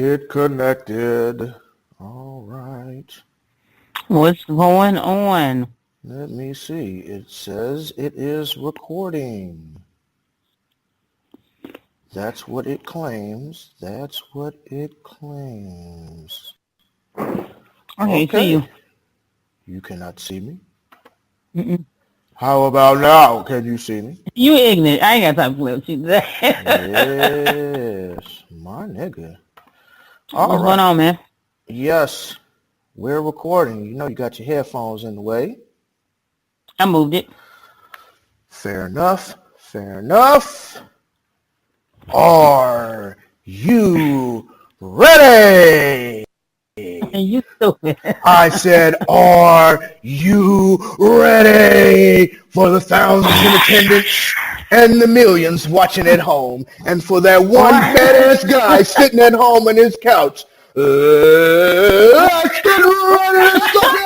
It connected. All right. What's going on? Let me see. It says it is recording. That's what it claims. That's what it claims. I can't see you. You cannot see me? Mm-mm. How about now? Can you see me? You ignorant. I ain't got time to play with you today. Yes, my nigga. What's going on, man? Yes, we're recording. You know you got your headphones in the way. I moved it. Fair enough. Fair enough. Are you ready? You stupid. I said, are you ready for the thousands in attendance and the millions watching at home, and for that one fat-ass guy sitting at home on his couch? Let's get ready to start.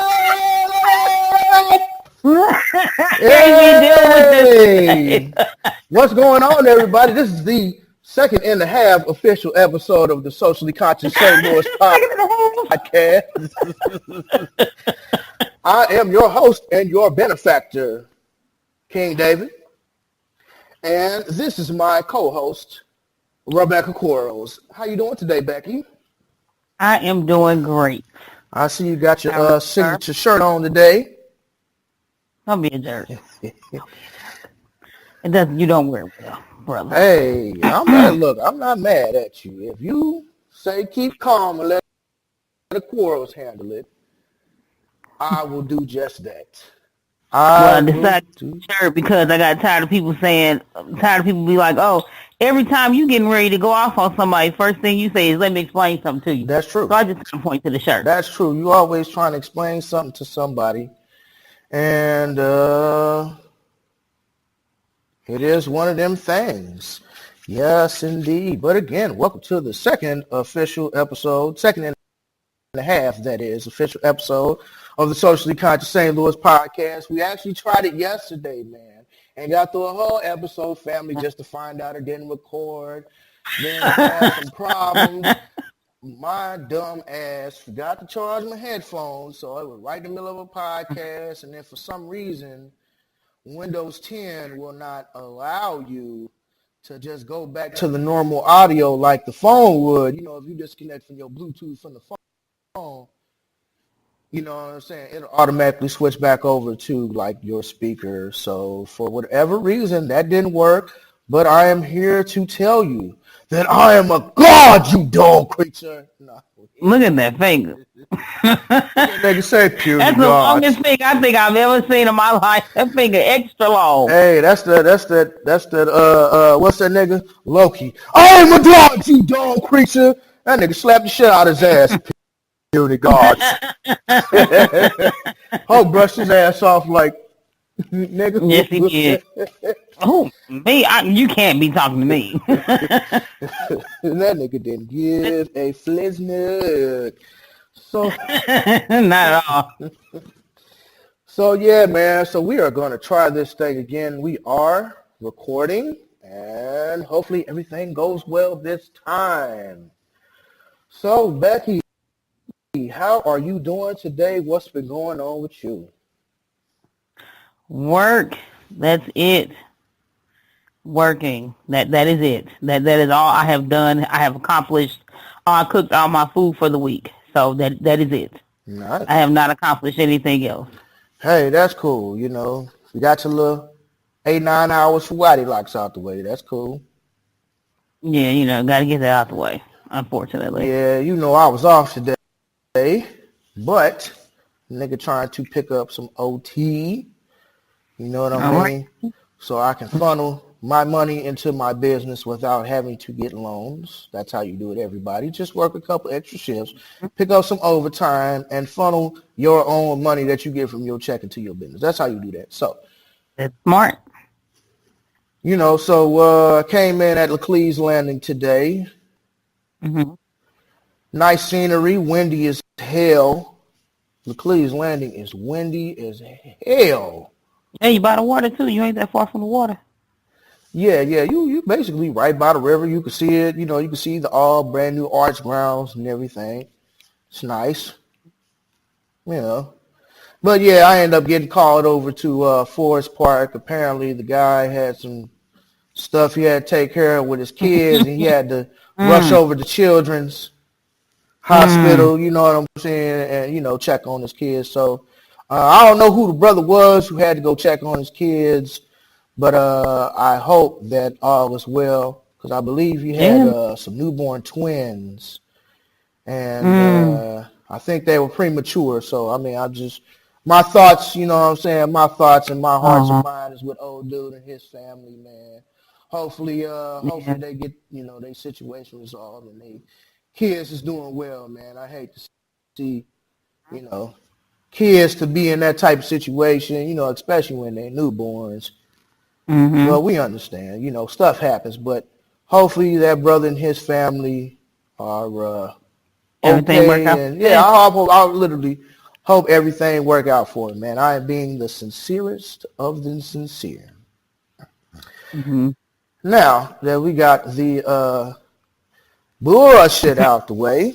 Hey! What's going on, everybody? This is the second and a half official episode of the Socially Conscious St. Louis podcast. I am your host and your benefactor, King David. And this is my co-host, Rebecca Quarles. How you doing today, Becky? I am doing great. I see you got your signature shirt on today. Don't be a jerk. It doesn't. You don't wear it well, brother. Hey, I'm not mad at you. If you say keep calm and let the Quarles handle it, I will do just that. I decided to shirt because I got tired of people be like, oh, every time you getting ready to go off on somebody, first thing you say is, let me explain something to you. That's true. So I just point to the shirt. That's true. You always trying to explain something to somebody. And it is one of them things. Yes, indeed. But again, welcome to the second official episode, second and a half, that is, official episode of the Socially Conscious St. Louis podcast. We actually tried it yesterday, man, and got through a whole episode, family, just to find out it didn't record. Then I had some problems. My dumb ass forgot to charge my headphones, so it was right in the middle of a podcast, and then for some reason, Windows 10 will not allow you to just go back to the normal audio like the phone would. You know, if you disconnect from your Bluetooth from the phone, you know what I'm saying, it'll automatically switch back over to like your speaker. So for whatever reason, that didn't work, but I am here to tell you that I am a god, you dog creature. No. Look at that finger. Nigga say puny That's the longest finger I think I've ever seen in my life. That finger extra long. Hey, that's that what's that nigga? Loki. I am a god, you dog creature. That nigga slapped the shit out of his ass. Puny god. Hulk brushed his ass off like nigga. Yes, he did. Oh, me? You can't be talking to me. That nigga didn't give a flizznick. So not at all. So yeah, man. So we are going to try this thing again. We are recording, and hopefully everything goes well this time. So Becky, how are you doing today? What's been going on with you? Work. That's it. Working. That is it. That is all I have done. I have accomplished. I cooked all my food for the week. So that is it. Nice. I have not accomplished anything else. Hey, that's cool. You know, you got your little 8-9 hours for Whitey locks out the way. That's cool. Yeah, you know, got to get that out the way, unfortunately. Yeah, you know, I was off today, but nigga trying to pick up some OT. You know what I mean? Right. So I can funnel my money into my business without having to get loans. That's how you do it, everybody. Just work a couple extra shifts, pick up some overtime, and funnel your own money that you get from your check into your business. That's how you do that. So that's smart. You know, so I came in at Leclerc's Landing today. Mm-hmm. Nice scenery, windy as hell. Leclerc's Landing is windy as hell. Hey, you by the water too? You ain't that far from the water. Yeah, yeah. You basically right by the river. You can see it. You know, you can see the all brand new arch grounds and everything. It's nice. You know. But yeah, I ended up getting called over to Forest Park. Apparently, the guy had some stuff he had to take care of with his kids, and he had to rush Mm, over to children's mm. hospital. You know what I'm saying? And check on his kids. So I don't know who the brother was who had to go check on his kids, but I hope that all was well because I believe he had Yeah. some newborn twins, and Mm. I think they were premature. So I mean, my thoughts, you know what I'm saying? My thoughts and my hearts and Oh, mind is with old dude and his family, man. yeah. Hopefully they get, their situation resolved and they kids is doing well, man. I hate to see, you know, kids to be in that type of situation, especially when they're newborns. Mm-hmm. Well, we understand, stuff happens, but hopefully that brother and his family are Everything worked out okay. for And the yeah, best. I literally hope everything work out for him, man. I am being the sincerest of the sincere. Mm-hmm. Now that we got the bullshit out the way,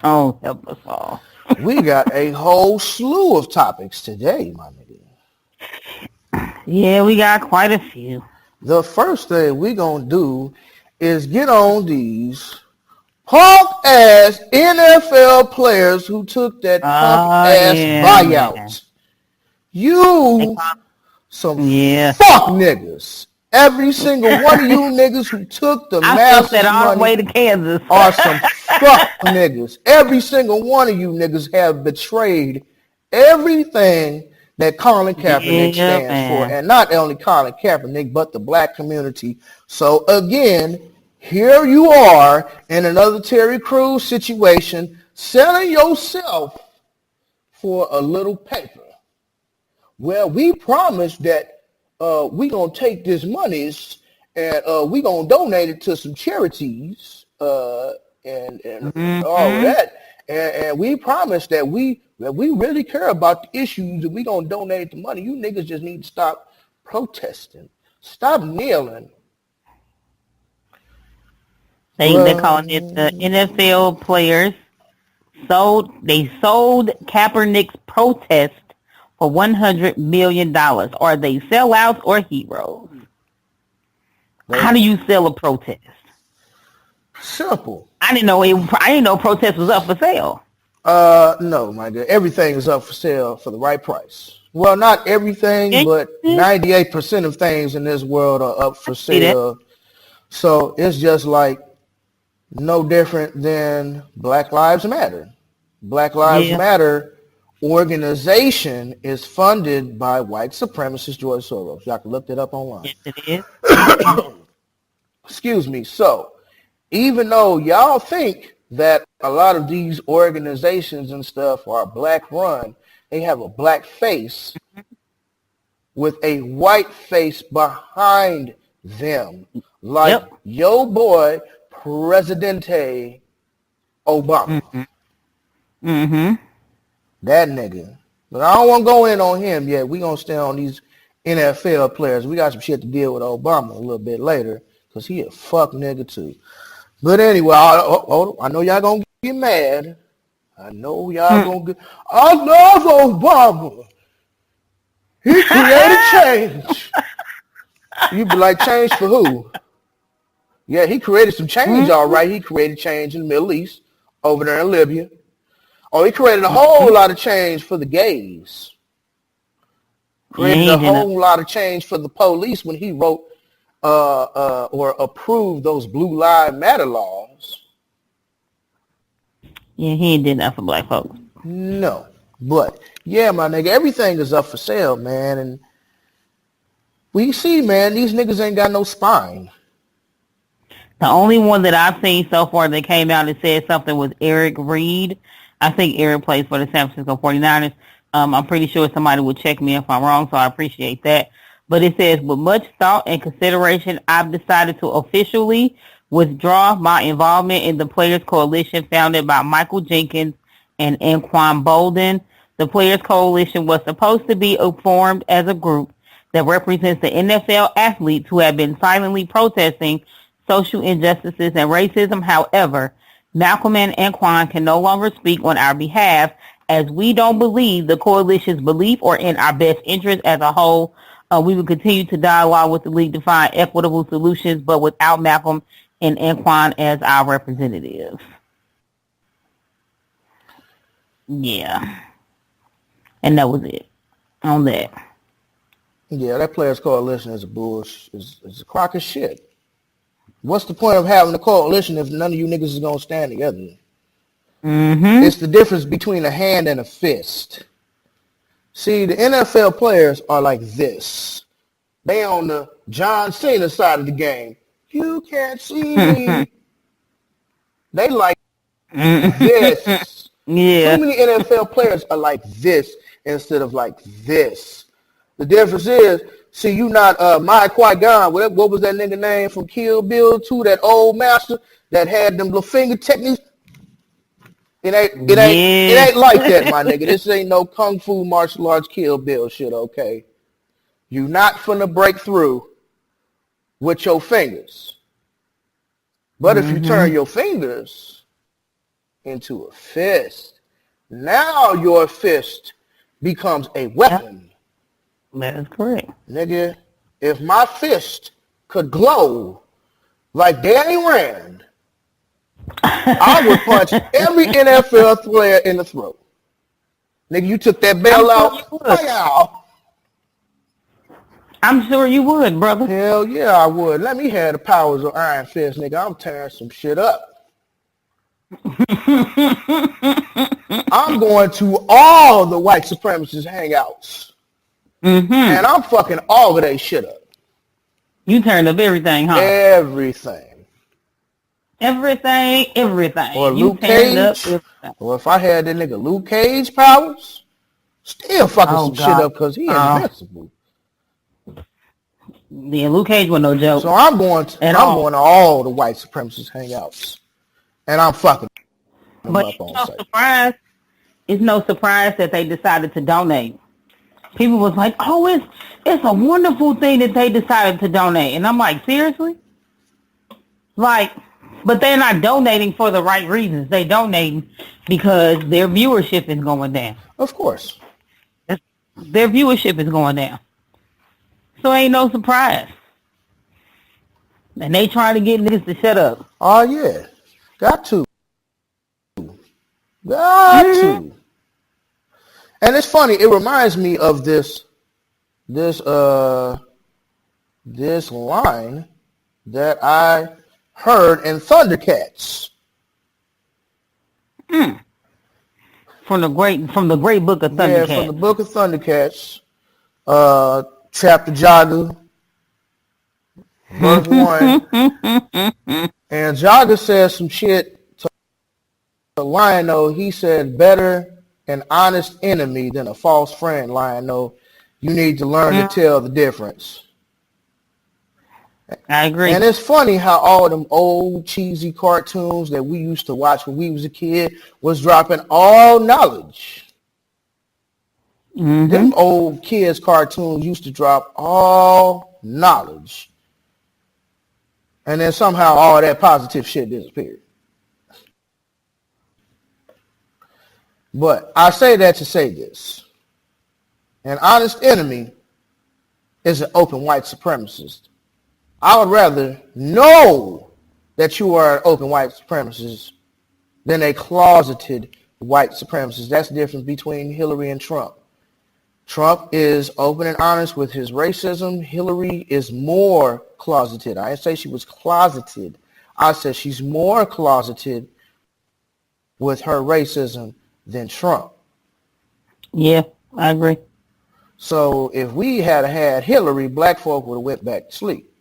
Oh, help us all. we got a whole slew of topics today, my nigga. Yeah, we got quite a few. The first thing we gonna do is get on these punk ass NFL players who took that punk Oh, ass yeah, man. buyout. They You call, some yeah. fuck niggas. Every single one of you niggas who took the I felt that masses all the money way to Kansas. are some fuck niggas. Every single one of you niggas have betrayed everything that Colin Kaepernick Yeah, stands for. man. And not only Colin Kaepernick, but the black community. So again, here you are in another Terry Crews situation, selling yourself for a little paper. Well, we promised that we gonna take this monies and we gonna donate it to some charities and all of Mm-hmm. that. And we promised that we really care about the issues and we gonna donate the money. You niggas just need to stop protesting. Stop kneeling. They're calling it the NFL players sold Kaepernick's protest for $100 million. Are they sellouts or heroes? How They do you sell a protest? simple. I didn't know protest was up for sale. No, my God. Everything is up for sale for the right price. Well, not everything, Yeah, but yeah, 98% of things in this world are up I for see that. sale. So it's just like no different than Black Lives Matter. Black Lives Yeah, Matter organization is funded by white supremacist George Soros. Y'all can look that up online. yes it is. Excuse me. So even though y'all think that a lot of these organizations and stuff are black run, they have a black face with a white face behind them, like Yep. yo boy Presidente Obama. Mm-hmm. Mm-hmm. That nigga. But I don't want to go in on him yet. We gonna stay on these NFL players. We got some shit to deal with Obama a little bit later because he a fuck nigga too. But anyway, I know y'all gonna get mad. I know y'all gonna get. I love Obama. He created change. You be like, change for who? Yeah, he created some change, all Mm-hmm. right. He created change in the Middle East, over there in Libya. Oh, he created a whole lot of change for the gays. Yeah, Created he a ain't did nothing. whole lot of change for the police when he wrote or approved those Blue Lives Matter laws. Yeah, he ain't did nothing for black folks. No. But yeah, my nigga, everything is up for sale, man. And we see, man, these niggas ain't got no spine. The only one that I've seen so far that came out and said something was Eric Reed. I think Eric plays for the San Francisco 49ers. I'm pretty sure somebody will check me if I'm wrong, so I appreciate that. But it says, with much thought and consideration, I've decided to officially withdraw my involvement in the Players Coalition founded by Michael Jenkins and Anquan Bolden. The Players Coalition was supposed to be formed as a group that represents the NFL athletes who have been silently protesting social injustices and racism. However, Malcolm and Anquan can no longer speak on our behalf as we don't believe the coalition's belief or in our best interest as a whole. We will continue to dialogue with the league to find equitable solutions, but without Malcolm and Anquan as our representatives. Yeah. And that was it on that. Yeah, that Players Coalition is a bullshit. Is a crock of shit. What's the point of having a coalition if none of you niggas is going to stand together? Mm-hmm. It's the difference between a hand and a fist. See, the NFL players are like this. They on the John Cena side of the game. You can't see me. They like this. Yeah. Too many NFL players are like this instead of like this. The difference is, see, you not Mike Qui-Gon. What was that nigga name from Kill Bill 2? That old master that had them little finger techniques. It ain't like that, my nigga. This ain't no kung fu martial arts Kill Bill shit, okay? You not finna break through with your fingers. But if you turn your fingers into a fist, now your fist becomes a weapon. That is correct. Nigga, if my fist could glow like Danny Rand, I would punch every NFL player in the throat. Nigga, you took that bell out. I'm sure you would, brother. Hell yeah, I would. Let me have the powers of Iron Fist, nigga. I'm tearing some shit up. I'm going to all the white supremacist hangouts. And I'm fucking all of that shit up. You turned up everything, huh? Everything. Or Luke Cage. Or if I had that nigga Luke Cage powers, still fucking some shit up because he invincible. Yeah, Luke Cage was no joke. So I'm going to all the white supremacist hangouts. And I'm fucking them up on site. It's no surprise that they decided to donate. People was like, oh, it's a wonderful thing that they decided to donate. And I'm like, seriously? Like, but they're not donating for the right reasons. They donating because their viewership is going down. Of course. Their viewership is going down. So ain't no surprise. And they trying to get niggas to shut up. Oh, yeah. Got to. And it's funny, it reminds me of this line that I heard in Thundercats. From the great book of Thundercats. Yeah, from the book of Thundercats, chapter Jaga, verse 1. And Jaga says some shit to Lion-O. He said, better an honest enemy than a false friend, Lion-O. You need to learn to tell the difference. I agree. And it's funny how all them old cheesy cartoons that we used to watch when we was a kid was dropping all knowledge. Them old kids cartoons used to drop all knowledge. And then somehow all that positive shit disappeared. But I say that to say this. An honest enemy is an open white supremacist. I would rather know that you are an open white supremacist than a closeted white supremacist. That's the difference between Hillary and Trump. Trump is open and honest with his racism. Hillary is more closeted. I didn't say she was closeted. I said she's more closeted with her racism than Trump. Yeah, I agree. So if we had Hillary, black folk would have went back to sleep.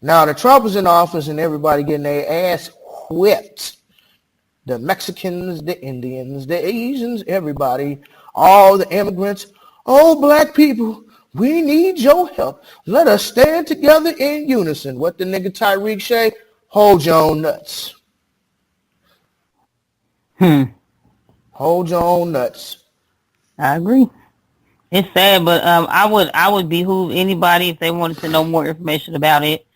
Now that Trump is in office and everybody getting their ass whipped, the Mexicans, the Indians, the Asians, everybody, all the immigrants, oh, black people, we need your help. Let us stand together in unison. What the nigga Tyreek say? Hold your own nuts. Hold your own nuts. I agree. It's sad, but I would behoove anybody if they wanted to know more information about it.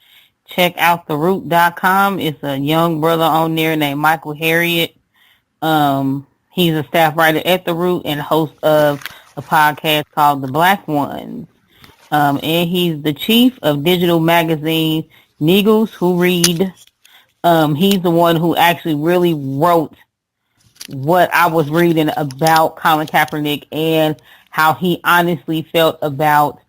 Check out theroot.com. It's a young brother on there named Michael Harriet. He's a staff writer at The Root and host of a podcast called The Black Ones. And he's the chief of digital magazine Neagles Who Read. He's the one who actually really wrote what I was reading about Colin Kaepernick and how he honestly felt about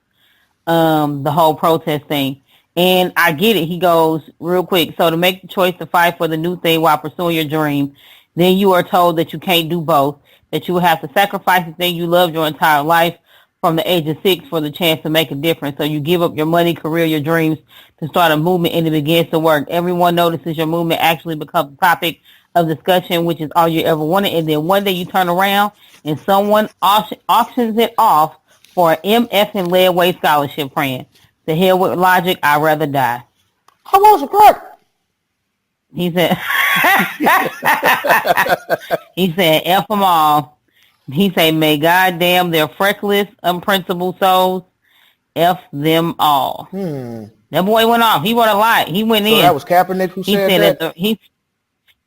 the whole protest thing. And I get it. He goes real quick. So to make the choice to fight for the new thing while pursuing your dream, then you are told that you can't do both, that you will have to sacrifice the thing you loved your entire life from the age of 6 for the chance to make a difference. So you give up your money, career, your dreams to start a movement, and it begins to work. Everyone notices your movement actually becomes a topic of discussion, which is all you ever wanted. And then one day you turn around and someone auctions it off for an MF and lead weight scholarship grant. The hell with logic, I'd rather die. How was it crack? He said, he said, F them all. He said, may God damn their freckless, unprincipled souls. F them all. That boy went off. He wrote a lot. He went in. That was Kaepernick who said that?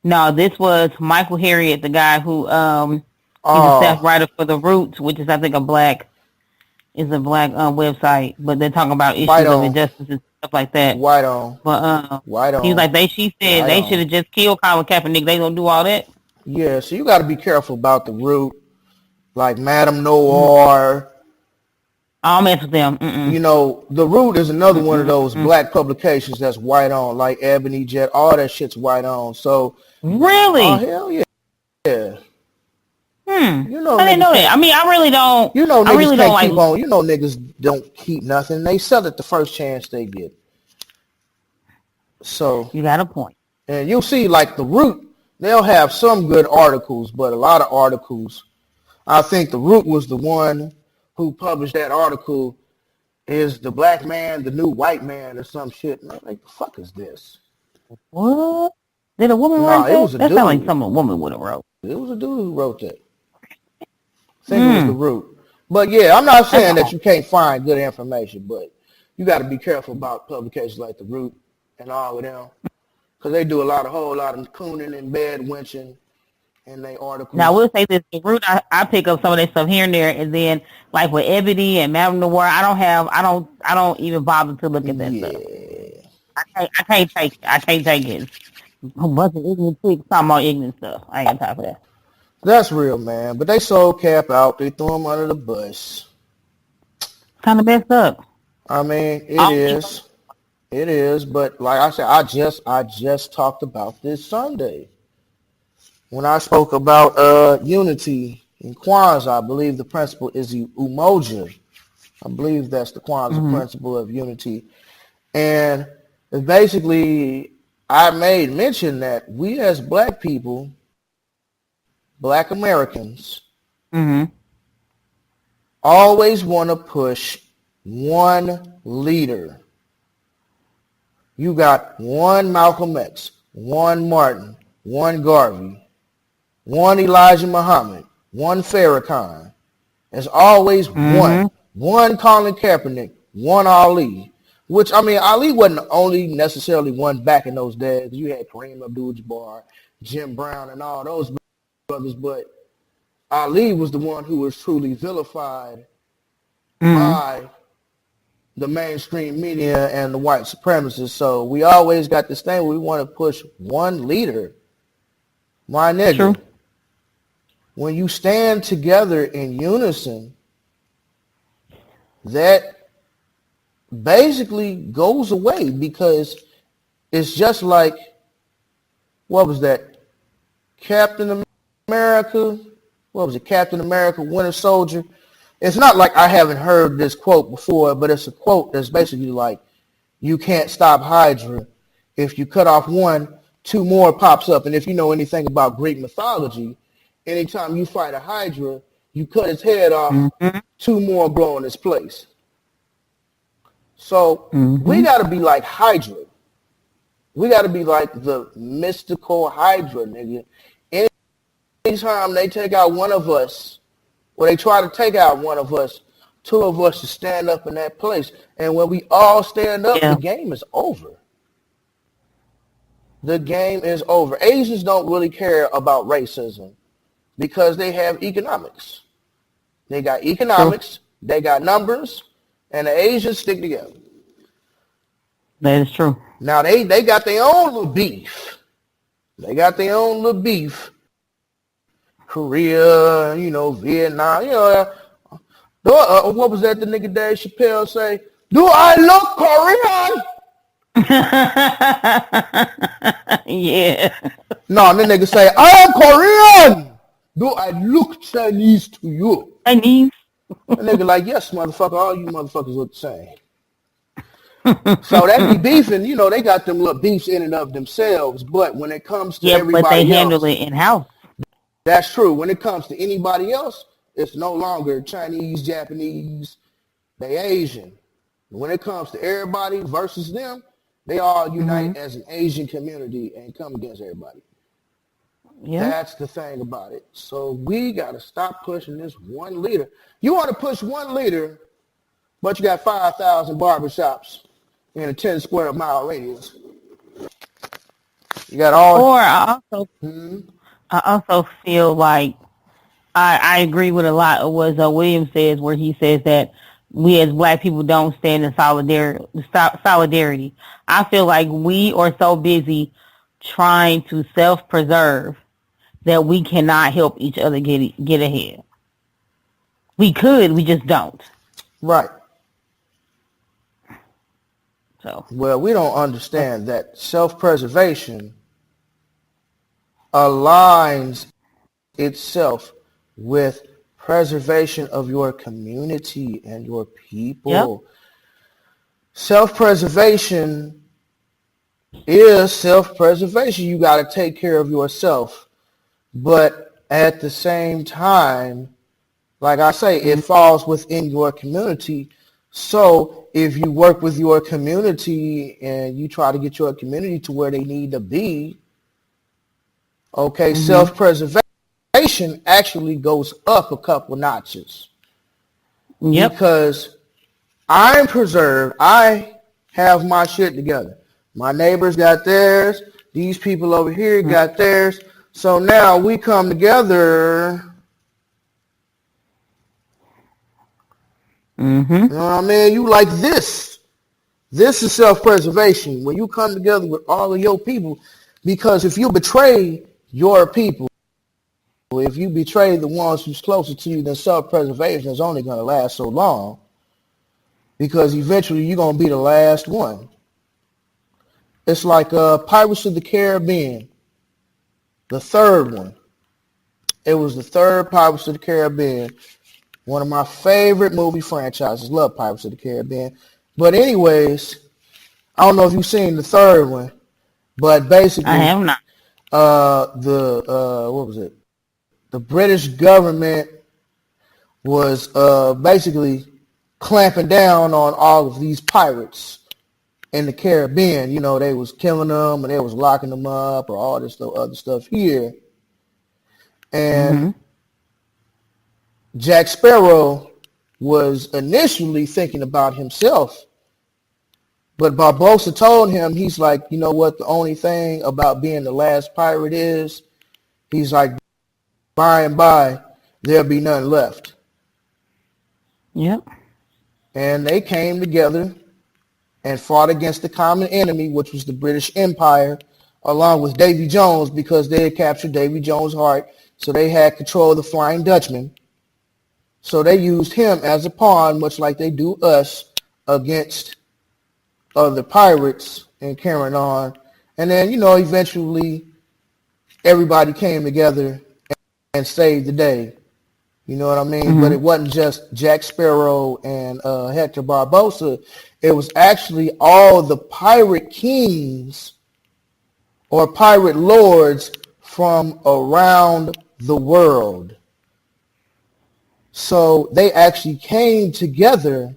No, this was Michael Harriet, the guy who he's a staff writer for The Roots, which is, I think, a black website, but they're talking about issues of injustice and stuff like that. White on. But White on. he was like, she said they should have just killed Colin Kaepernick. They don't do all that. Yeah, so you got to be careful about The Root, like Madame Noir. I'll mess with them. You know, The Root is another one of those black publications that's white on, like Ebony Jet. All that shit's white on. So really? Oh hell yeah. Yeah. You know, I didn't know that. I mean, I really don't. You know, niggas I really can't don't keep on. You know, niggas don't keep nothing. They sell it the first chance they get. So you got a point. And you'll see, like The Root, they'll have some good articles, but a lot of articles. I think The Root was the one who published that article. Is the black man the new white man or some shit? And I'm like, the fuck is this? What? Did a woman write that? It was a that dude. sounds like something a woman would have wrote. It was a dude who wrote that. I think it was The Root. But yeah, I'm not saying that you can't find good information, but you got to be careful about publications like The Root and all of them, because they do a whole lot of cooning and bad wenching in their articles. Now, I will say this: The Root, I pick up some of that stuff here and there, and then like with Ebony and Madame Noir, I don't even bother to look at that stuff. I can't take it. I can't take it. A bunch of ignorant chicks talking about ignorant stuff. I ain't got time for that. That's real, man. But they sold Cap out. They threw him under the bus. Kind of messed up. I mean, it is. It is. But like I said, I just talked about this Sunday when I spoke about unity in Kwanzaa. I believe the principle is the umoja. I believe that's the Kwanzaa principle of unity. And basically, I made mention that we as black people, black Americans, always want to push one leader. You got one Malcolm X, one Martin, one Garvey, one Elijah Muhammad, one Farrakhan. There's always one Colin Kaepernick, one Ali. Which, I mean, Ali wasn't only necessarily one back in those days. You had Kareem Abdul-Jabbar, Jim Brown, and all those brothers, but Ali was the one who was truly vilified by the mainstream media and the white supremacists. So we always got this thing where we want to push one leader. My nigga, True. When you stand together in unison, that basically goes away, because it's just like, what was that? Captain America? What was it? Captain America, Winter Soldier? It's not like I haven't heard this quote before, but it's a quote that's basically like, you can't stop Hydra. If you cut off one, two more pops up. And if you know anything about Greek mythology, anytime you fight a Hydra, you cut its head off, two more grow in its place. So we got to be like Hydra. We got to be like the mystical Hydra, nigga. Anytime they take out one of us, or they try to take out one of us, Two of us to stand up in that place. And when we all stand up, the game is over. The game is over. Asians don't really care about racism because they have economics. They got economics, they got numbers, and the Asians stick together. That is true. Now, they got their own little beef. They got their own little beef. Korea, Vietnam, what was that the nigga Dave Chappelle say? Do I look Korean? Yeah. No, the nigga say, I am Korean. Do I look Chinese to you? Chinese? The nigga like, yes, motherfucker, all you motherfuckers look the same. So that be beefing, they got them little beefs in and of themselves, but when it comes to everybody else. But they handle it in-house. That's true. When it comes to anybody else, it's no longer Chinese, Japanese, they Asian. When it comes to everybody versus them, they all unite as an Asian community and come against everybody. Yeah. That's the thing about it. So we got to stop pushing this one leader. You want to push one leader, but you got 5,000 barbershops in a 10 square mile radius. You got all. Or I also feel like I agree with a lot of what William says, where he says that we as black people don't stand in solidarity. I feel like we are so busy trying to self-preserve that we cannot help each other get ahead. We could, we just don't. Right. So. Well, we don't understand that self-preservation aligns itself with preservation of your community and your people. Yep. Self-preservation is self-preservation. You got to take care of yourself. But at the same time, like I say, it falls within your community. So if you work with your community and you try to get your community to where they need to be, okay, self-preservation actually goes up a couple notches. Yep. Because I'm preserved. I have my shit together. My neighbors got theirs. These people over here got theirs. So now we come together. You know what I mean? You like this. This is self-preservation. When you come together with all of your people. Because if you betray your people, if you betray the ones who's closer to you, then self-preservation is only going to last so long. Because eventually you're going to be the last one. It's like Pirates of the Caribbean. The third one. It was the third Pirates of the Caribbean. One of my favorite movie franchises. Love Pirates of the Caribbean. But anyways, I don't know if you've seen the third one. But basically, I have not. What was it? The British government was basically clamping down on all of these pirates in the Caribbean. They was killing them and they was locking them up or all this other stuff here. And Jack Sparrow was initially thinking about himself. But Barbossa told him, he's like, you know what, the only thing about being the last pirate is, he's like, by and by, there'll be none left. Yep. And they came together and fought against the common enemy, which was the British Empire, along with Davy Jones, because they had captured Davy Jones' heart. So they had control of the Flying Dutchman. So they used him as a pawn, much like they do us, against other pirates and carrying on. And then, eventually everybody came together and saved the day. You know what I mean? But it wasn't just Jack Sparrow and Hector Barbossa. It was actually all the pirate kings or pirate lords from around the world. So they actually came together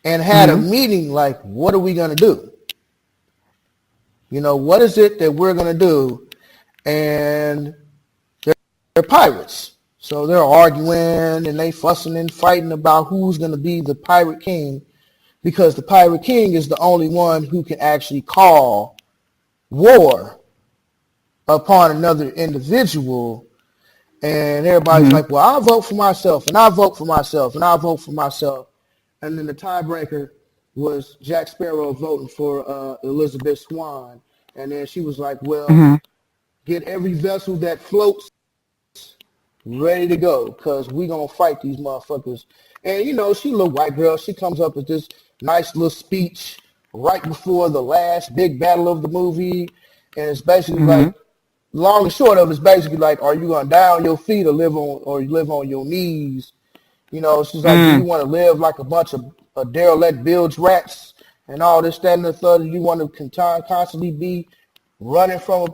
and had a meeting like, what are we going to do? What is it that we're going to do? And they're pirates. So they're arguing and they fussing and fighting about who's going to be the pirate king, because the pirate king is the only one who can actually call war upon another individual. And everybody's like, well, I'll vote for myself, and I'll vote for myself, and I'll vote for myself. And then the tiebreaker was Jack Sparrow voting for Elizabeth Swann. And then she was like, well, get every vessel that floats ready to go, because we're going to fight these motherfuckers. And, you know, she a little white girl. She comes up with this nice little speech right before the last big battle of the movie. And it's basically like, long and short of it is basically like, are you going to die on your feet or live on your knees? You know, she's like, do you want to live like a bunch of derelict bilge rats and all this, that, and the third? You want to constantly be running from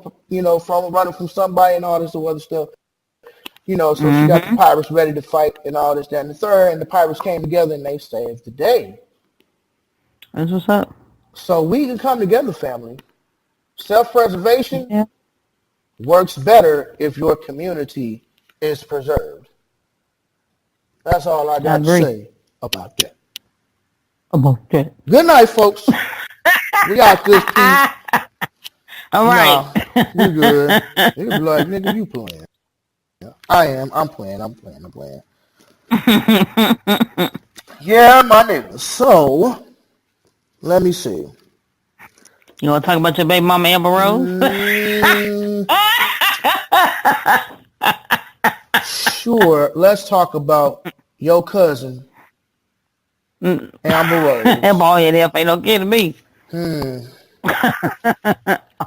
somebody and all this other stuff? You know, so she got the pirates ready to fight and all this, that, and the third, and the pirates came together and they saved the day. That's what's up. So we can come together, family. Self-preservation works better if your community is preserved. That's all I got to say about that. Good night, folks. We out this piece. All right. Nah, we good. You be like, nigga, you playing. I am. I'm playing. Yeah, my nigga. So, let me see. You want to talk about your baby mama Amber Rose? Sure. Let's talk about your cousin, Amber Rose. That boy head up ain't no kidding me. I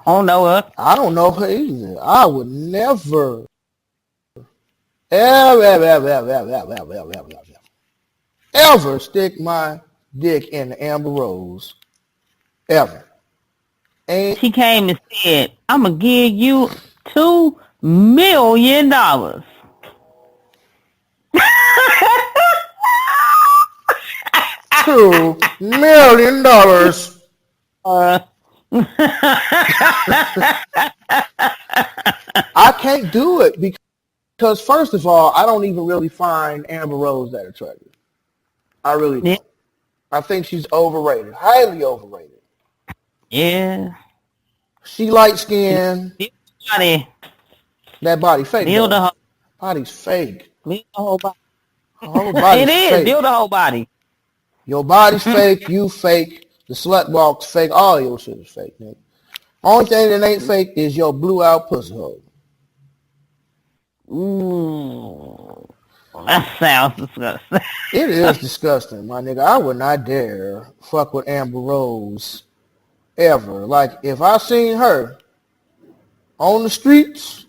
don't know her. I don't know her either. I would never, ever stick my dick in Amber Rose. Ever. And she came and said, I'm going to give you $2 million. $2 million. I can't do it because first of all, I don't even really find Amber Rose that attractive. I really don't. I think she's overrated, highly overrated. Yeah. She light skinned. That body fake. Body's fake. Build the whole body. Whole body's it is. Fake. Build the whole body. Your body's fake. You fake. The slut walk's fake. All your shit is fake, nigga. Only thing that ain't fake is your blew out pussy hole. Ooh. That sounds disgusting. It is disgusting, my nigga. I would not dare fuck with Amber Rose ever. Like, if I seen her on the streets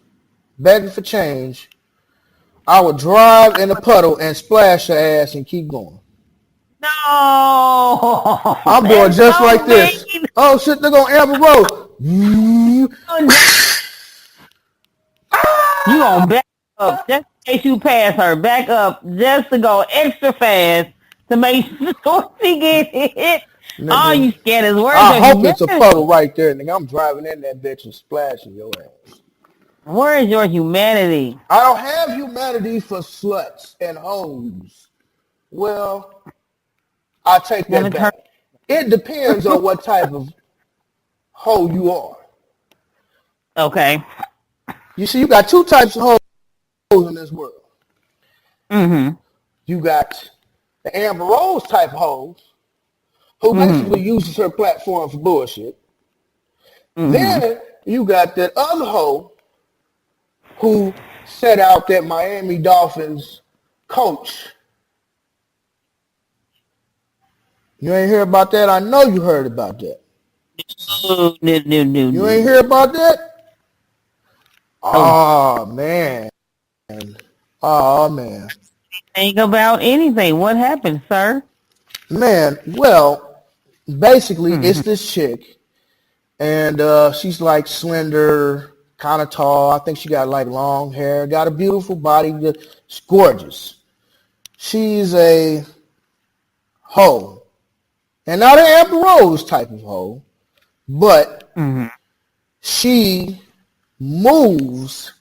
begging for change, I would drive in a puddle and splash her ass and keep going. No. I'm doing just like this. Oh shit, they're going Amber Rose. You gonna back up just in case you pass her. Back up just to go extra fast to make sure she gets hit. Nigga, all you scared is where's I your hope humanity? It's a puddle right there, nigga. I'm driving in that bitch and splashing your ass. Where is your humanity? I don't have humanity for sluts and hoes. Well, I take that back. It depends on what type of hoe you are. Okay. You see, you got two types of hoes in this world. Mm-hmm. You got the Amber Rose type of hoes who basically uses her platform for bullshit. Mm-hmm. Then you got that other hoe who set out that Miami Dolphins coach. You ain't hear about that? I know you heard about that. No. You ain't hear about that? Oh, man. Oh, man. Think about anything. What happened, sir? Man, well, basically, it's this chick, and she's like slender, kind of tall. I think she got like long hair, got a beautiful body, she's gorgeous. She's a hoe. And not an Amber Rose type of hoe, but she moves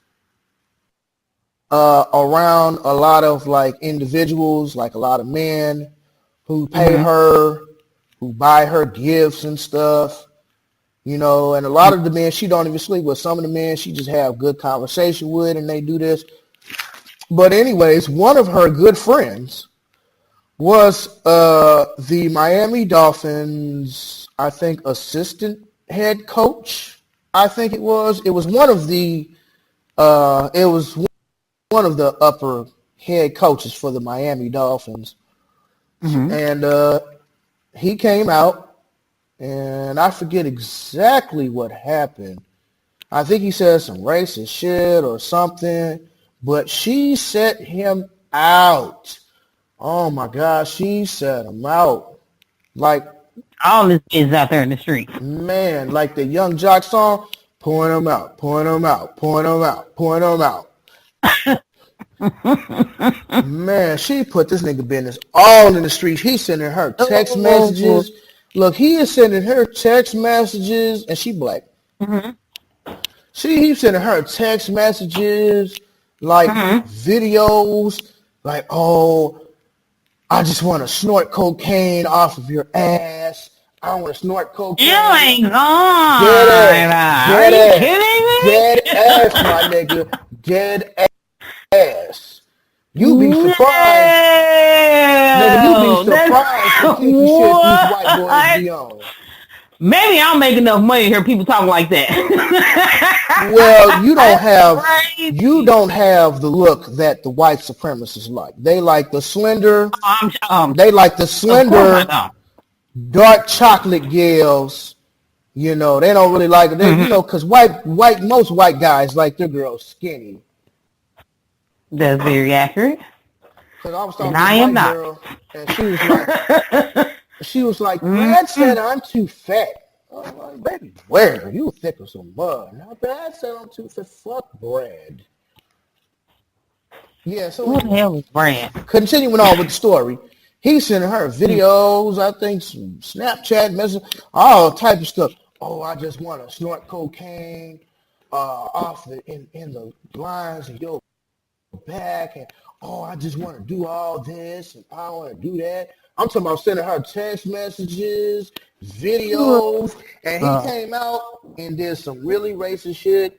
around a lot of like individuals, like a lot of men who pay Mm-hmm. her, who buy her gifts and stuff, and a lot of the men she don't even sleep with. Some of the men she just have good conversation with, and they do this. But anyways, one of her good friends was the Miami Dolphins, I think, assistant head coach. I think it was. It was one of the upper head coaches for the Miami Dolphins. Mm-hmm. And he came out, and I forget exactly what happened. I think he said some racist shit or something, but she set him out. Oh my God, she set him out. Like, All this is out there in the street. man, like the Young Jock song, point him out, point him out, point him out, point him out. Man, she put this nigga business all in the streets. He's sending her text messages. Look, he is sending her text messages, and she black. Mm-hmm. He's sending her text messages, like videos, like, oh, I just want to snort cocaine off of your ass. I want to snort cocaine. You ain't gone. Dead Are you kidding me? Dead ass, my nigga. Dead ass. You be surprised. Nigga, you be surprised the kinky shit these white boys be on. Maybe I don't make enough money to hear people talking like that. Well, you don't have the look that the white supremacists like. They like the slender. They like the slender, dark chocolate gals. They don't really like it. Because most white guys like their girls skinny. That's very accurate. Because I was talking to a white girl, and she was like, Brad said I'm too fat. I'm like, baby, where? You thick as some mud. Now, Brad said I'm too fat. Fuck Brad. Yeah, so Who the hell is Brad? Continuing on with the story, he's sending her videos, I think some Snapchat messages, all type of stuff. Oh, I just want to snort cocaine off in the lines of your back, and oh, I just want to do all this, and I want to do that. I'm talking about sending her text messages, videos, and he came out and did some really racist shit.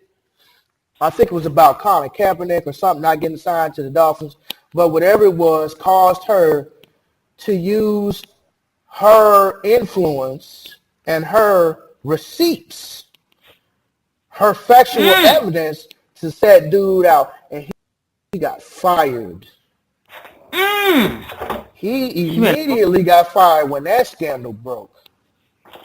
I think it was about Colin Kaepernick or something not getting signed to the Dolphins, but whatever it was caused her to use her influence and her receipts, her factual evidence to set dude out, and he got fired. He immediately got fired when that scandal broke.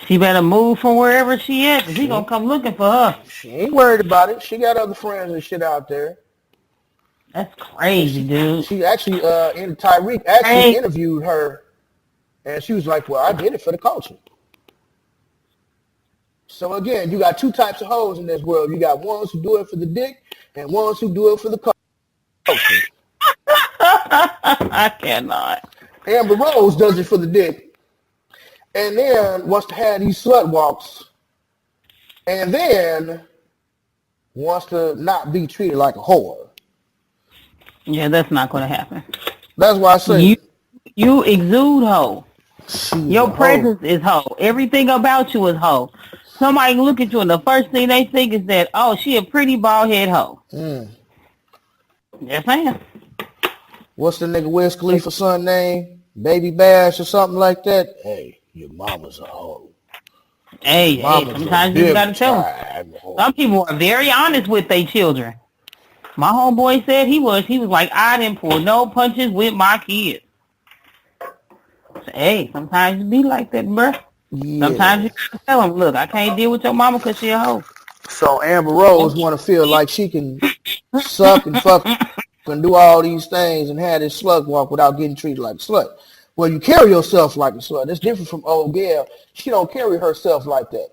She better move from wherever she is, because he gonna come looking for her. She ain't worried about it. She got other friends and shit out there. That's crazy, dude. She actually, Tyreek actually interviewed her, and she was like, well, I did it for the culture. So again, you got two types of hoes in this world. You got ones who do it for the dick and ones who do it for the culture. I cannot. Amber Rose does it for the dick, and then wants to have these slut walks, and then wants to not be treated like a whore. Yeah, that's not going to happen. That's why I say you exude hoe. Your presence is hoe. Everything about you is hoe. Somebody look at you and the first thing they think is that, oh, she a pretty bald head hoe. Yes, I am. What's the nigga Wiz Khalifa's son name? Baby Bash or something like that? Hey, your mama's a hoe. Hey, sometimes you gotta tell them. Some people are very honest with their children. My homeboy said he was like, I didn't pull no punches with my kids. So, hey, sometimes you be like that, bruh. Yeah. Sometimes you gotta tell them, look, I can't deal with your mama because she a hoe. So Amber Rose want to feel like she can suck and fuck and do all these things and have this slut walk without getting treated like a slut. Well, you carry yourself like a slut. It's different from old Gail. She don't carry herself like that.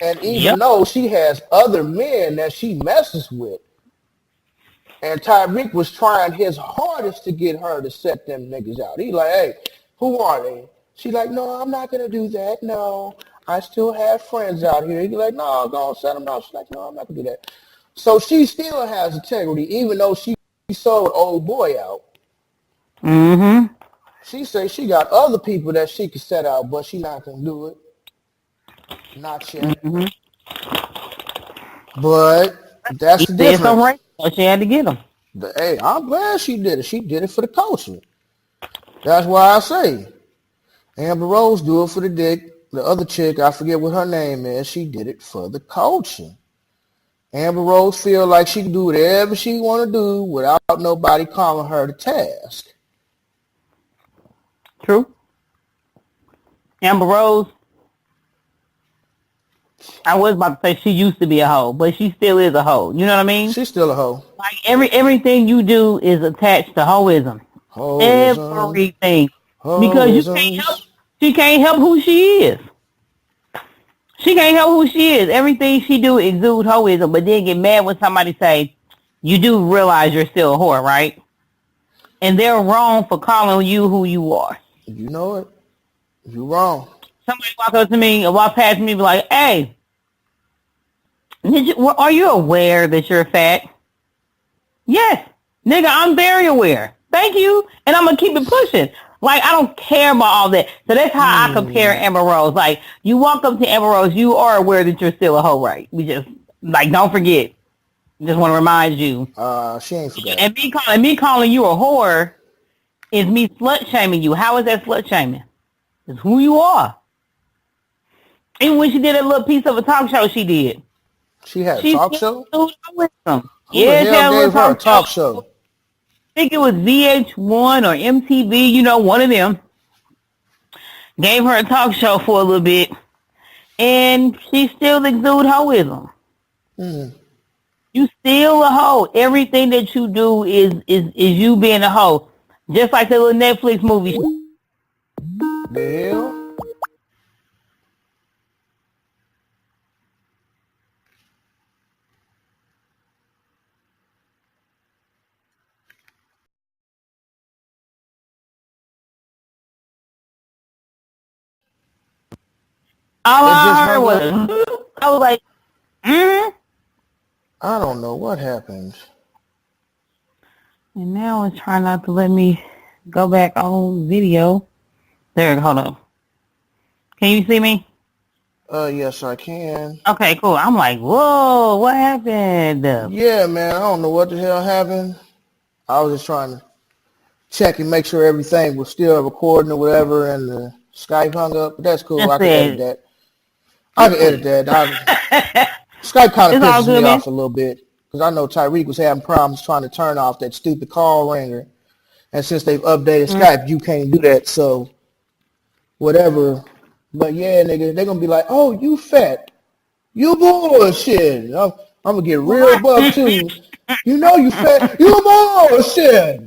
And even though she has other men that she messes with, and Tyreek was trying his hardest to get her to set them niggas out. He like, hey, who are they? She's like, no, I'm not going to do that. No, I still have friends out here. He's like, no, go on, set them out. She's like, no, I'm not going to do that. So she still has integrity, even though she sold old boy out. Mm-hmm. She say she got other people that she could set out, but she not gonna do it. Not yet. Mm-hmm. But that's He the said something difference. right, so she had to get him. Hey, I'm glad she did it. She did it for the culture. That's why I say Amber Rose do it for the dick. The other chick, I forget what her name is, she did it for the culture. Amber Rose feel like she can do whatever she want to do without nobody calling her to task. True. Amber Rose, I was about to say she used to be a hoe, but she still is a hoe. You know what I mean? She's still a hoe. Like everything you do is attached to hoism. Hoism. Everything. Because Hoisms. she can't help who she is. She can't help who she is. Everything she do exude hoism, but then get mad when somebody say, you do realize you're still a whore, right? And they're wrong for calling you who you are. You know it. You wrong. Somebody walk up to me or walk past me and be like, hey, are you aware that you're fat? Yes. Nigga, I'm very aware. Thank you. And I'm going to keep it pushing. Like, I don't care about all that. So that's how I compare Amber Rose. Like, you walk up to Amber Rose, you are aware that you're still a hoe, right? We just, like, don't forget. Just want to remind you. She ain't forgot. And me calling you a whore is me slut-shaming you. How is that slut-shaming? It's who you are. Even when she did a little piece of a talk show she did. She had a talk show? With them. Who the hell gave her a talk show? I think it was VH1 or MTV, you know, one of them. Gave her a talk show for a little bit. And she still exude hoism. You still a hoe. Everything that you do is you being a hoe. Just like the little Netflix movie. The hell? All I heard was, I was like, I don't know what happened. And now it's trying not to let me go back on video. There, hold on. Can you see me? Yes, I can. Okay, cool. I'm like, whoa, what happened? Yeah, man, I don't know what the hell happened. I was just trying to check and make sure everything was still recording or whatever, and the Skype hung up. But that's cool. I can edit that. Skype kind of pisses me off a little bit because I know Tyreek was having problems trying to turn off that stupid call ringer. And since they've updated Skype, you can't do that. So whatever. But yeah, nigga, they're going to be like, oh, you fat. You bullshit. I'm going to get real buck too. You know you fat. You bullshit.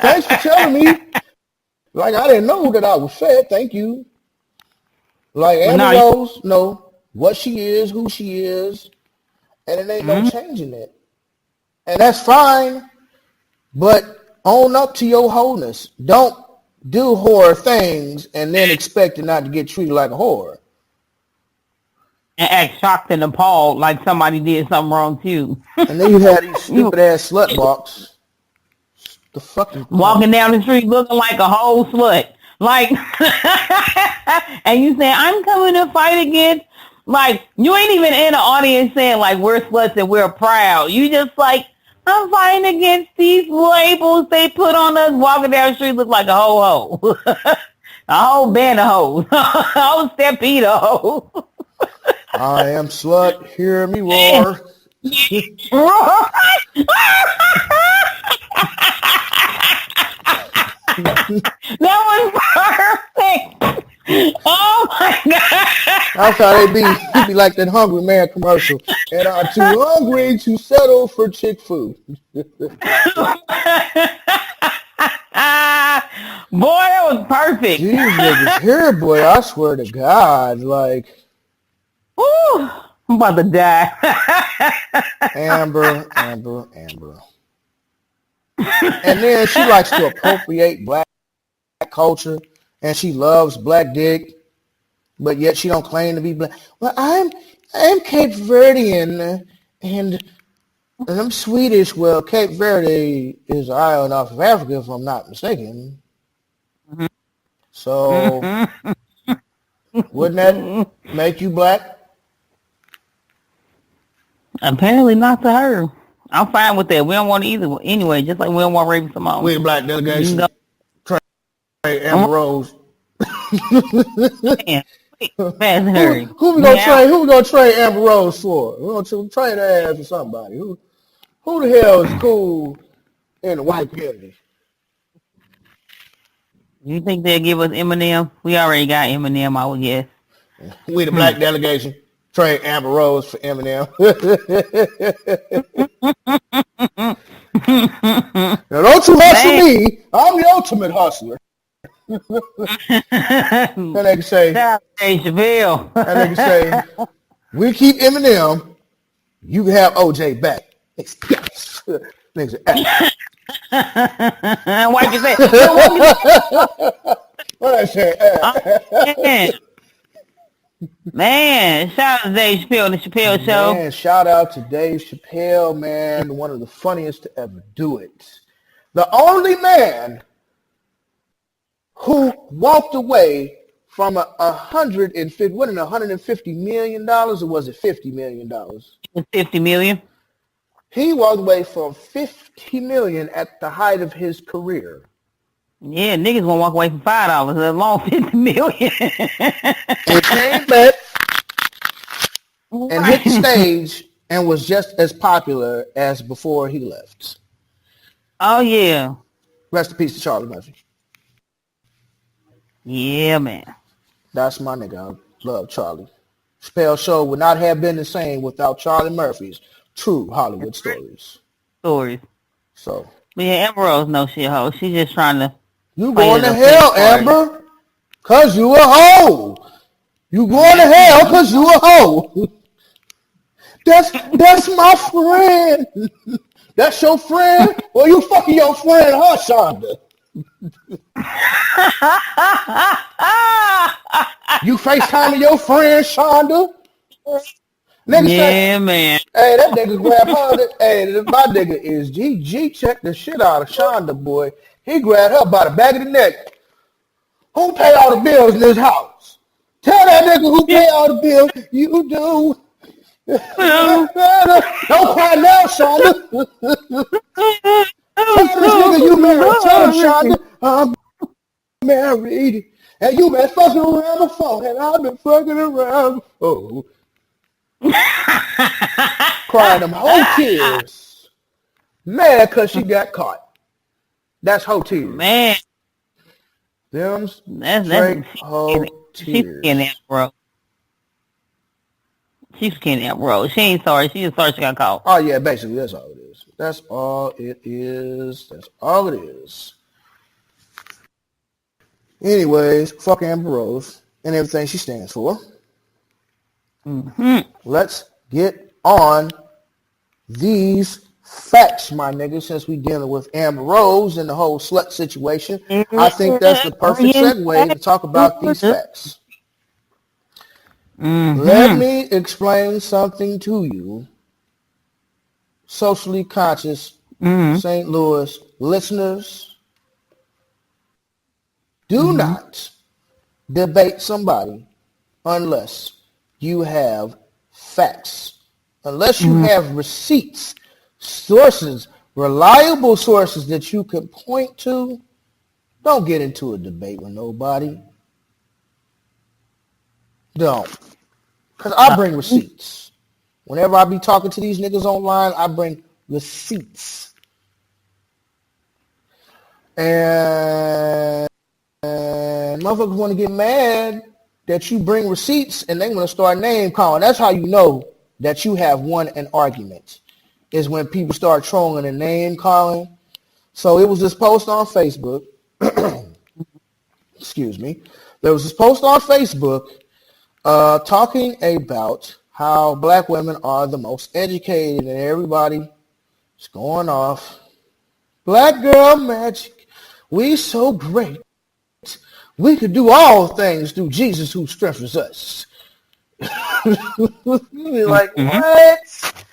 Thanks for telling me. Like, I didn't know that I was fat. Thank you. Like, Amber Rose, know what she is, who she is, and it ain't no changing it. And that's fine, but own up to your wholeness. Don't do whore things and then expect it not to get treated like a whore. And act shocked and appalled like somebody did something wrong to you. And then you have these stupid-ass slut walks. The fucking walking down the street looking like a whole slut. Like, and you say, I'm coming to fight against, like, you ain't even in the audience saying, like, we're sluts and we're proud. You just like, I'm fighting against these labels they put on us. Walking down the street look like a whole hoe. A whole band of hoes. A whole stampede of hoes. I am slut, hear me roar. That was perfect. Oh my god. That's how they be like that Hungry Man commercial. And I'm too hungry to settle for chick food. Boy, that was perfect. These niggas here, boy, I swear to God, like. Ooh, I'm about to die. Amber. And then she likes to appropriate black culture, and she loves black dick, but yet she don't claim to be black. Well, I'm Cape Verdean, and And I'm Swedish. Well, Cape Verde is an island off of Africa, if I'm not mistaken. So, wouldn't that make you black? Apparently not to her. I'm fine with that. We don't want either anyway, just like we don't want Raven Simone. We the black delegation. Trey Amber Rose. Man, fast hurry. Who we gonna trade? Who we gonna trade Amber Rose for? We gonna trade her ass for somebody. Who the hell is cool in the white community? You think they'll give us Eminem? We already got Eminem, I would guess. We the black delegation. Trade Amber Rose for Eminem. Now don't you hustle me. I'm the ultimate hustler. And they can say, Dave Chappelle. And they can say, we keep Eminem. You can have OJ back. Yes. Niggas say, Why'd you say? What I say? Man, shout out to Dave Chappelle and the Chappelle Show. Man, shout out to Dave Chappelle, man, one of the funniest to ever do it. The only man who walked away from $150 million, or was it $50 million? $50 million. He walked away from $50 million at the height of his career. Yeah, niggas gonna walk away from $5, let alone $50 million. And came back and hit the stage and was just as popular as before he left. Oh yeah. Rest in peace to Charlie Murphy. Yeah, man. That's my nigga. I love Charlie. Chappelle Show would not have been the same without Charlie Murphy's true Hollywood stories. So. But yeah, Amber Rose no shit hoe. She just trying to. You going to hell, Amber? Cause you a hoe. You going to hell cause you a hoe. That's my friend. That's your friend? Well, you fucking your friend, huh, Shonda? You FaceTiming your friend, Shonda? Nigga yeah, man. Hey, that nigga grabbed her. Hey, my nigga is G checked the shit out of Shonda, boy. He grabbed her by the back of the neck. Who pay all the bills in this house? Tell that nigga who pay all the bills. You do. Don't cry now, Shonda. Tell this nigga you married. Tell him, Shonda, I'm married. And you been fucking around before, and I've been fucking around before. Crying them whole tears. Mad because she got caught. That's whole tears. Man. Them That's whole she's scaring that bro. She's scaring that bro. She ain't sorry. She just sorry she got caught. Oh yeah, basically that's all it is. That's all it is. That's all it is. Anyways, fuck Amber Rose and everything she stands for. Let's get on these facts, my nigga, since we dealing with Amber Rose and the whole slut situation. I think that's the perfect segue to talk about these facts. Let me explain something to you, socially conscious St. Louis listeners. Do not debate somebody unless you have facts, unless you have receipts, sources, reliable sources that you can point to. Don't get into a debate with nobody. Don't. Because I bring receipts. Whenever I be talking to these niggas online, I bring receipts. And motherfuckers want to get mad that you bring receipts and they want to start name calling. That's how you know that you have won an argument, is when people start trolling and name calling. So it was this post on Facebook. Excuse me. There was this post on Facebook talking about how black women are the most educated, and everybody is going off. Black girl magic. We so great. We could do all things through Jesus who strengthens us. Like, what?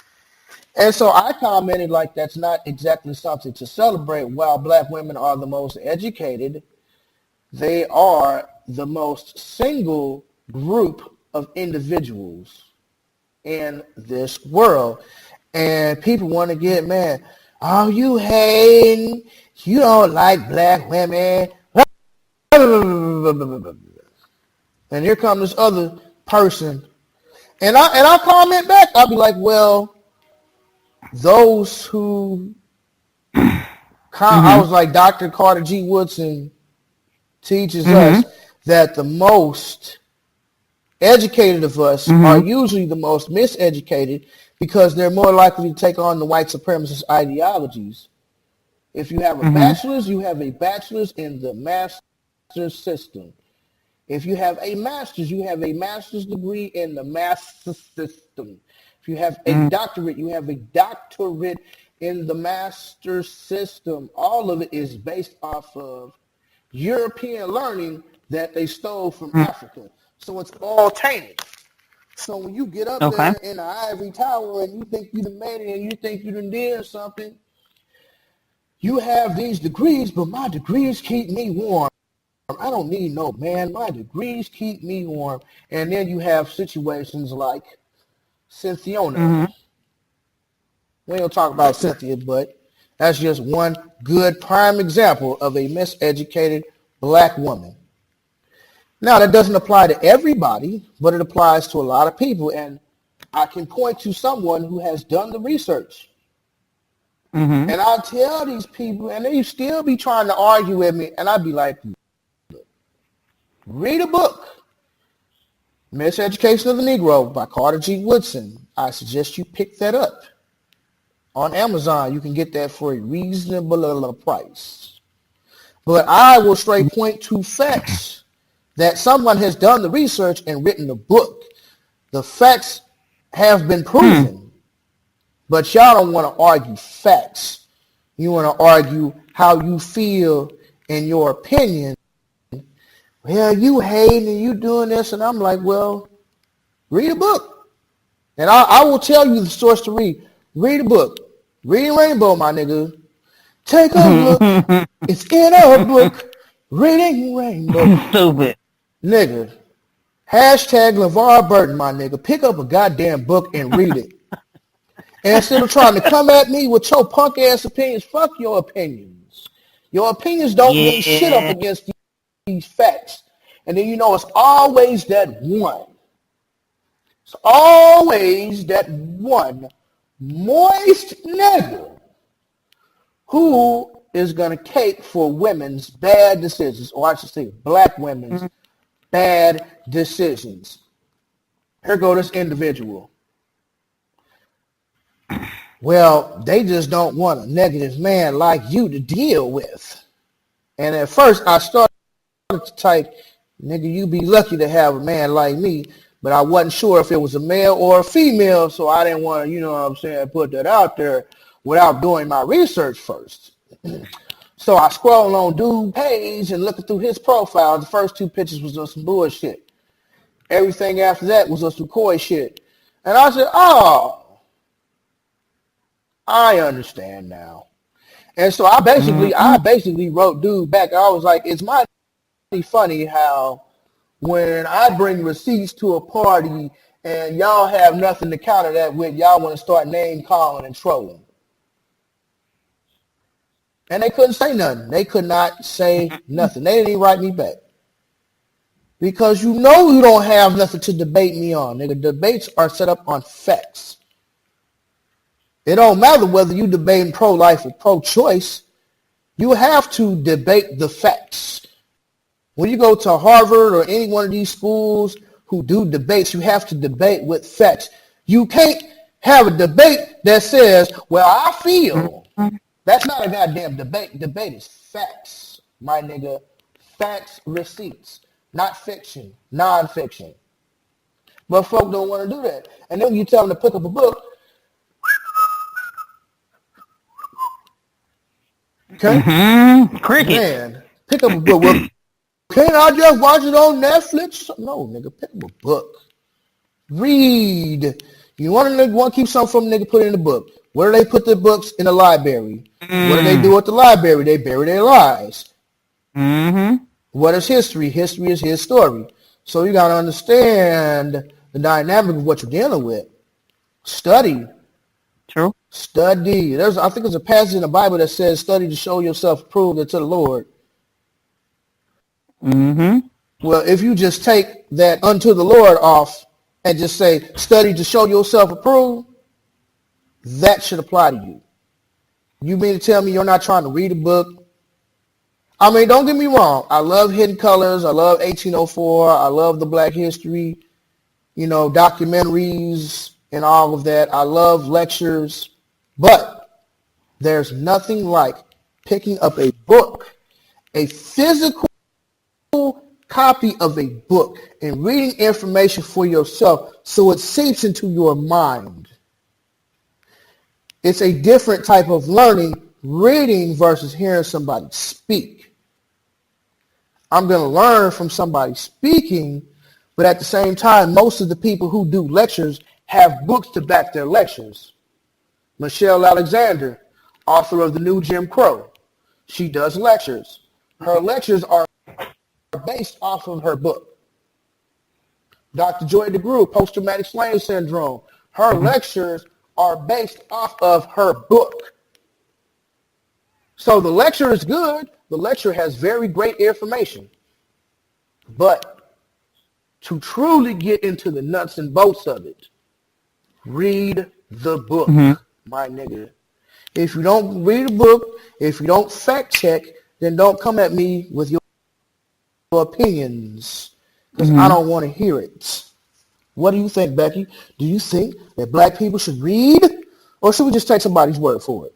And so I commented like that's not exactly something to celebrate. While black women are the most educated, they are the most single group of individuals in this world. And people want to get mad. Oh, you hating. You don't like black women. And here comes this other person. And I comment back. I'll be like, well, those who I was like, Dr. Carter G. Woodson teaches us that the most educated of us are usually the most miseducated because they're more likely to take on the white supremacist ideologies. If you have a bachelor's, you have a bachelor's in the master's system. If you have a master's, you have a master's degree in the master's system. If you have a doctorate, you have a doctorate in the master's system. All of it is based off of European learning that they stole from Africa. So it's all tainted. So when you get up there in the ivory tower and you think you done made it and you think you done did something, you have these degrees, but my degrees keep me warm. I don't need no man. My degrees keep me warm. And then you have situations like Cynthiona. We don't talk about Cynthia, but that's just one good prime example of a miseducated black woman. Now, that doesn't apply to everybody, but it applies to a lot of people. And I can point to someone who has done the research. And I'll tell these people, and they still be trying to argue with me, and I'd be like, read a book, Miseducation of the Negro by Carter G. Woodson. I suggest you pick that up. On Amazon, you can get that for a reasonable price. But I will straight point to facts that someone has done the research and written a book. The facts have been proven, but y'all don't want to argue facts. You want to argue how you feel in your opinion. Well, you hating and you doing this, and I'm like, well, read a book. And I will tell you the source to read. Read a book. Reading Rainbow, my nigga. Take a look. It's in a book. Reading Rainbow. Stupid. Nigga. Hashtag LeVar Burton, my nigga. Pick up a goddamn book and read it. And instead of trying to come at me with your punk ass opinions, fuck your opinions. Your opinions don't mean shit up against these facts. And then it's always that one. It's always that one moist nigga who is going to cape for women's bad decisions, or I should say black women's bad decisions. Here go this individual. Well, they just don't want a negative man like you to deal with. And at first I started to type, nigga, you be lucky to have a man like me, but I wasn't sure if it was a male or a female, so I didn't want to, put that out there without doing my research first. So I scrolled on dude's page and looking through his profile. The first two pictures was on some bullshit. Everything after that was on some coy shit. And I said, oh, I understand now. And so I basically wrote dude back. I was like, it's mighty funny how when I bring receipts to a party and y'all have nothing to counter that with, y'all want to start name calling and trolling. And they couldn't say nothing. They could not say nothing. They didn't even write me back. Because you don't have nothing to debate me on. Nigga, debates are set up on facts. It don't matter whether you debating pro-life or pro-choice. You have to debate the facts. When you go to Harvard or any one of these schools who do debates, you have to debate with facts. You can't have a debate that says, well, I feel. That's not a goddamn debate. Debate is facts, my nigga. Facts, receipts, not fiction, non-fiction. But folk don't want to do that. And then when you tell them to pick up a book, okay? Cricket. Man, pick up a book. Well, can't I just watch it on Netflix? No, nigga, pick up a book. Read. You want to keep something from a nigga, put it in the book. Where do they put their books? In the library. What do they Mm. do at the library? They bury their lies. Mm-hmm. What is history? History is his story. So you got to understand the dynamic of what you're dealing with. Study. True. Study. I think there's a passage in the Bible that says, study to show yourself approved unto the Lord. Mm-hmm. Well, if you just take that unto the Lord off and just say, study to show yourself approved, that should apply to you. You mean to tell me you're not trying to read a book? I mean, don't get me wrong. I love Hidden Colors. I love 1804. I love the Black History, documentaries and all of that. I love lectures. But there's nothing like picking up a book, a physical copy of a book, and reading information for yourself so it seeps into your mind. It's a different type of learning, reading versus hearing somebody speak. I'm going to learn from somebody speaking, but at the same time, most of the people who do lectures have books to back their lectures. Michelle Alexander, author of The New Jim Crow, she does lectures. Her lectures are based off of her book. Dr. Joy DeGruy, Post-Traumatic Slave Syndrome, her lectures are based off of her book. So the lecture is good. The lecture has very great information. But to truly get into the nuts and bolts of it, read the book, my nigga. If you don't read a book, if you don't fact check, then don't come at me with your opinions, because I don't want to hear it. What do you think, Becky? Do you think that black people should read, or should we just take somebody's word for it?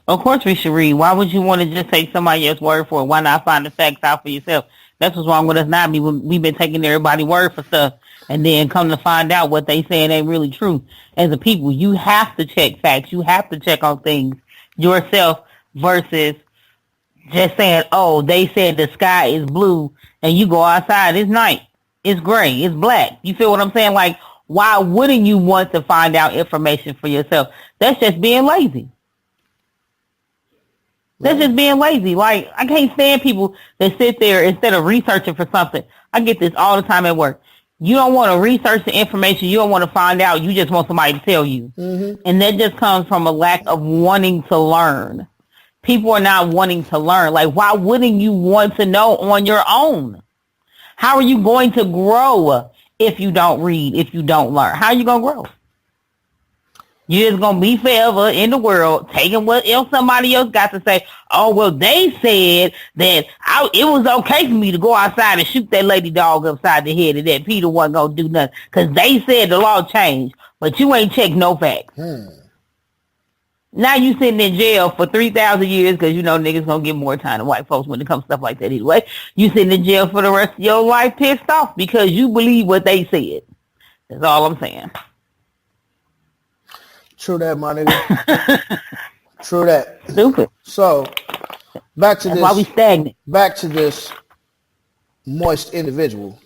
Of course we should read. Why would you want to just take somebody else's word for it? Why not find the facts out for yourself? That's what's wrong with us now. We've been taking everybody's word for stuff, and then come to find out what they saying ain't really true. As a people, you have to check facts. You have to check on things yourself versus just saying, oh, they said the sky is blue, and you go outside, it's night. It's gray. It's black. You feel what I'm saying? Like, why wouldn't you want to find out information for yourself? That's just being lazy. That's just being lazy. Like, I can't stand people that sit there instead of researching for something. I get this all the time at work. You don't want to research the information. You don't want to find out. You just want somebody to tell you. And that just comes from a lack of wanting to learn. People are not wanting to learn. Like, why wouldn't you want to know on your own? How are you going to grow if you don't read, if you don't learn? How are you going to grow? You're just going to be forever in the world taking what else somebody else got to say. Oh, well, they said that it was okay for me to go outside and shoot that lady dog upside the head and that Peter wasn't going to do nothing because they said the law changed, but you ain't checked no facts. Now you sitting in jail for 3,000 years because you know niggas going to get more time than white folks when it comes to stuff like that anyway. You sitting in jail for the rest of your life pissed off because you believe what they said. That's all I'm saying. True that, my nigga. True that. Stupid. So, back to That's this. why we stagnant. Back to this moist individual.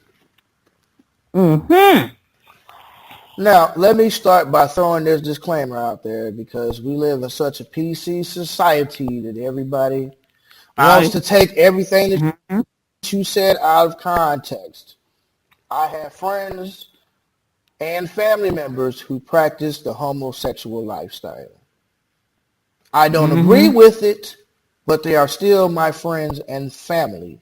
Now, let me start by throwing this disclaimer out there because we live in such a PC society that everybody wants to take everything that you said out of context. I have friends and family members who practice the homosexual lifestyle. I don't agree with it, but they are still my friends and family.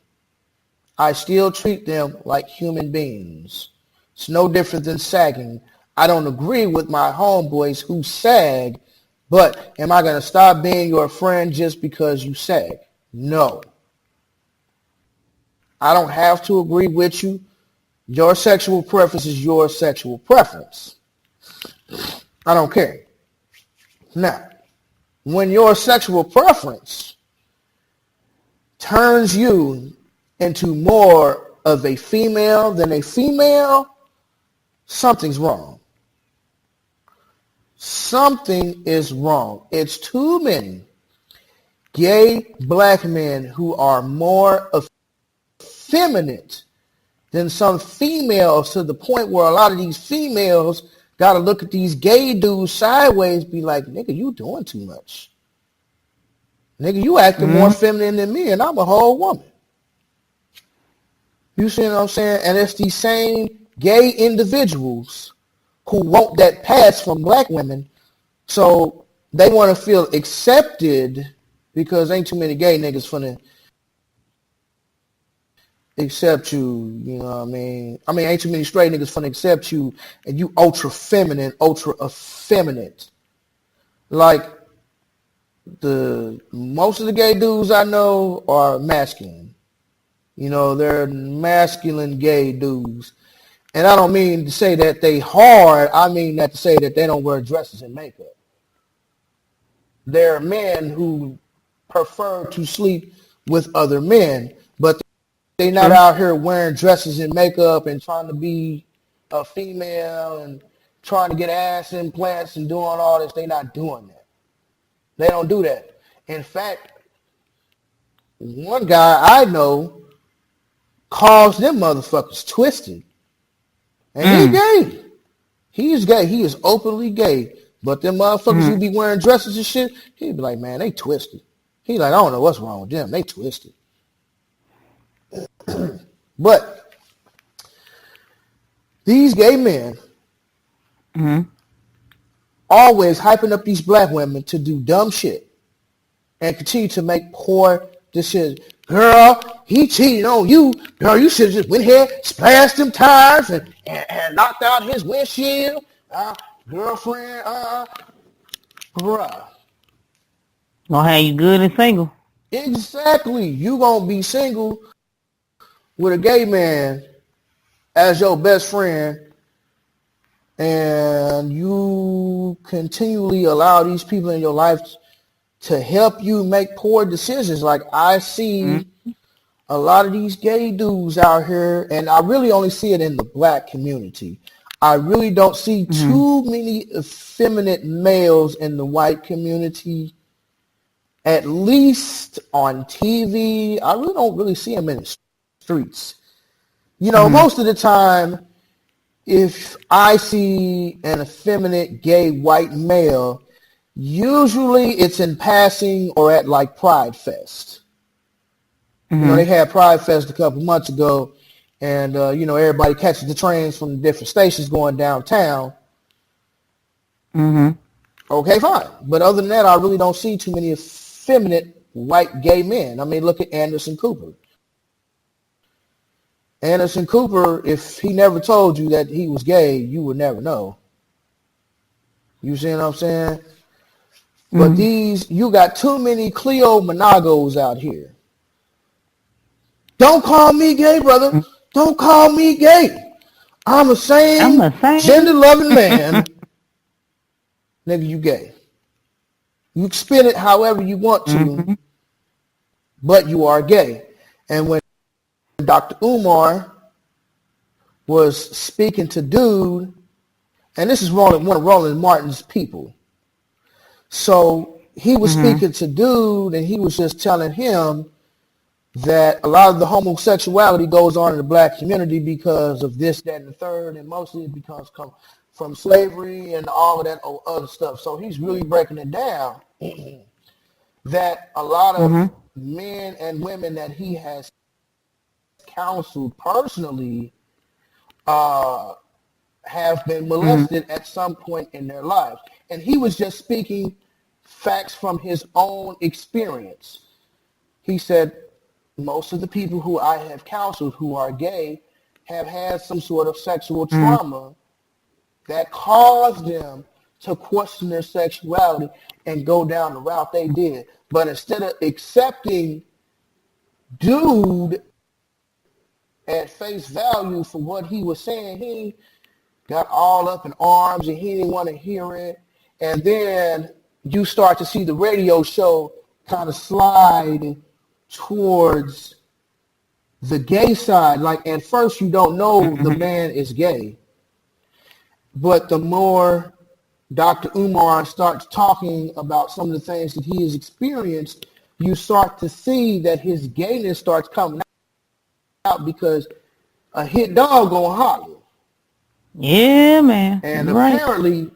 I still treat them like human beings. It's no different than sagging. I don't agree with my homeboys who sag, but am I going to stop being your friend just because you sag? No. I don't have to agree with you. Your sexual preference is your sexual preference. I don't care. Now, when your sexual preference turns you into more of a female than a female, something's wrong. Something is wrong. It's too many gay black men who are more effeminate than some females, to the point where a lot of these females got to look at these gay dudes sideways, be like, nigga, you doing too much. Nigga, you acting more feminine than me, and I'm a whole woman. You see what I'm saying? And it's these same gay individuals who want that pass from black women, so they want to feel accepted because ain't too many gay niggas finna accept you, you know what I mean? I mean, ain't too many straight niggas finna accept you, and you ultra feminine, ultra effeminate. Like, most of the gay dudes I know are masculine. You know, they're masculine gay dudes. And I don't mean to say that they hard. I mean that to say that they don't wear dresses and makeup. They're men who prefer to sleep with other men, but they're not out here wearing dresses and makeup and trying to be a female and trying to get ass implants and doing all this. They're not doing that. They don't do that. In fact, one guy I know calls them motherfuckers twisted. And he gay. He's gay. He is openly gay. But them motherfuckers who be wearing dresses and shit, he'd be like, man, they twisted. He like, I don't know what's wrong with them. They twisted. But these gay men always hyping up these black women to do dumb shit and continue to make poor decisions. Girl, he cheated on you. Girl, you should have just went here, splashed them tires, and knocked out his windshield. Girlfriend, bruh. Gonna have you good and single. Exactly. You gonna be single with a gay man as your best friend, and you continually allow these people in your life to help you make poor decisions. Like, I see a lot of these gay dudes out here, and I really only see it in the black community. I really don't see too many effeminate males in the white community, at least on TV. I really don't really see them in the streets. You know, most of the time, if I see an effeminate gay white male, usually it's in passing or at like Pride Fest. You know, they had Pride Fest a couple months ago, and, you know, everybody catches the trains from the different stations going downtown. Okay, fine. But other than that, I really don't see too many effeminate white gay men. I mean, look at Anderson Cooper. Anderson Cooper, if he never told you that he was gay, you would never know. You see what I'm saying? But you got too many Cleo Monagos out here. Don't call me gay, brother. Don't call me gay. I'm a same gender-loving man. Nigga, you gay. You can spin it however you want to, but you are gay. And when Dr. Umar was speaking to Dude, and this is one of Roland Martin's people. So he was speaking to Dude, and he was just telling him that a lot of the homosexuality goes on in the black community because of this, that, and the third, and mostly it becomes come from slavery and all of that other stuff. So he's really breaking it down that a lot of men and women that he has counseled personally have been molested at some point in their lives. And he was just speaking facts from his own experience. He said, most of the people who I have counseled who are gay have had some sort of sexual trauma that caused them to question their sexuality and go down the route they did. But instead of accepting Dude at face value for what he was saying, he got all up in arms and he didn't want to hear it. And then you start to see the radio show kind of slide towards the gay side. Like, at first you don't know the man is gay, but the more Dr. Umar starts talking about some of the things that he has experienced, you start to see that his gayness starts coming out, because a hit dog gonna holler. Yeah, man. And You're right. apparently,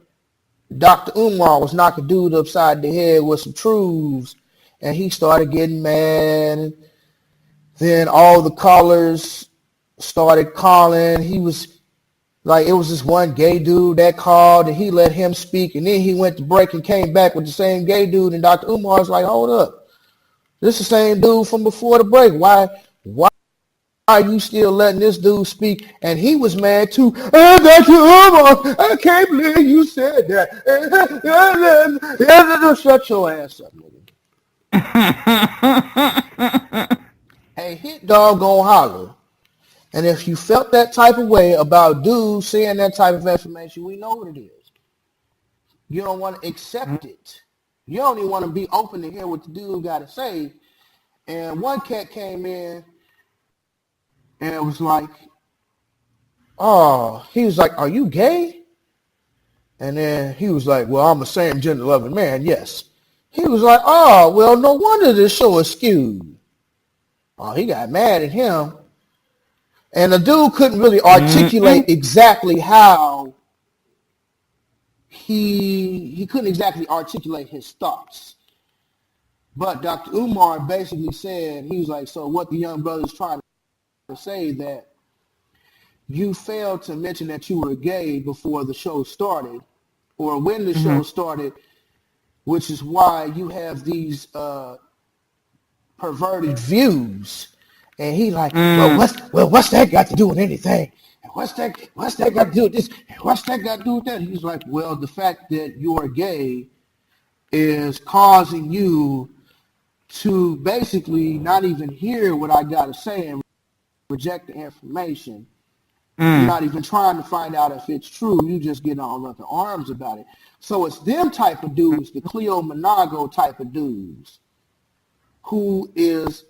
Dr. Umar was knocking dude upside the head with some truths, and he started getting mad. Then all the callers started calling. He was like, it was this one gay dude that called, and he let him speak, and then he went to break and came back with the same gay dude, and Dr. Umar's like, hold up. This is the same dude from before the break. Why are you still letting this dude speak? And he was mad too. Hey, Dr. Umar, I can't believe you said that. Shut your ass up, nigga. Hey, hit dog gon' holler. And if you felt that type of way about dudes saying that type of information, we know what it is. You don't want to accept it. You don't even want to be open to hear what the dude got to say. And one cat came in and it was like, oh, he was like, are you gay? And then he was like, well, I'm a same gender loving man, yes. He was like, oh, well, no wonder this show is skewed. Oh, he got mad at him. And the dude couldn't really articulate exactly how he couldn't exactly articulate his thoughts. But Dr. Umar basically said, he was like, so what the young brother's trying to say that you failed to mention that you were gay before the show started or when the show started, which is why you have these perverted views. And he like, what's that got to do with anything? What's that got to do with this? What's that got to do with that? He's like, well, the fact that you're gay is causing you to basically not even hear what I got to say and reject the information. You're not even trying to find out if it's true. You just get all up in arms about it. So it's them type of dudes, the Cleo Monago type of dudes, who is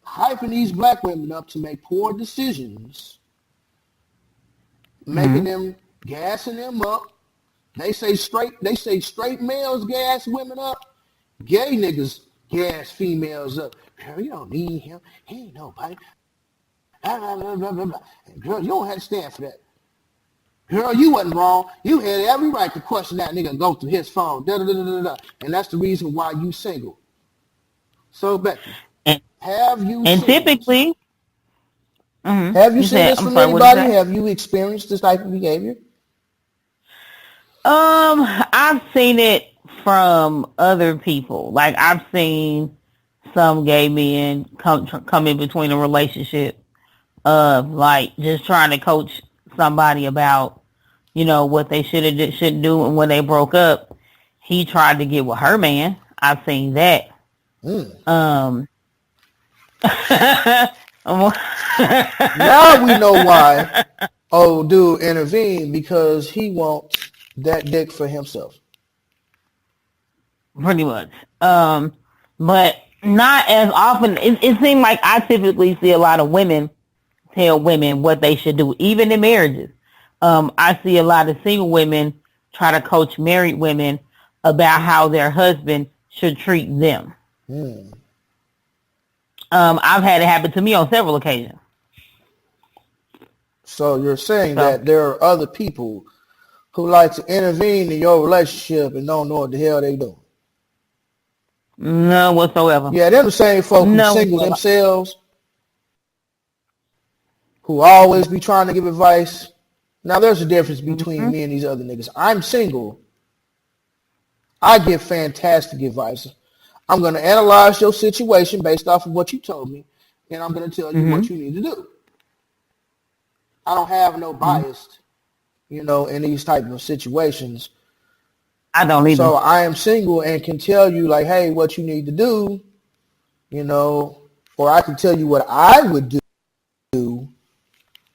hyping these black women up to make poor decisions, making them, gassing them up. They say straight males gas women up. Gay niggas gas females up. Girl, you don't need him. He ain't nobody. Girl, you don't have to stand for that. Girl, you wasn't wrong. You had every right to question that nigga and go through his phone. And that's the reason why you single. So, Becky, have you and seen typically, this? Have you seen this from anybody? Have you experienced this type of behavior? I've seen it from other people. Like I've seen some gay men come in between a relationship of like just trying to coach somebody about, what they shouldn't do, and when they broke up, he tried to get with her man. I've seen that. Now we know why old dude intervened, because he wants that dick for himself. Pretty much. But not as often. It seems like I typically see a lot of women tell women what they should do, even in marriages. I see a lot of single women try to coach married women about how their husband should treat them. I've had it happen to me on several occasions. So you're saying that there are other people who like to intervene in your relationship and don't know what the hell they doing? None whatsoever. Yeah, they're the same folk who single themselves, who always be trying to give advice. Now, there's a difference between me and these other niggas. I'm single. I give fantastic advice. I'm going to analyze your situation based off of what you told me, and I'm going to tell you what you need to do. I don't have no bias, in these type of situations. I don't either. So I am single and can tell you, like, hey, what you need to do, or I can tell you what I would do. You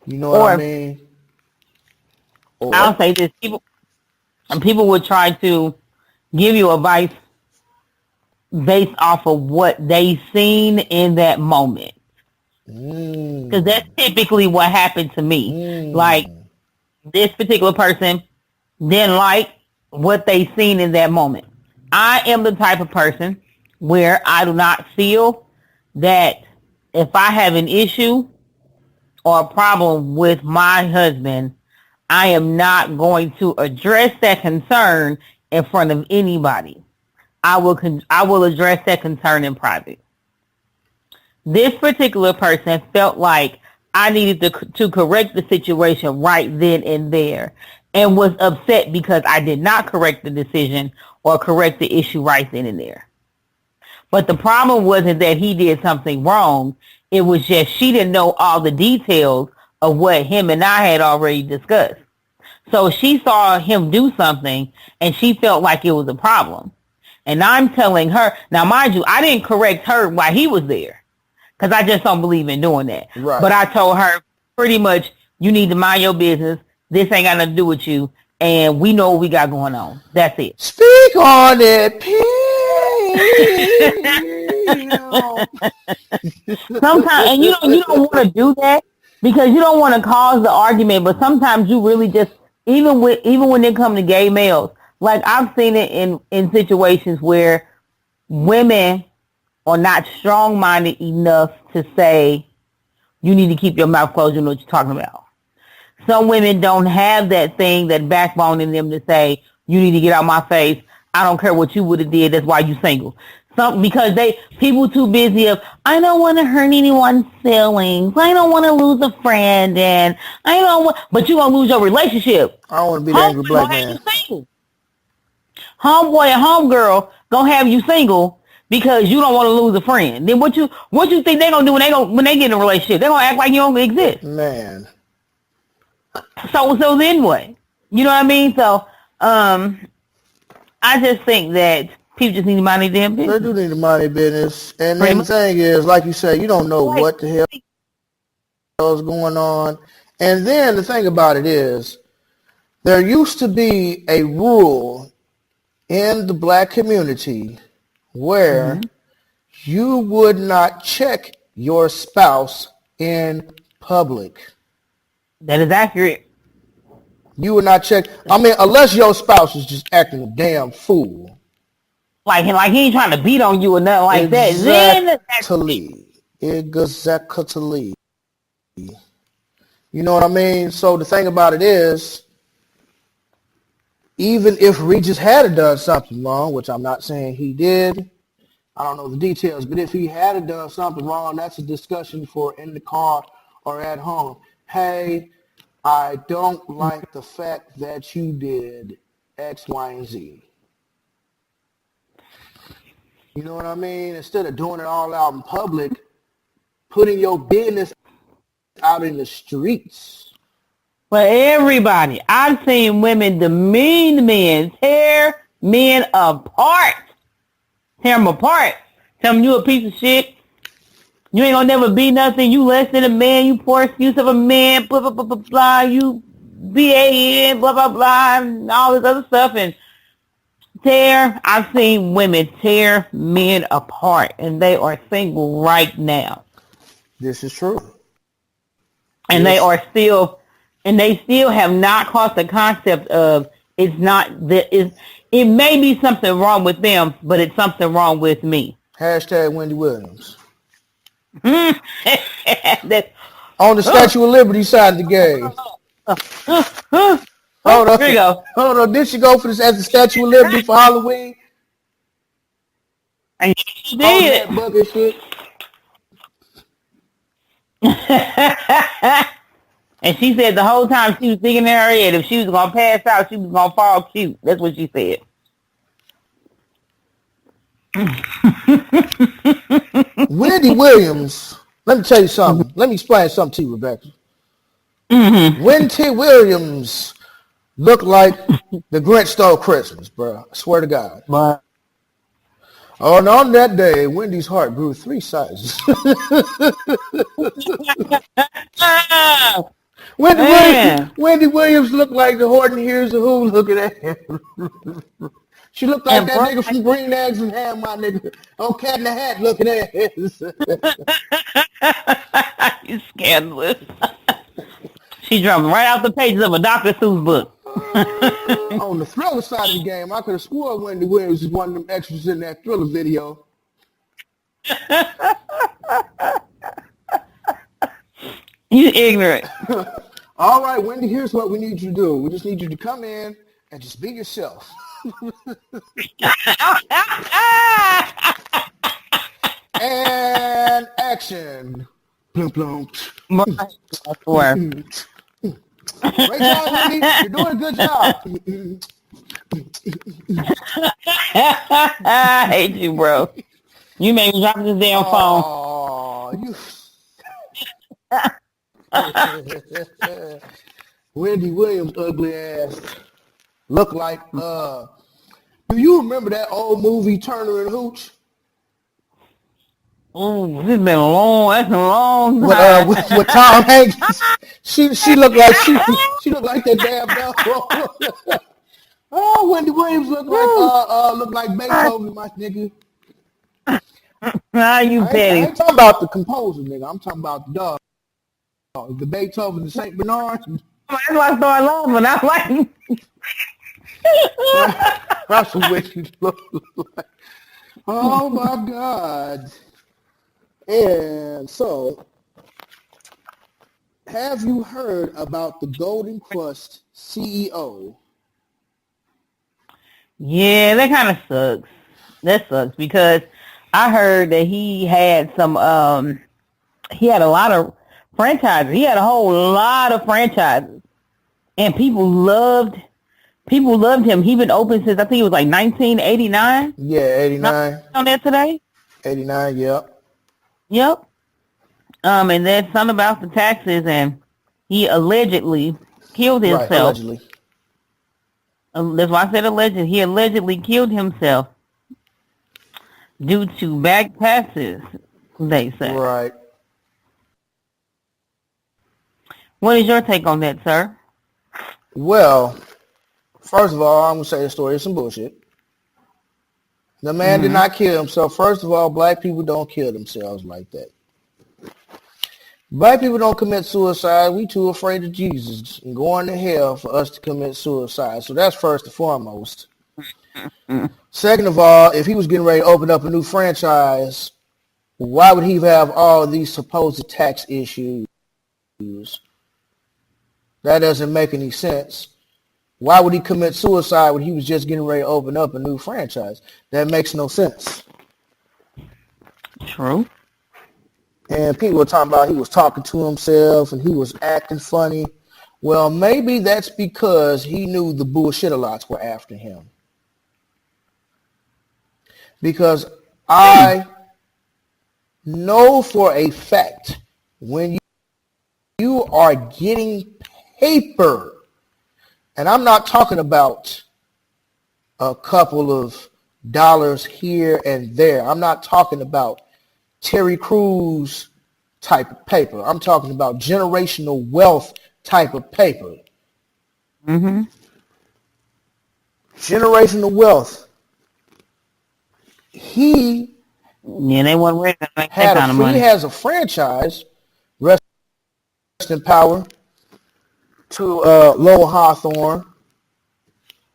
know what I mean? Or, I'll say this. People would try to give you advice based off of what they seen in that moment. Because that's typically what happened to me. Like, this particular person didn't like what they seen in that moment. I am the type of person where I do not feel that if I have an issue or a problem with my husband, I am not going to address that concern in front of anybody. I will address that concern in private. This particular person felt like I needed to correct the situation right then and there, and was upset because I did not correct the decision or correct the issue right then and there. But the problem wasn't that he did something wrong. It was just she didn't know all the details of what him and I had already discussed. So she saw him do something and she felt like it was a problem. And I'm telling her, now mind you, I didn't correct her while he was there because I just don't believe in doing that. Right. But I told her pretty much, you need to mind your business. This ain't got nothing to do with you. And we know what we got going on. That's it. Speak on it, P. Sometimes, and you don't want to do that because you don't want to cause the argument. But sometimes you really just, even when they come to gay males, like I've seen it in situations where women are not strong-minded enough to say, you need to keep your mouth closed, you know what you're talking about. Some women don't have that thing, that backbone in them to say, you need to get out my face. I don't care what you would have did. That's why you single. Because people too busy of, I don't want to hurt anyone's feelings. I don't want to lose a friend, and I don't want, but you're going to lose your relationship. I don't want to be that angry black man. Homeboy and homegirl going to have you single because you don't want to lose a friend. Then what you think they're going to do when they get in a relationship? They're going to act like you don't exist. Man. So then what? You know what I mean? So, I just think that people just need to mind their damn business. They do need to mind their business. And then the thing is, like you say, you don't know what the hell is going on. And then the thing about it is, there used to be a rule in the black community where you would not check your spouse in public. That is accurate. You would not check. I mean, unless your spouse is just acting a damn fool. Like he ain't trying to beat on you or nothing like that. Exactly. Exactly. You know what I mean? So the thing about it is, even if Regis had done something wrong, which I'm not saying he did, I don't know the details, but if he had done something wrong, that's a discussion for in the car or at home. Hey, I don't like the fact that you did X, Y, and Z. You know what I mean? Instead of doing it all out in public, putting your business out in the streets. For everybody, I've seen women demean men, tear men apart. Tear them apart. Tell them you a piece of shit. You ain't gonna never be nothing. You less than a man. You poor excuse of a man. Blah, blah, blah, blah, blah. You BAN, blah, blah, blah, and all this other stuff. And I've seen women tear men apart, and they are single right now. This is true. And they still have not caught the concept of it may be something wrong with them, but it's something wrong with me. Hashtag Wendy Williams. That's, on the Statue of Liberty side of the game. Hold on. Here you go. Hold on. Did she go for this at the Statue of Liberty for Halloween? And she did. That bucket shit. And she said the whole time she was thinking in her head if she was going to pass out, she was going to fall cute. That's what she said. Wendy Williams, let me tell you something. Let me explain something to you, Rebecca. Wendy Williams looked like the Grinch stole Christmas, bro. I swear to God. But Oh, and on that day, Wendy's heart grew 3 sizes. Wendy Williams looked like the Horton Hears the Who looking at him. She looked like that nigga from Green Eggs and Ham, my nigga. On Cat in the Hat looking at his. You scandalous. She jumped right out the pages of a Dr. Seuss book. On the Thriller side of the game, I could have swore Wendy Williams was one of them extras in that Thriller video. You ignorant. All right, Wendy, here's what we need you to do. We just need you to come in and just be yourself. And action. Plum, plum. I swear. Great job, Wendy. You're doing a good job. I hate you, bro. You made me drop this damn phone. Wendy Williams' ugly ass look like, do you remember that old movie Turner and Hooch? Oh, this has been a long time. With Tom Hanks. She looked like she looked like that damn dog. Oh, Wendy Williams look like Beethoven, my nigga. Nah, you petty. I ain't talking about the composer, nigga. I'm talking about the dog. The Beethoven, the St. Bernard. That's why I started laughing. I was like, That's what you look like. Oh my God. And so, have you heard about the Golden Krust CEO? yeah, that kind of sucks. That sucks because I heard that he had he had a lot of franchises. He had a whole lot of franchises, and people loved him. He been open since I think it was like 1989. Yeah, 89. On that today. 89. Yep. Yep. And that's something about the taxes, and he allegedly killed himself. Right, allegedly. That's why I said allegedly. He allegedly killed himself due to back taxes, they say. Right. What is your take on that, sir? Well, first of all, I'm going to say the story is some bullshit. The man did not kill himself. First of all, black people don't kill themselves like that. Black people don't commit suicide. We too afraid of Jesus and going to hell for us to commit suicide. So that's first and foremost. Second of all, if he was getting ready to open up a new franchise, why would he have all these supposed tax issues? That doesn't make any sense. Why would he commit suicide when he was just getting ready to open up a new franchise? That makes no sense. True. And people were talking about he was talking to himself and he was acting funny. Well, maybe that's because he knew the bullshit-a-lots were after him. Because I know for a fact when you are getting paper, and I'm not talking about a couple of dollars here and there. I'm not talking about Terry Crews type of paper. I'm talking about generational wealth type of paper. Mm-hmm. Generational wealth. He they weren't ready to make had that kind of he money. has a franchise, rest in power, to Lowell Hawthorne.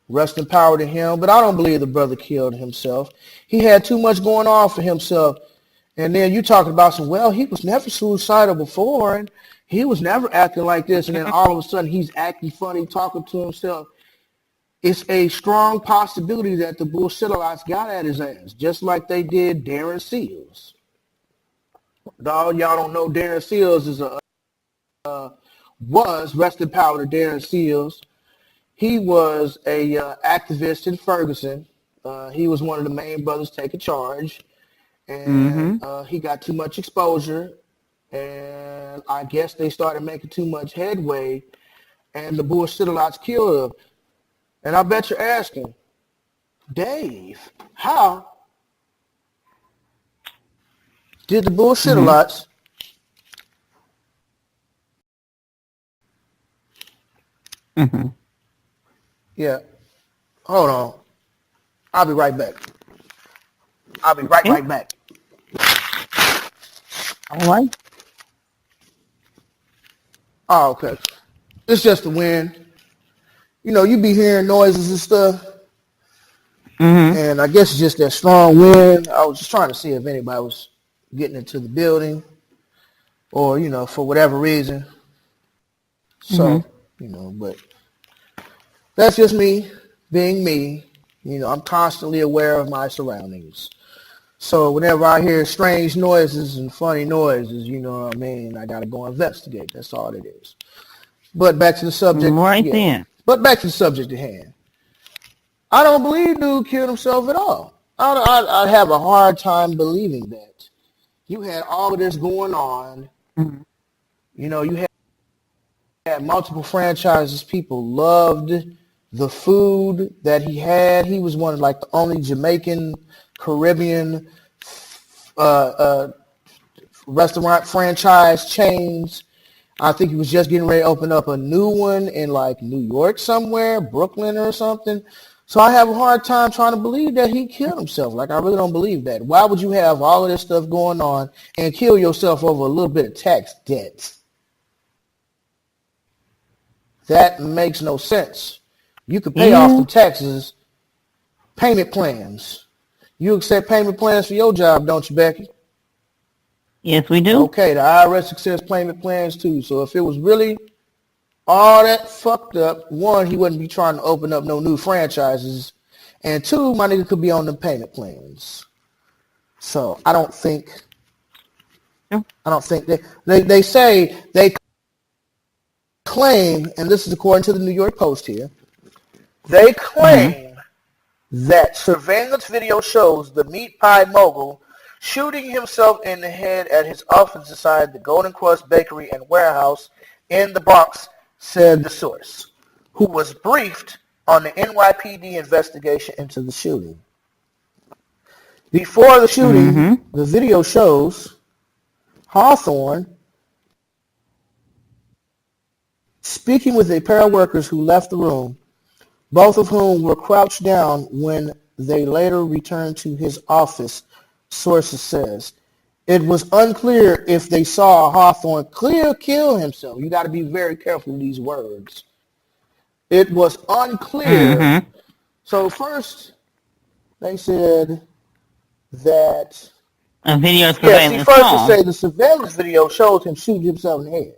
Rest in power to him. But I don't believe the brother killed himself. He had too much going on for himself. And then you talking about he was never suicidal before, and he was never acting like this, and then all of a sudden he's acting funny, talking to himself. It's a strong possibility that the bullshit-a-lots got at his ass, just like they did Darren Seals. Y'all don't know Darren Seals is was, rest in power to Darren Seals. He was a activist in Ferguson. He was one of the main brothers taking charge. And he got too much exposure, and I guess they started making too much headway, and the bullshit-a-lots killed him. And I bet you're asking, Dave, how did the bullshit-a-lots Yeah. Hold on. I'll be right back. Right back. All right. Oh, okay. It's just the wind. You know, you be hearing noises and stuff. And I guess it's just that strong wind. I was just trying to see if anybody was getting into the building or, for whatever reason. So, but that's just me being me. I'm constantly aware of my surroundings. So whenever I hear strange noises and funny noises, you know what I mean, I got to go investigate. That's all it is. But back to the subject. Right then. But back to the subject at hand. I don't believe dude killed himself at all. I have a hard time believing that. You had all of this going on. Mm-hmm. You had multiple franchises. People loved the food that he had. He was one of like the only Jamaican, Caribbean restaurant franchise chains. I think he was just getting ready to open up a new one in like New York somewhere, Brooklyn or something. So I have a hard time trying to believe that he killed himself. Like, I really don't believe that. Why would you have all of this stuff going on and kill yourself over a little bit of tax debt? That makes no sense. You could pay off the taxes, payment plans. You accept payment plans for your job, don't you, Becky? Yes, we do. Okay, the IRS accepts payment plans too. So if it was really all that fucked up, one, he wouldn't be trying to open up no new franchises. And two, my nigga could be on the payment plans. So I don't think they say they claim, and this is according to the New York Post here, they claim that surveillance video shows the meat pie mogul shooting himself in the head at his office inside the Golden Crust Bakery and Warehouse in the Bronx, said the source, who was briefed on the NYPD investigation into the shooting. Before the shooting, the video shows Hawthorne speaking with a pair of workers who left the room, both of whom were crouched down when they later returned to his office, sources says. It was unclear if they saw Hawthorne kill himself. You got to be very careful with these words. It was unclear. So first, they said that a video first surveillance they say the surveillance video shows him shooting himself in the head.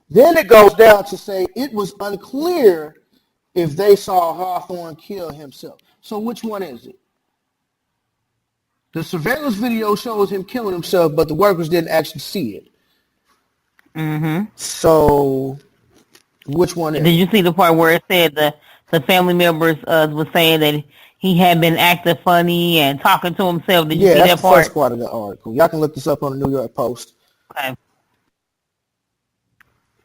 Then it goes down to say it was unclear if they saw Hawthorne kill himself. So which one is it? The surveillance video shows him killing himself, but the workers didn't actually see it. So which one is it? Did you see the part where it said the family members was saying that he had been acting funny and talking to himself? Did you see that part? Yeah, that's the first part of the article. Y'all can look this up on the New York Post. Okay.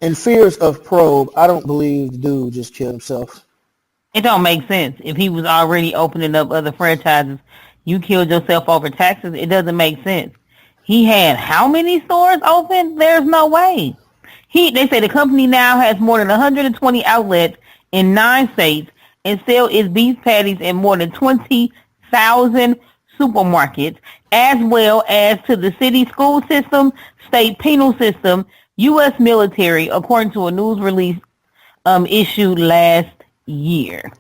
In fears of probe, I don't believe the dude just killed himself. It don't make sense. If he was already opening up other franchises, you killed yourself over taxes. It doesn't make sense. He had how many stores open? There's no way. They say the company now has more than 120 outlets in 9 states and sell its beef patties in more than 20,000 supermarkets, as well as to the city school system, state penal system, U.S. military, according to a news release issued last year.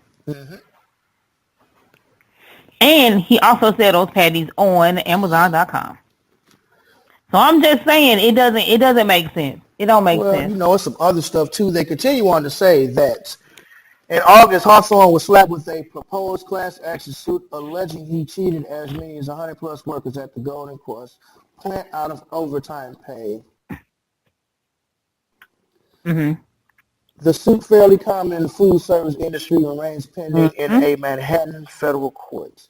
And he also sells those patties on Amazon.com. So I'm just saying it doesn't make sense. It don't make sense. It's some other stuff too. They continue on to say that in August, Hawthorne was slapped with a proposed class action suit alleging he cheated as many as 100 plus workers at the Golden Crust plant out of overtime pay. The suit, fairly common in the food service industry, remains pending in a Manhattan federal court.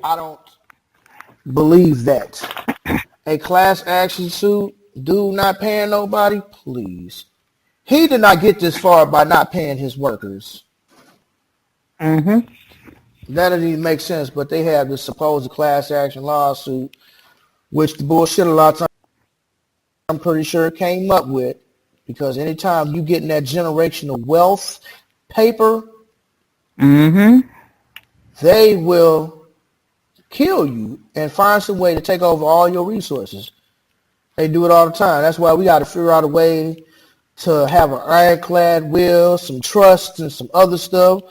I don't believe that. A class action suit, dude not paying nobody, please. He did not get this far by not paying his workers. That doesn't even make sense, but they have this supposed class action lawsuit, which the bullshit a lot of times I'm pretty sure came up with, because anytime you get in that generational wealth paper, they will kill you and find some way to take over all your resources. They do it all the time. That's why we got to figure out a way to have an ironclad will, some trust, and some other stuff.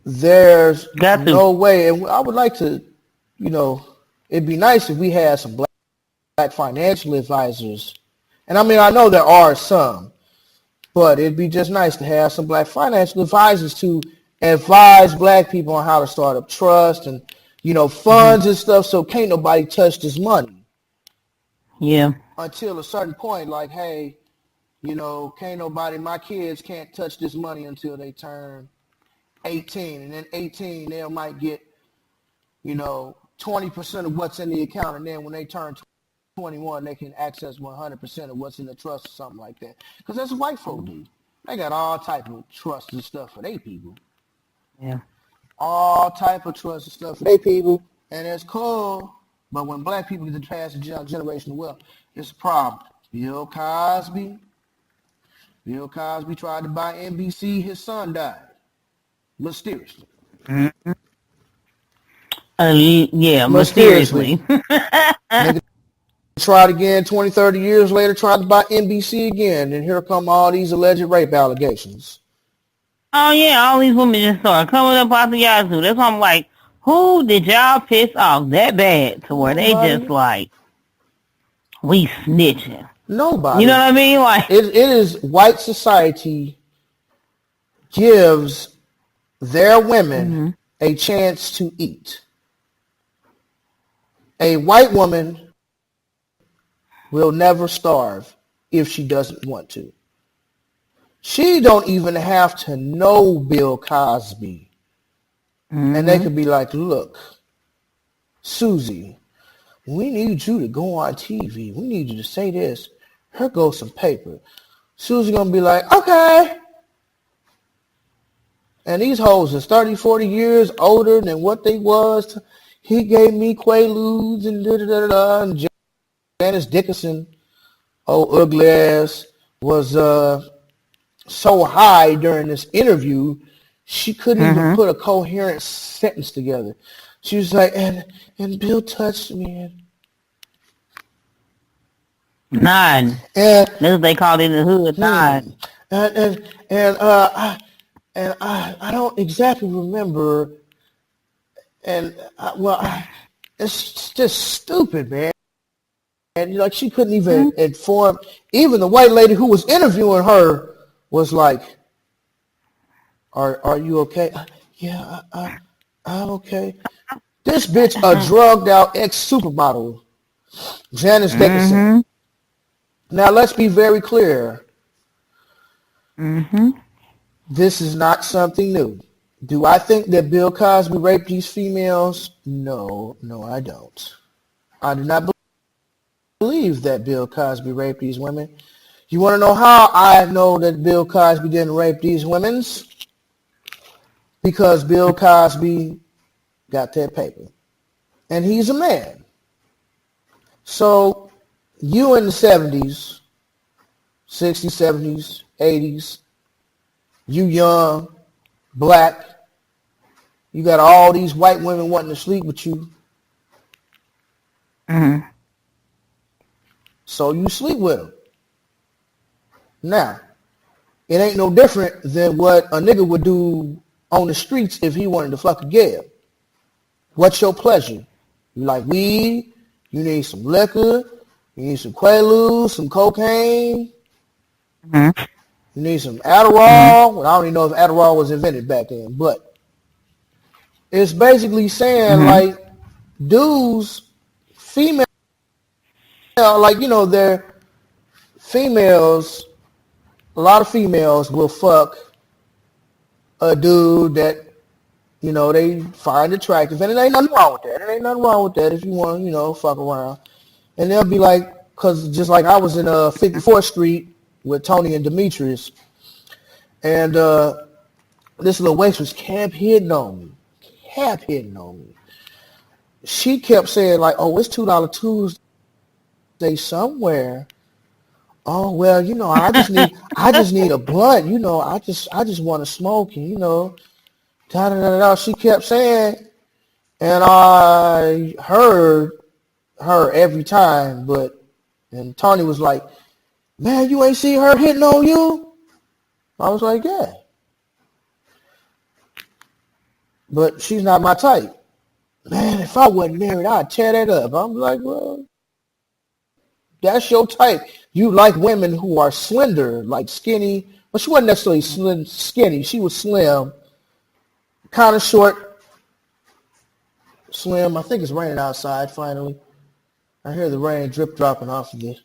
There's no way. And I would like to, it'd be nice if we had some black financial advisors. And I mean, I know there are some, but it'd be just nice to have some black financial advisors to advise black people on how to start up trust and, funds and stuff, so can't nobody touch this money. Yeah. Until a certain point, like, hey, can't nobody, my kids can't touch this money until they turn 18. And then 18, they might get, 20% of what's in the account. And then when they turn 21, they can access 100% of what's in the trust or something like that. Because that's what white folk do. They got all type of trust and stuff for their people. Yeah. All type of trust and stuff for their people. And it's cool. But when black people get to pass the generational wealth, it's a problem. Bill Cosby tried to buy NBC. His son died. Mysteriously. Mm-hmm. Yeah, mysteriously. Nigga tried again 20, 30 years later, tried to buy NBC again. And here come all these alleged rape allegations. Oh, yeah, all these women just started coming up out the yazoo. That's why I'm like, who did y'all piss off that bad to where they just like, we snitching? Nobody. You know what I mean? Like it is white society gives their women a chance to eat. A white woman will never starve if she doesn't want to. She don't even have to know Bill Cosby. And they could be like, look, Susie, we need you to go on TV. We need you to say this. Here goes some paper. Susie going to be like, okay. And these hoes is 30, 40 years older than what they was. He gave me Quaaludes and da-da-da-da. And Janice Dickinson, ugly ass, was so high during this interview, she couldn't even put a coherent sentence together. She was like, and Bill touched me. Nine. That's what they called it in the hood. Nine. And I don't exactly remember. And it's just stupid, man. And like she couldn't even inform. Even the white lady who was interviewing her was like, "Are you okay?" Yeah, I'm okay. This bitch, a drugged out ex-supermodel, Janice Dickinson. Now let's be very clear. This is not something new. Do I think that Bill Cosby raped these females? No, I don't. I do not believe that Bill Cosby raped these women. You want to know how I know that Bill Cosby didn't rape these women? Because Bill Cosby got that paper. And he's a man. So you in the 70s, 60s, 70s, 80s, you young, black, you got all these white women wanting to sleep with you. So you sleep with them. Now, it ain't no different than what a nigga would do on the streets if he wanted to fuck a girl. What's your pleasure? You like weed? You need some liquor? You need some Quaaludes, some cocaine? You need some Adderall? Well, I don't even know if Adderall was invented back then, but it's basically saying like dudes, female, like, they're females, a lot of females will fuck a dude that, they find attractive. And it ain't nothing wrong with that. It ain't nothing wrong with that if you want to, fuck around. And they'll be like, because just like I was in 54th Street with Tony and Demetrius, and this little waitress kept hitting on me. She kept saying like, oh, it's $2 Tuesday somewhere. Oh, well, I just need a blunt, I just want to smoke, and, da-da-da-da. She kept saying, and I heard her every time, and Tony was like, man, you ain't see her hitting on you? I was like, yeah. But she's not my type. Man, if I wasn't married, I'd tear that up. I'm like, well, that's your type. You like women who are slender, like skinny, but she wasn't necessarily skinny. She was slim, kind of short, slim. I think it's raining outside finally. I hear the rain drip dropping off of the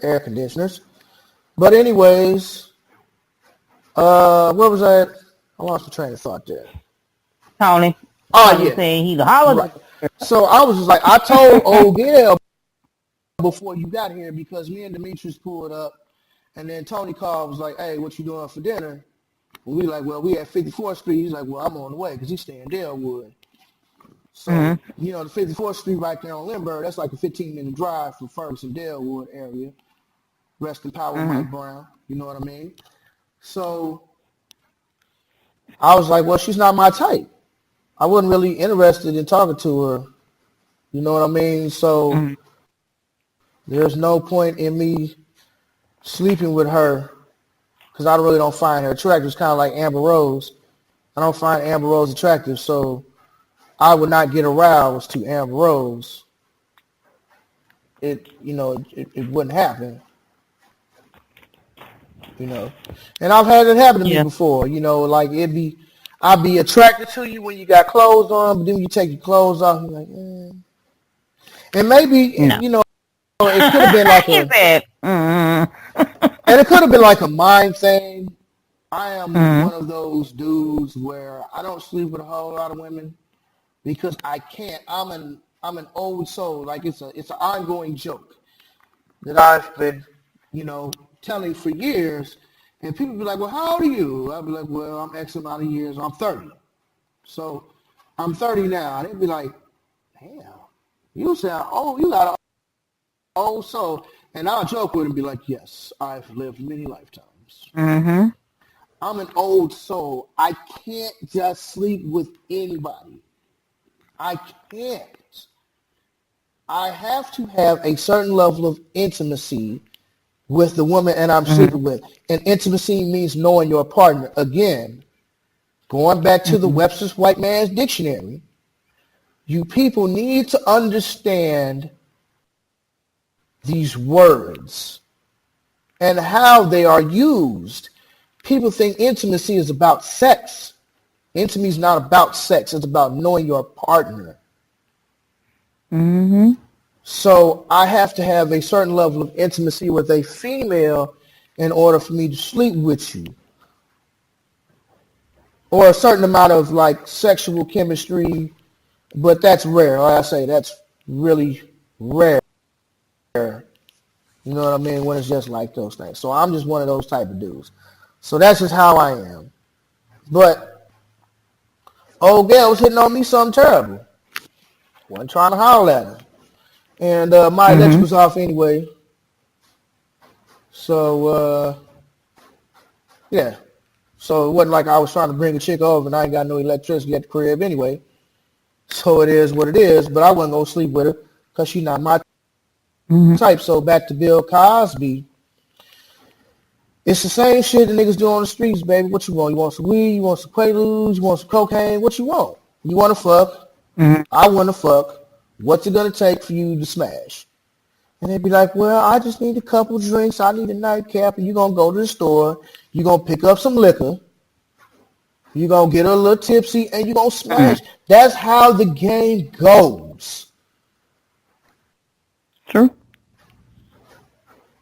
air conditioners. But anyways, where was I at? I lost the train of thought there. Tony. Oh, yeah. Saying he's a holiday. Right. So I was just like, I told old Gail before you got here because me and Demetrius pulled up, and then Tony called, was like, hey, what you doing for dinner? And we like, well, we at 54th Street. He's like, well, I'm on the way because he's staying in Dalewood. So, you know, the 54th Street right there on Lindbergh, that's like a 15-minute drive from Ferguson, Dalewood area. Rest in power, Mike Brown. You know what I mean? So I was like, well, she's not my type. I wasn't really interested in talking to her. You know what I mean? So there's no point in me sleeping with her because I really don't find her attractive. It's kind of like Amber Rose. I don't find Amber Rose attractive, so I would not get aroused to Amber Rose. It wouldn't happen. You know, and I've had it happen to me before. You know, like I'd be attracted to you when you got clothes on, but then when you take your clothes off, you're like, And maybe you know, it could have been like and it could have been like a mind thing. I am one of those dudes where I don't sleep with a whole lot of women because I can't. I'm an old soul. Like it's an ongoing joke that I've been, you know, telling for years, and people be like, well, how old are you? I'll be like, well, I'm X amount of years. I'm 30. So I'm 30 now. And they'd be like, damn, you sound old. You got an old soul. And I'll joke with them and be like, yes, I've lived many lifetimes. I'm an old soul. I can't just sleep with anybody. I can't. I have to have a certain level of intimacy with the woman and I'm sleeping with. And intimacy means knowing your partner. Again, going back to the Webster's White Man's Dictionary, you people need to understand these words and how they are used. People think intimacy is about sex. Intimacy is not about sex. It's about knowing your partner. So I have to have a certain level of intimacy with a female in order for me to sleep with you. Or a certain amount of like sexual chemistry, but that's rare. Like I say, that's really rare. You know what I mean? When it's just like those things. So I'm just one of those type of dudes. So that's just how I am. But old girl was hitting on me something terrible. Wasn't trying to holler at her. And my electric was off anyway. So, yeah. So it wasn't like I was trying to bring a chick over and I ain't got no electricity at the crib anyway. So it is what it is. But I wasn't going to sleep with her because she's not my type. So back to Bill Cosby. It's the same shit the niggas do on the streets, baby. What you want? You want some weed? You want some Quaaludes? You want some cocaine? What you want? You want to fuck? I want to fuck. What's it going to take for you to smash? And they'd be like, well, I just need a couple drinks. I need a nightcap. And you're going to go to the store. You're going to pick up some liquor. You're going to get a little tipsy and you're going to smash. That's how the game goes. True.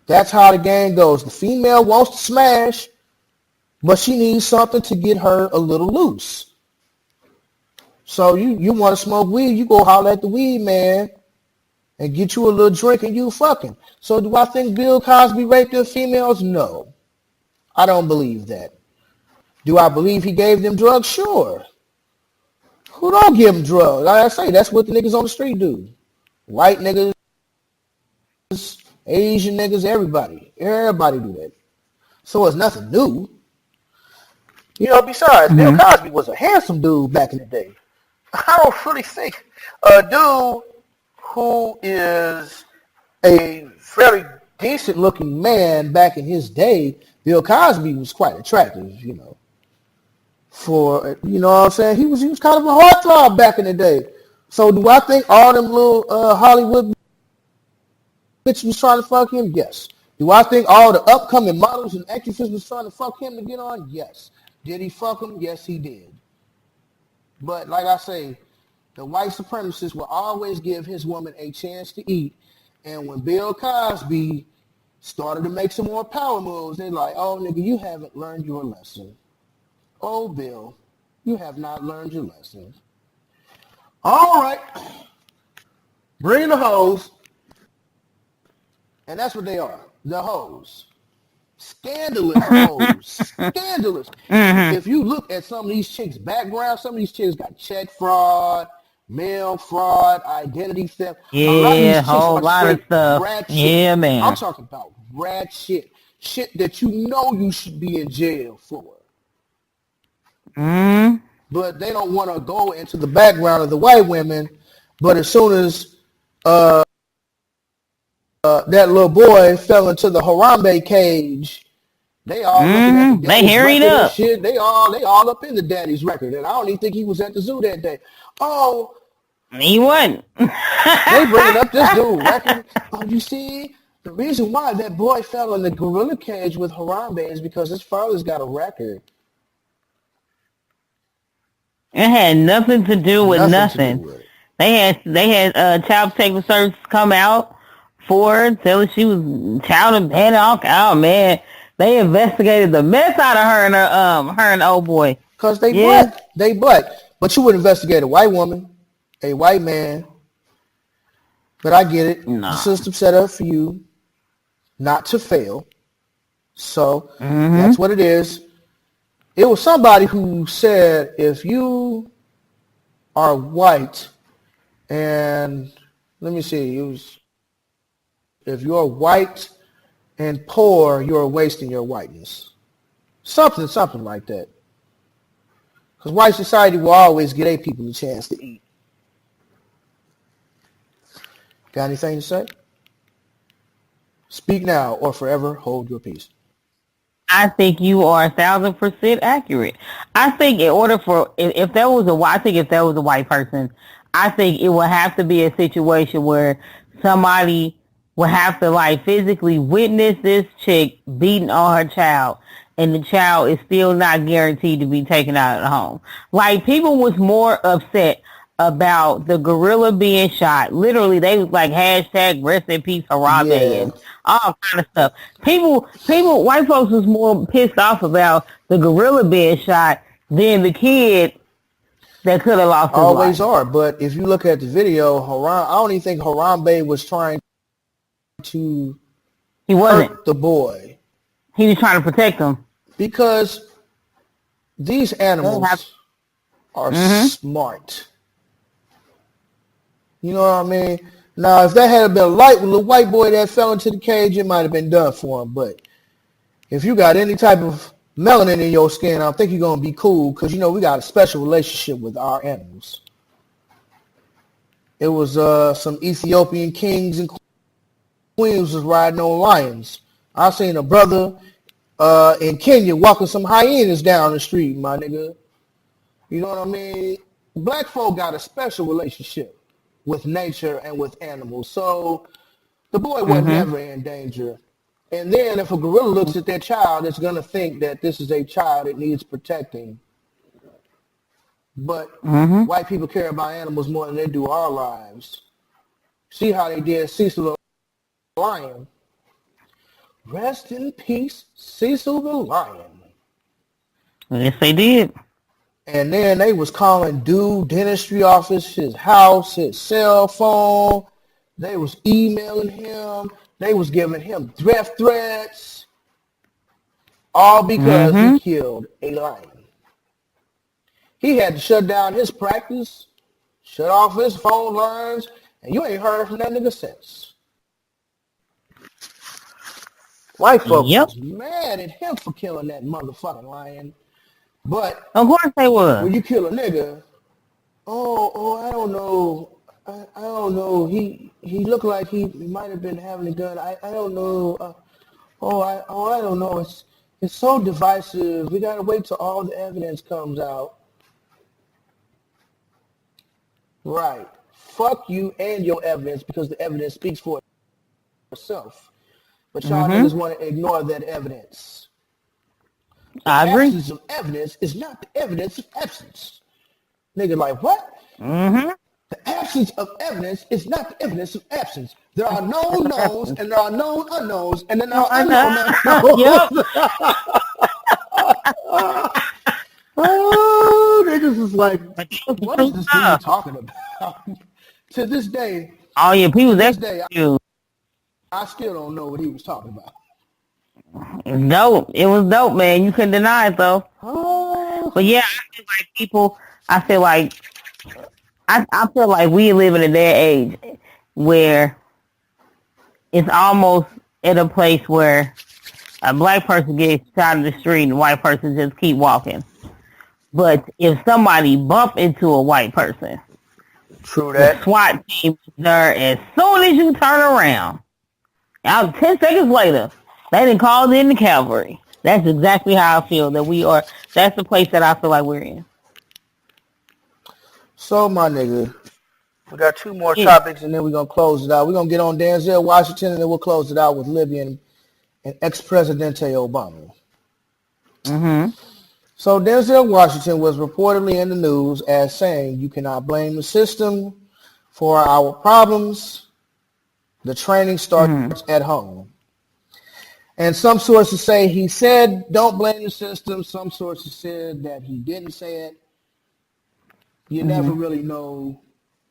That's how the game goes. The female wants to smash, but she needs something to get her a little loose. So you want to smoke weed, you go holler at the weed man and get you a little drink and you fucking. So do I think Bill Cosby raped the females? No. I don't believe that. Do I believe he gave them drugs? Sure. Who don't give them drugs? Like I say, that's what the niggas on the street do. White niggas, Asian niggas, everybody. Everybody do that. So it's nothing new. You know, besides, Bill Cosby was a handsome dude back in the day. I don't really think a dude who is a fairly decent looking man back in his day, Bill Cosby was quite attractive, you know. For, you know what I'm saying? He was kind of a heartthrob back in the day. So do I think all them little Hollywood bitch was trying to fuck him? Yes. Do I think all the upcoming models and actresses was trying to fuck him to get on? Yes. Did he fuck him? Yes, he did. But like I say, the white supremacist will always give his woman a chance to eat. And when Bill Cosby started to make some more power moves, they're like, oh, nigga, you haven't learned your lesson. Oh, Bill, you have not learned your lesson. All right. Bring the hoes. And that's what they are. The hoes. Scandalous hoes. Scandalous. If you look at some of these chicks' background, some of these chicks got check fraud, mail fraud, identity theft. Yeah, a lot of these chicks whole lot of stuff. rat shit. Yeah, man. I'm talking about rat shit. Shit that you know you should be in jail for. But they don't want to go into the background of the white women. But as soon as that little boy fell into the Harambe cage, they all looking at the They hurried up. Shit. They all up in the daddy's record. And I don't even think he was at the zoo that day. Oh, he wasn't. they bringing up this dude record. Oh, you see, the reason why that boy fell in the gorilla cage with Harambe is because his father's got a record. It had nothing to do with nothing. They had child protective services come out for her, tell her she was child abandoned. Oh man, they investigated the mess out of her and the old boy. Cause they black. They black. But you would investigate a white woman, a white man. But I get it. Nah. The system set up for you not to fail. So that's what it is. It was somebody who said if you are white and let me see, if you're white and poor, you're wasting your whiteness. Something like that. Because white society will always give their people a chance to eat. Got anything to say? Speak now or forever hold your peace. I think you are 1,000% accurate. I think in order for if there was a white person, I think it would have to be a situation where somebody would have to like physically witness this chick beating on her child, and the child is still not guaranteed to be taken out of the home. Like people was more upset about the gorilla being shot. Literally, they was like hashtag rest in peace Harambe and all kind of stuff. White folks was more pissed off about the gorilla being shot than the kid that could have lost his life. Always are, but if you look at the video, I don't even think Harambe was trying to hurt the boy. He was trying to protect him. Because these animals are smart. You know what I mean? Now, if that had been a little white boy that fell into the cage, it might have been done for him. But if you got any type of melanin in your skin, I think you're going to be cool because, you know, we got a special relationship with our animals. It was some Ethiopian kings and queens was riding on lions. I seen a brother in Kenya walking some hyenas down the street, my nigga. You know what I mean? Black folk got a special relationship with nature and with animals. So the boy was never in danger. And then if a gorilla looks at their child, it's going to think that this is a child that needs protecting. But white people care about animals more than they do our lives. See how they did Cecil the lion. Rest in peace, Cecil the lion. Yes, they did. And then they was calling dude dentistry office, his house, his cell phone. They was emailing him. They was giving him death threats. All because he killed a lion. He had to shut down his practice, shut off his phone lines, and you ain't heard from that nigga since. White folks was mad at him for killing that motherfucking lion. But of course they was. When you kill a nigga, I don't know. I don't know. He looked like he might have been having a gun. I don't know. I don't know. It's so divisive. We gotta wait till all the evidence comes out. Right. Fuck you and your evidence because the evidence speaks for yourself. But y'all niggas want to ignore that evidence. The I agree. absence of evidence is not the evidence of absence. Nigga, like, what? Mm-hmm. The absence of evidence is not the evidence of absence. There are known knowns, and there are known unknowns, and then there are unknown unknowns. Yep. Oh, niggas is like, what is this dude talking about? To this day, Oh yeah, people this that day, you. I still don't know what he was talking about. Dope. It was dope, man. You couldn't deny it though. Oh, But yeah, I feel like people. I feel like I feel like we live in a day and age where it's almost at a place where a black person gets shot in the street and a white person just keep walking. But if somebody bump into a white person, true the that. SWAT team is there as soon as you turn around. Out 10 seconds later, they didn't call in the cavalry. That's exactly how I feel that we are. That's the place that I feel like we're in. So, my nigga, we got two more topics, and then we're going to close it out. We're going to get on Denzel Washington, and then we'll close it out with Libya and ex-Presidente Obama. Mm-hmm. So Denzel Washington was reportedly in the news as saying, you cannot blame the system for our problems. The training starts at home. And some sources say he said, don't blame the system. Some sources said that he didn't say it. You never really know.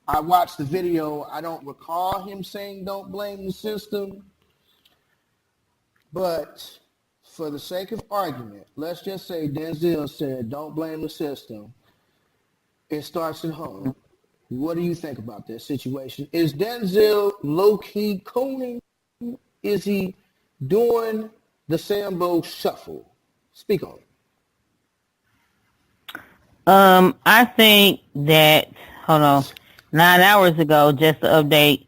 I watched the video. I don't recall him saying don't blame the system. But for the sake of argument, let's just say Denzel said don't blame the system. It starts at home. What do you think about this situation? Is Denzel low-key cooning? Is he doing the Sambo shuffle? Speak on it. I think that, hold on, 9 hours ago, just to update,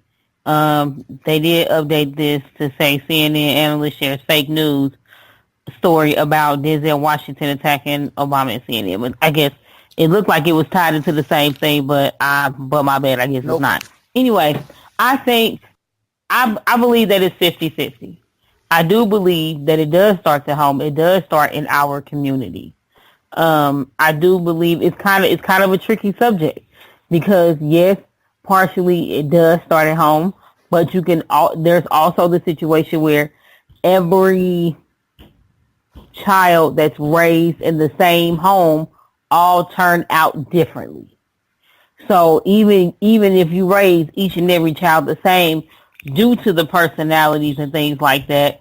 they did update this to say CNN analyst shares fake news story about Denzel Washington attacking Obama and CNN. But I guess it looked like it was tied into the same thing, but my bad, I guess it's not. Anyway, I think, I believe that it's 50-50. I do believe that it does start at home. It does start in our community. I do believe it's kind of a tricky subject because yes, partially it does start at home, but there's also the situation where every child that's raised in the same home all turn out differently. So even if you raise each and every child the same, due to the personalities and things like that,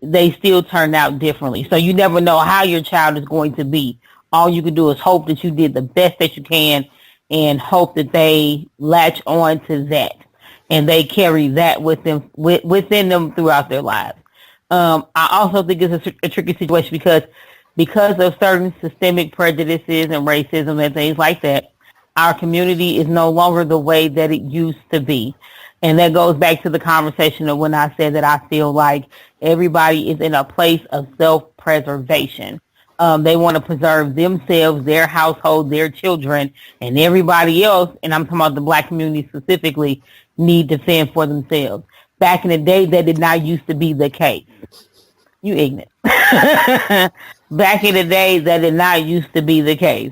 they still turn out differently. So you never know how your child is going to be. All you can do is hope that you did the best that you can and hope that they latch on to that and they carry that within them throughout their lives. I also think it's a tricky situation because of certain systemic prejudices and racism and things like that, our community is no longer the way that it used to be. And that goes back to the conversation of when I said that I feel like everybody is in a place of self-preservation. They want to preserve themselves, their household, their children, and everybody else, and I'm talking about the black community specifically, need to fend for themselves. Back in the day, that did not used to be the case. You ignorant. Back in the day, that did not used to be the case.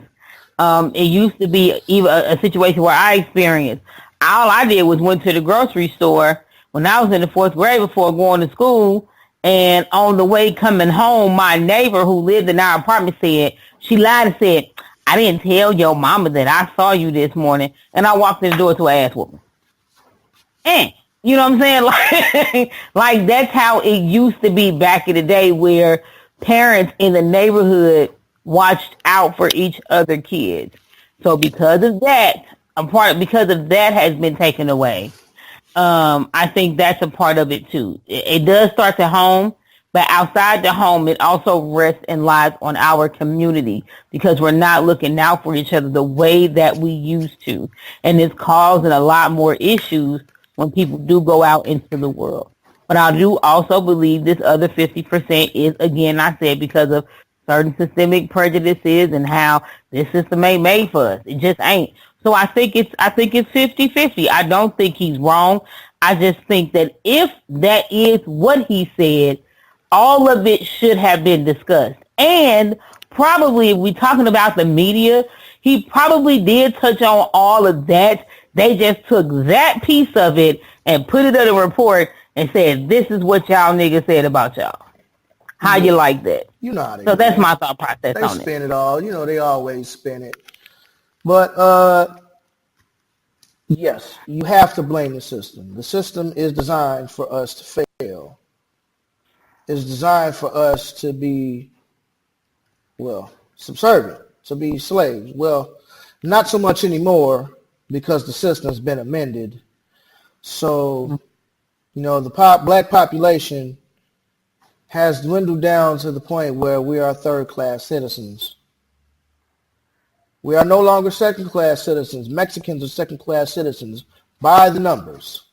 It used to be even a situation where I experienced. All I did was went to the grocery store when I was in the 4th grade before going to school. And on the way coming home, my neighbor who lived in our apartment she lied and said, I didn't tell your mama that I saw you this morning. And I walked in the door to an ass whooping. And, you know what I'm saying? Like that's how it used to be back in the day where parents in the neighborhood watched out for each other kids. So because of that has been taken away. I think that's a part of it too. It does start at home, but outside the home, it also rests and lies on our community because we're not looking out for each other the way that we used to. And it's causing a lot more issues when people do go out into the world. But I do also believe this other 50% is, again, I said, because of certain systemic prejudices and how this system ain't made for us. It just ain't. So I think it's 50-50. I don't think he's wrong. I just think that if that is what he said, all of it should have been discussed. And probably, if we're talking about the media, he probably did touch on all of that. They just took that piece of it and put it in a report and said, this is what y'all niggas said about y'all. How you like that? You know how they So do that's it. my thought process They on it. spin it all. You know, they always spin it. But, yes, you have to blame the system. The system is designed for us to fail. It's designed for us to be, well, subservient, to be slaves. Well, not so much anymore because the system's been amended. So, you know, the black population has dwindled down to the point where we are third-class citizens. We are no longer second-class citizens. Mexicans are second-class citizens by the numbers.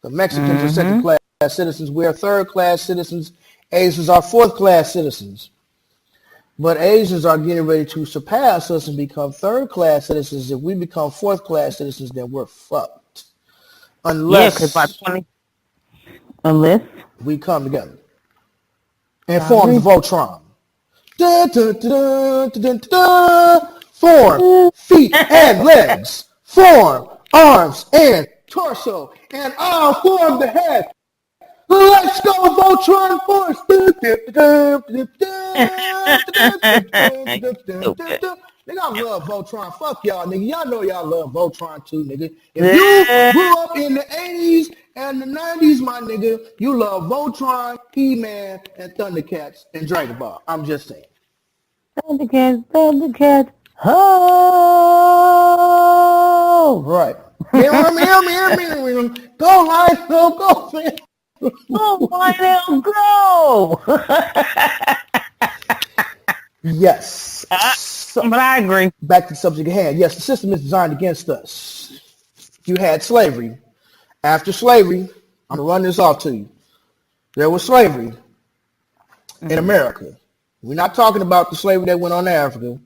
The Mexicans are second-class citizens. We are third-class citizens. Asians are fourth-class citizens. But Asians are getting ready to surpass us and become third-class citizens. If we become fourth-class citizens, then we're fucked. Unless we come together and form the Voltron. Form feet and legs. Form arms and torso. And I'll form the head. Let's go, Voltron Force! Nigga, I love Voltron. Fuck y'all, nigga. Y'all know y'all love Voltron too, nigga. If you grew up in the 80s and the 90s, my nigga, you love Voltron, He-Man, and Thundercats, and Dragon Ball. I'm just saying. Thundercats. Oh! Right. Go, Lions, go, fam. Oh, Lionel, go! Yes. But I agree. Back to the subject at hand. Yes, the system is designed against us. You had slavery. After slavery, I'm going to run this off to you. There was slavery in America. We're not talking about the slavery that went on in Africa.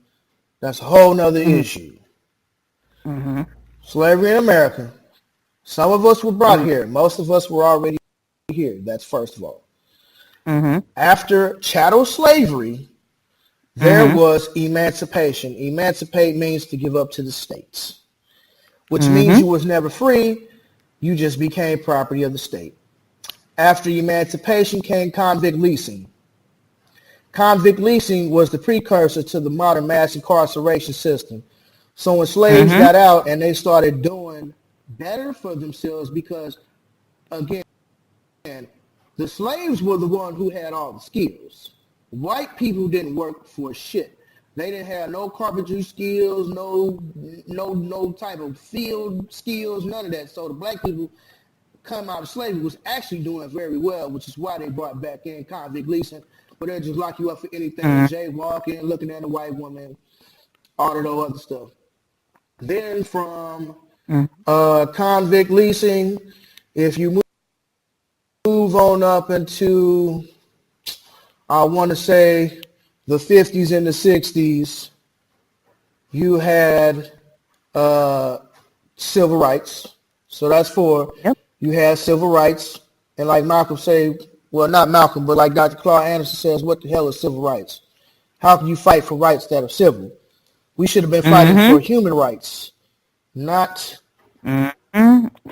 That's a whole nother issue. Slavery in America. Some of us were brought here. Most of us were already here. That's first of all. After chattel slavery, there was emancipation. Emancipate means to give up to the states, which means you was never free. You just became property of the state. After emancipation came convict leasing. Convict leasing was the precursor to the modern mass incarceration system. So when slaves got out and they started doing better for themselves because, again, the slaves were the one who had all the skills. White people didn't work for shit. They didn't have no carpentry skills, no type of field skills, none of that. So the black people come out of slavery was actually doing very well, which is why they brought back in convict leasing. But they'll just lock you up for anything, jaywalking, looking at a white woman, all of those other stuff. Then from convict leasing, if you move on up into, I want to say, the 50s and the 60s, you had civil rights. So that's 4. You had civil rights. And like Malcolm say, well, not Malcolm, but like Dr. Claude Anderson says, what the hell is civil rights? How can you fight for rights that are civil? We should have been fighting for human rights, not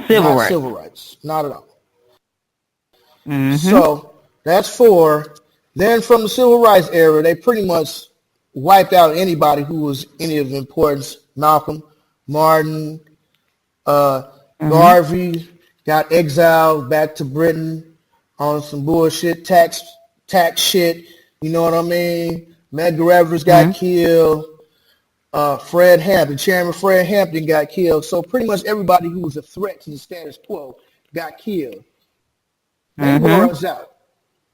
civil rights. Not at all. So that's 4. Then from the civil rights era, they pretty much wiped out anybody who was any of importance. Malcolm, Martin, Garvey got exiled back to Britain on some bullshit tax shit. You know what I mean? Medgar Evers got killed. Fred Hampton, Chairman Fred Hampton got killed. So pretty much everybody who was a threat to the status quo got killed. They wore us out.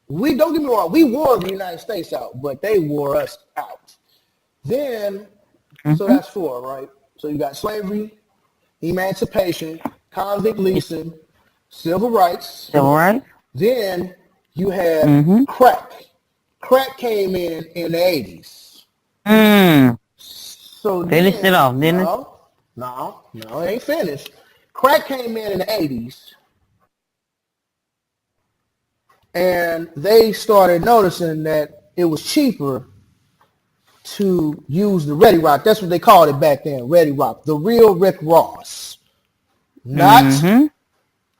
We don't get me wrong, we wore the United States out, but they wore us out. Then, so that's 4, right? So you got slavery, emancipation, convict leasing, civil rights. Then you had crack. Crack came in the 80s. So finished it off, didn't it? No, it ain't finished. Crack came in the 80s. And they started noticing that it was cheaper to use the Ready Rock. That's what they called it back then, Ready Rock. The real Rick Ross. Not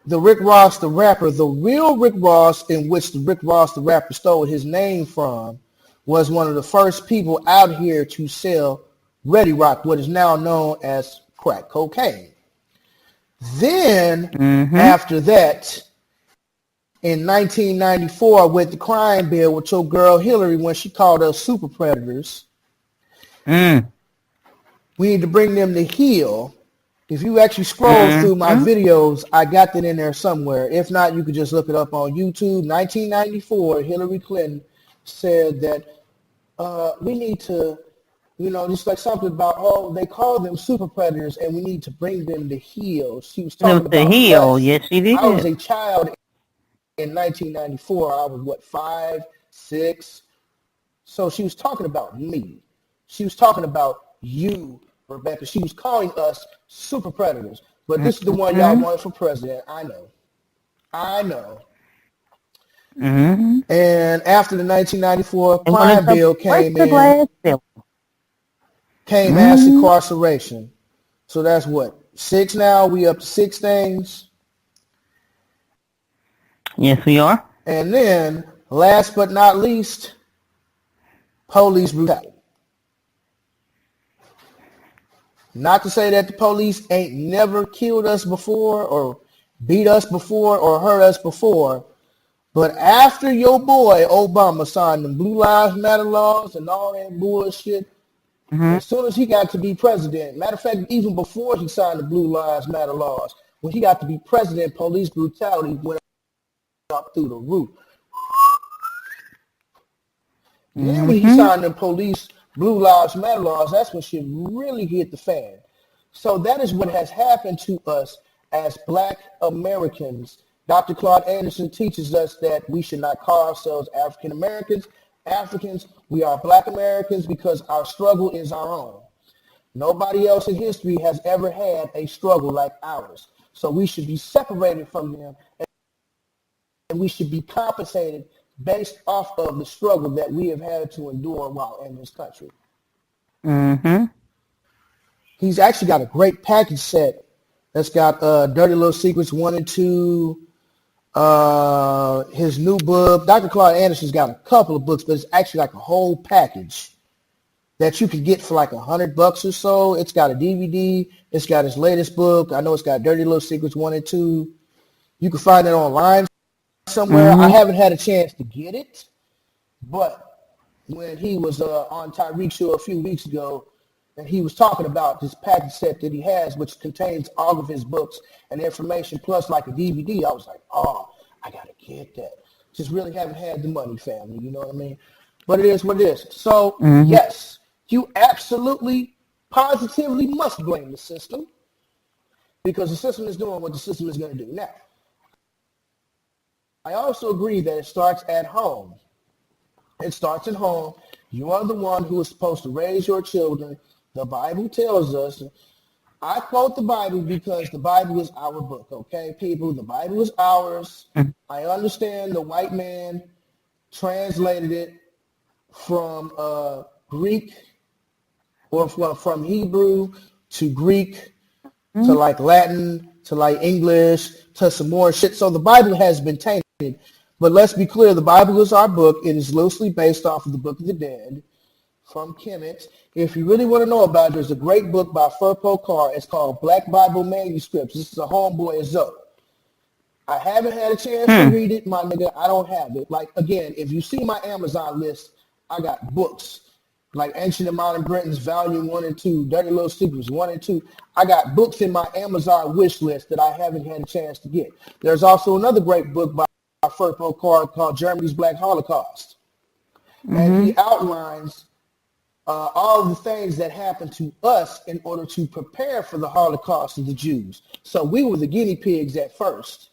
the Rick Ross the rapper. The real Rick Ross, in which the Rick Ross the rapper stole his name from, was one of the first people out here to sell Ready Rock, what is now known as crack cocaine. Then, after that, in 1994, with the crime bill with your girl Hillary, when she called us super predators, we need to bring them to heel. If you actually scroll through my videos, I got that in there somewhere. If not, you could just look it up on YouTube. 1994, Hillary Clinton said that we need to, just like something about, they call them super predators and we need to bring them to heel. She was talking about heel. Yes, she did. I was a child in 1994. I was, 5, 6? So she was talking about me. She was talking about you, Rebecca. She was calling us super predators. But this is the one y'all wanted for president. I know. And after the 1994 crime bill came mass incarceration. So that's what, 6 now? We up to 6 things. Yes, we are. And then, last but not least, police brutality. Not to say that the police ain't never killed us before or beat us before or hurt us before, but after your boy Obama signed the Blue Lives Matter laws and all that bullshit, as soon as he got to be president, matter of fact, even before he signed the Blue Lives Matter laws, when he got to be president, police brutality went up through the roof. Then when he signed the Blue Lives Matter laws, that's when shit really hit the fan. So that is what has happened to us as Black Americans. Dr. Claude Anderson teaches us that we should not call ourselves African Americans. Africans, we are Black Americans because our struggle is our own. Nobody else in history has ever had a struggle like ours. So we should be separated from them, and we should be compensated based off of the struggle that we have had to endure while in this country. He's actually got a great package set that's got Dirty Little Secrets 1 and 2, his new book. Dr. Claude Anderson's got a couple of books, but it's actually like a whole package that you can get for like $100 or so. It's got a DVD. It's got his latest book. I know it's got Dirty Little Secrets 1 and 2. You can find it online somewhere. I haven't had a chance to get it, but when he was on Tyreek's show a few weeks ago, and he was talking about this package set that he has, which contains all of his books and information, plus like a DVD, I was like, oh, I got to get that. Just really haven't had the money, family, you know what I mean? But it is what it is. So, yes, you absolutely, positively must blame the system, because the system is doing what the system is going to do. Now, I also agree that it starts at home. It starts at home. You are the one who is supposed to raise your children. The Bible tells us, I quote the Bible because the Bible is our book, okay, people? The Bible is ours. I understand the white man translated it from Greek, or from Hebrew to Greek to like Latin to like English to some more shit. So the Bible has been tainted. But let's be clear, the Bible is our book. It is loosely based off of the Book of the Dead from Kemet. If you really want to know about it, there's a great book by Furpo Carr. It's called Black Bible Manuscripts. This is a homeboy of Zoe. I haven't had a chance to read it, my nigga. I don't have it. Like, again, if you see my Amazon list, I got books like Ancient and Modern Britons, Volume 1 and 2, Dirty Little Secrets 1 and 2. I got books in my Amazon wish list that I haven't had a chance to get. There's also another great book by Furpo Carr called Germany's Black Holocaust. And he outlines all of the things that happened to us in order to prepare for the Holocaust of the Jews. So we were the guinea pigs at first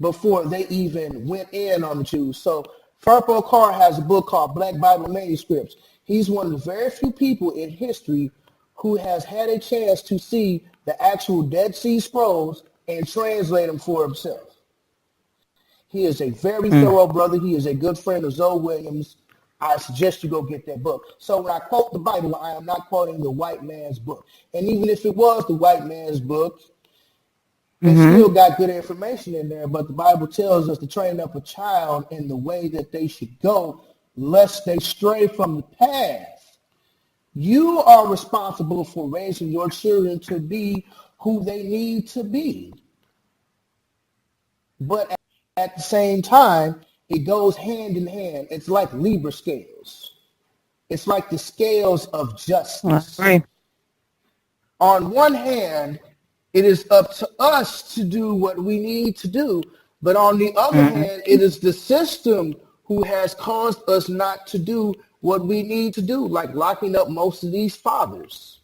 before they even went in on the Jews. So Furpo Carr has a book called Black Bible Manuscripts. He's one of the very few people in history who has had a chance to see the actual Dead Sea Scrolls and translate them for himself. He is a very thorough brother. He is a good friend of Zoe Williams. I suggest you go get that book. So when I quote the Bible, I am not quoting the white man's book. And even if it was the white man's book, it still got good information in there. But the Bible tells us to train up a child in the way that they should go, lest they stray from the path. You are responsible for raising your children to be who they need to be. But at the same time, it goes hand in hand. It's like Libra scales. It's like the scales of justice. Right. On one hand, it is up to us to do what we need to do. But on the other hand, it is the system who has caused us not to do what we need to do, like locking up most of these fathers.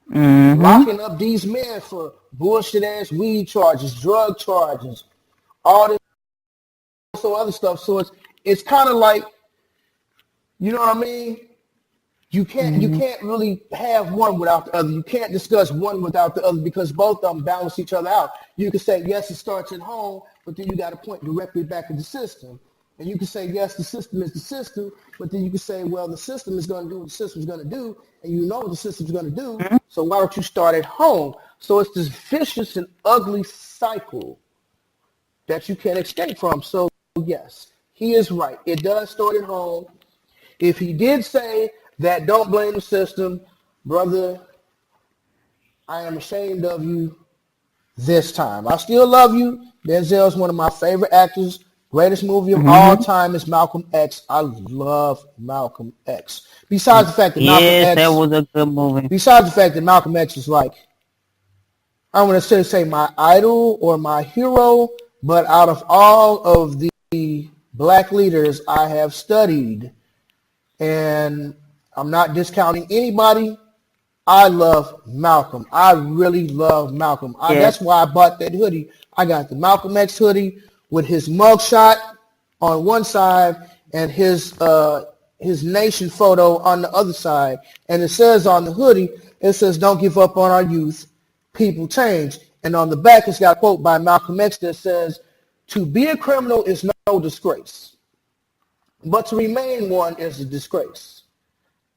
Locking up these men for bullshit-ass weed charges, drug charges, all this other stuff. So it's kind of like, you know what I mean? You can't really have one without the other. You can't discuss one without the other because both of them balance each other out. You can say, yes, it starts at home, but then you got to point directly back at the system. And you can say, yes, the system is the system, but then you can say, well, the system is going to do what the system is going to do, and you know what the system is going to do, so why don't you start at home? So it's this vicious and ugly cycle that you can't escape from. So, yes, he is right. It does start at home. If he did say that don't blame the system, brother, I am ashamed of you this time. I still love you. Denzel is one of my favorite actors. Greatest movie of all time is Malcolm X. I love Malcolm X. Besides the fact that Malcolm X, that was a good movie. Besides the fact that Malcolm X is like, I want to say my idol or my hero, but out of all of the black leaders I have studied, and I'm not discounting anybody, I love Malcolm. I really love Malcolm. That's why I bought that hoodie. I got the Malcolm X hoodie with his mugshot on one side and his nation photo on the other side. And it says on the hoodie, it says, don't give up on our youth. People change. And on the back, it's got a quote by Malcolm X that says, to be a criminal is no disgrace, but to remain one is a disgrace.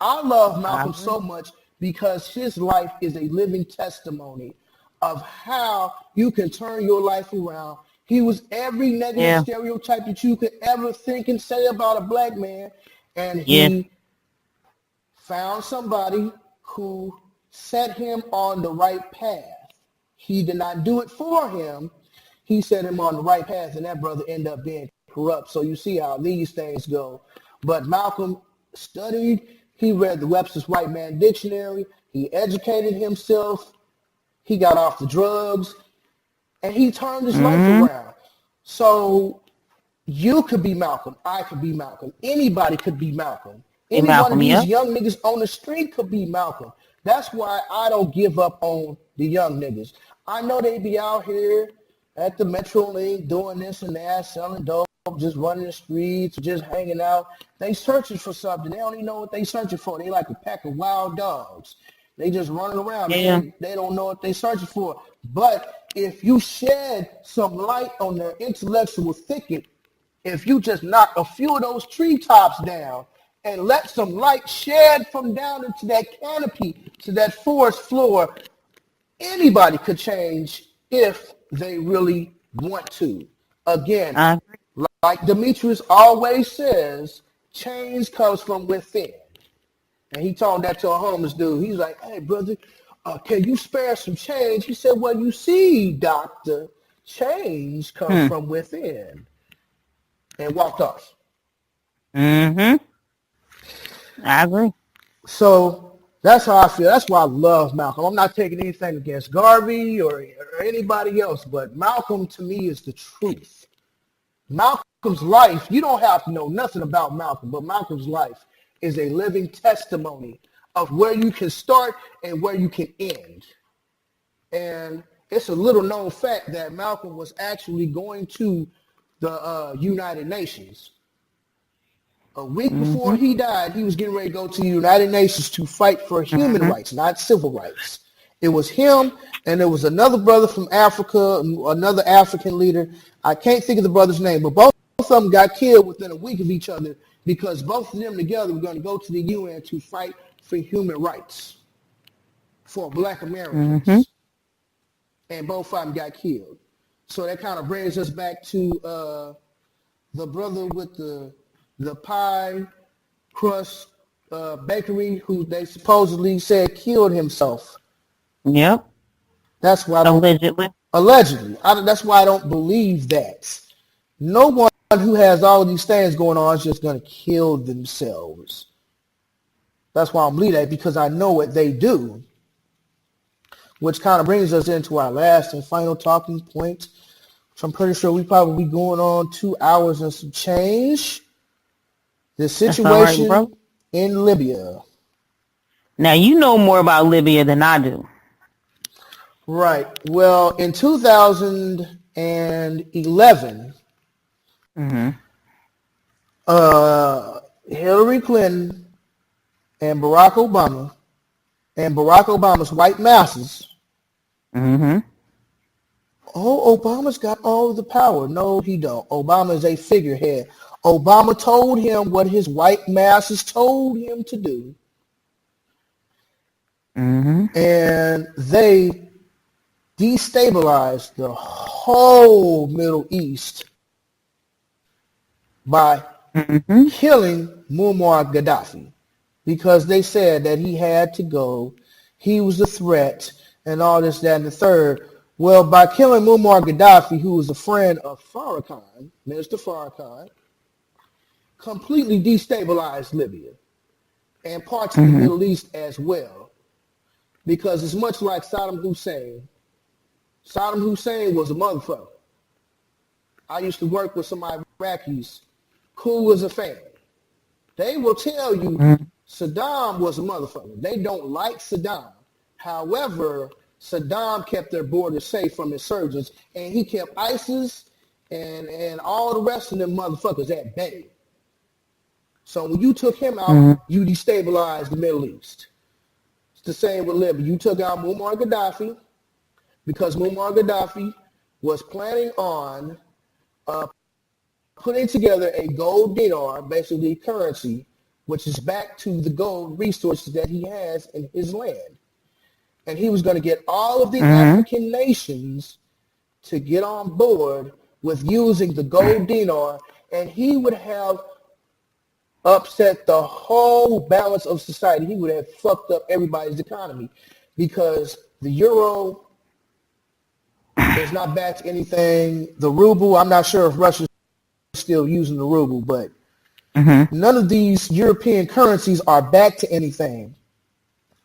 I love Malcolm so much because his life is a living testimony of how you can turn your life around. He was every negative stereotype that you could ever think and say about a black man. And he found somebody who set him on the right path. He did not do it for him. He set him on the right path, and that brother ended up being corrupt. So you see how these things go. But Malcolm studied. He read the Webster's White Man Dictionary. He educated himself. He got off the drugs. And he turned his life around. So you could be Malcolm. I could be Malcolm. Anybody could be Malcolm. Any one of these young niggas on the street could be Malcolm. That's why I don't give up on the young niggas. I know they be out here at the Metro Link doing this and that, selling dope, just running the streets, just hanging out. They searching for something. They don't even know what they searching for. They like a pack of wild dogs. They just running around. They don't know what they searching for. But if you shed some light on their intellectual thicket, if you just knock a few of those treetops down and let some light shed from down into that canopy to that forest floor, anybody could change if they really want to. Again, like Demetrius always says, change comes from within. And he told that to a homeless dude. He's like, hey, brother, can you spare some change? He said, well, you see, doctor, change comes from within. And walked off. I agree. So that's how I feel. That's why I love Malcolm. I'm not taking anything against Garvey or anybody else, but Malcolm to me is the truth. Malcolm's life, you don't have to know nothing about Malcolm, but Malcolm's life is a living testimony of where you can start and where you can end. And it's a little known fact that Malcolm was actually going to the United Nations. A week before he died, he was getting ready to go to the United Nations to fight for human rights, not civil rights. It was him, and there was another brother from Africa, another African leader. I can't think of the brother's name, but both of them got killed within a week of each other because both of them together were going to go to the UN to fight for human rights for Black Americans. And both of them got killed. So that kind of brings us back to the brother with the pie crust bakery who they supposedly said killed himself. Yep. That's why allegedly. That's why I don't believe that. No one who has all of these things going on is just going to kill themselves. That's why I'm believing that, because I know what they do. Which kind of brings us into our last and final talking point, which I'm pretty sure we probably going on 2 hours and some change. The situation in Libya. Now, you know more about Libya than I do. Right. Well, in 2011, Hillary Clinton and Barack Obama and Barack Obama's white masses. Oh, Obama's got all of the power. No, he don't. Obama is a figurehead. Obama told him what his white masses told him to do. And they destabilized the whole Middle East by killing Muammar Gaddafi because they said that he had to go, he was a threat, and all this, that, and the third. Well, by killing Muammar Gaddafi, who was a friend of Farrakhan, Minister Farrakhan, completely destabilized Libya and parts of the Middle East as well. Because it's much like Saddam Hussein. Saddam Hussein was a motherfucker. I used to work with some Iraqis, cool as a family. They will tell you Saddam was a motherfucker. They don't like Saddam. However, Saddam kept their borders safe from insurgents, and he kept ISIS and all the rest of them motherfuckers at bay. So when you took him out, you destabilized the Middle East. It's the same with Libya. You took out Muammar Gaddafi because Muammar Gaddafi was planning on putting together a gold dinar, basically currency, which is back to the gold resources that he has in his land. And he was going to get all of the African nations to get on board with using the gold dinar, and he would have upset the whole balance of society. He would have fucked up everybody's economy because the euro is not backed to anything. The ruble, I'm not sure if Russia's still using the ruble, but none of these European currencies are backed to anything.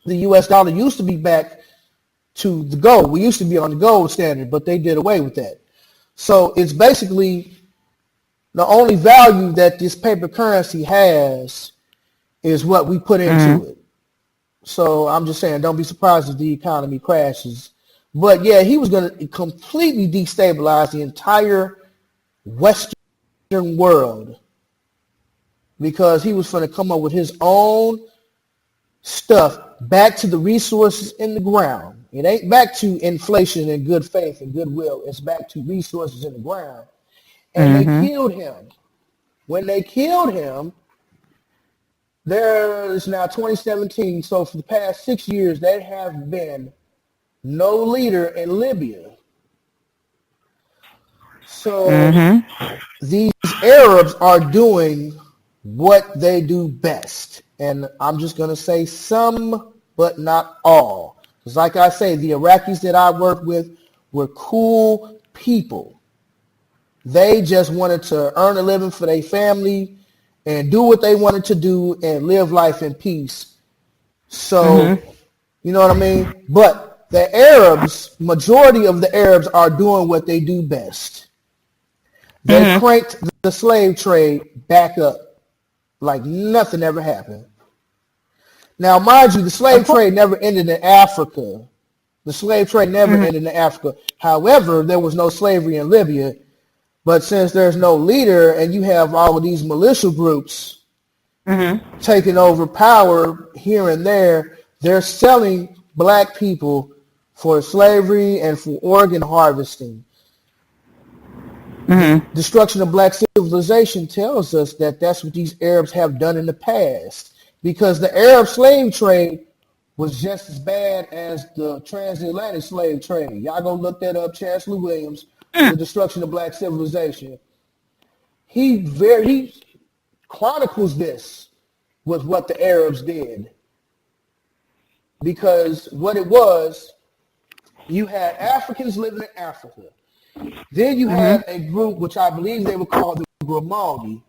The U.S. dollar used to be back to the gold. We used to be on the gold standard, but they did away with that. So it's basically the only value that this paper currency has is what we put into it. So I'm just saying, don't be surprised if the economy crashes. But yeah, he was going to completely destabilize the entire Western world because he was going to come up with his own stuff back to the resources in the ground. It ain't back to inflation and good faith and goodwill. It's back to resources in the ground. And they killed him. When they killed him, there is now 2017. So for the past 6 years, there have been no leader in Libya. So these Arabs are doing what they do best. And I'm just going to say some, but not all. Because like I say, the Iraqis that I worked with were cool people. They just wanted to earn a living for their family and do what they wanted to do and live life in peace. So, you know what I mean? But the Arabs, majority of the Arabs are doing what they do best. They cranked the slave trade back up like nothing ever happened. Now, mind you, the slave trade never ended in Africa. The slave trade never ended in Africa. However, there was no slavery in Libya. But since there's no leader and you have all of these militia groups taking over power here and there, they're selling black people for slavery and for organ harvesting. Mm-hmm. Destruction of black civilization tells us that that's what these Arabs have done in the past, because the Arab slave trade was just as bad as the transatlantic slave trade. Y'all go look that up, Chancellor Williams, The Destruction of Black Civilization. He chronicles this with what the Arabs did, because what it was, you had Africans living in Africa. Then you had a group, which I believe they were called the Grimaldi.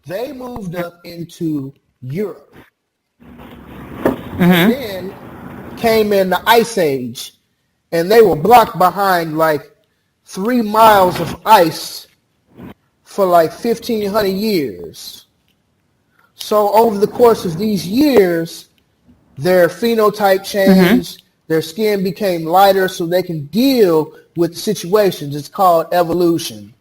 They moved up into Europe. And then came in the Ice Age, and they were blocked behind like 3 miles of ice for like 1,500 years. So over the course of these years, their phenotype changed, their skin became lighter so they can deal with situations. It's called evolution.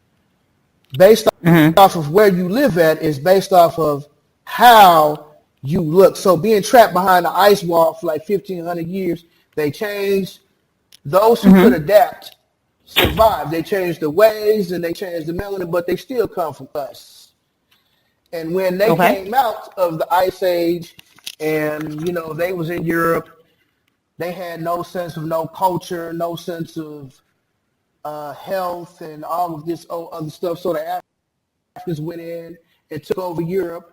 Based off of where you live at is based off of how you look. So being trapped behind the ice wall for like 1,500 years, they changed. Those who could adapt survived. They changed the ways and they changed the melanin, but they still come from us. And when they came out of the Ice Age and, you know, they was in Europe, they had no sense of no culture, no sense of health and all of this other stuff. So the Africans went in and took over Europe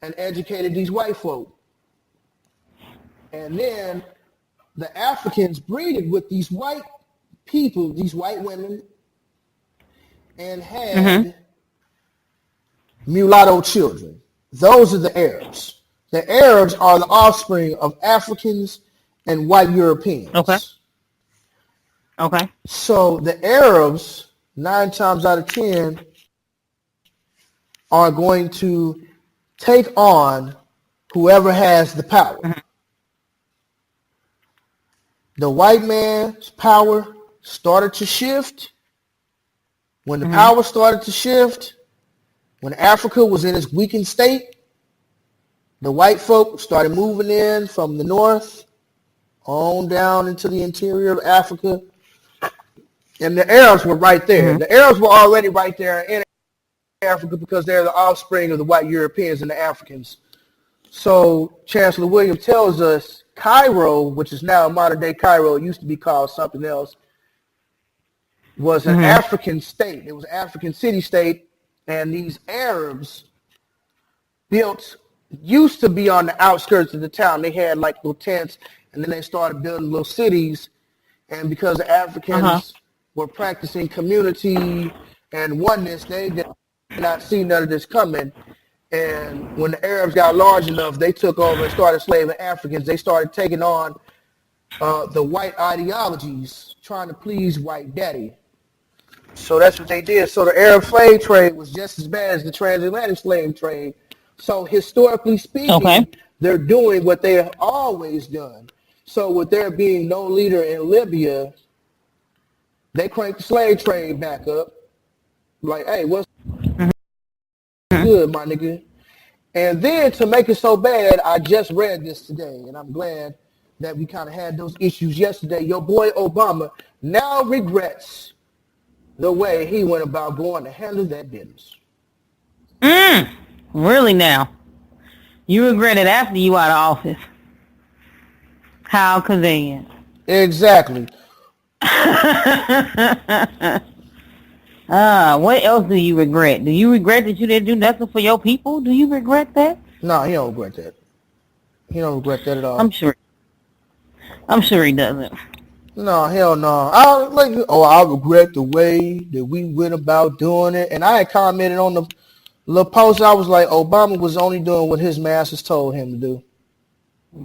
and educated these white folk. And then the Africans breeded with these white people, these white women, and had mulatto children. Those are the Arabs. The Arabs are the offspring of Africans and white Europeans. Okay. So the Arabs, 9 times out of 10, are going to take on whoever has the power. The white man's power started to shift. When the power started to shift, when Africa was in its weakened state, the white folk started moving in from the north on down into the interior of Africa. And the Arabs were right there. The Arabs were already right there in Africa because they're the offspring of the white Europeans and the Africans. So Chancellor Williams tells us Cairo, which is now modern day Cairo, it used to be called something else, was an African state. It was an African city-state, and these Arabs used to be on the outskirts of the town. They had like little tents, and then they started building little cities. And because the Africans were practicing community and oneness, they did not see none of this coming. And when the Arabs got large enough, they took over and started slaving Africans. They started taking on the white ideologies, trying to please white daddy. So that's what they did. So the Arab slave trade was just as bad as the transatlantic slave trade. So historically speaking, they're doing what they have always done. So with there being no leader in Libya, they cranked the slave trade back up. Like, hey, what's good, my nigga? And then to make it so bad, I just read this today, and I'm glad that we kind of had those issues yesterday. Your boy Obama now regrets the way he went about going to handle that business. Really now? You regret it after you out of office. How convenient. Exactly. What else do you regret? Do you regret that you didn't do nothing for your people? Do you regret that? No, he don't regret that. He don't regret that at all. I'm sure he doesn't. No, hell no. I regret the way that we went about doing it. And I had commented on the little post. I was like, Obama was only doing what his masters told him to do.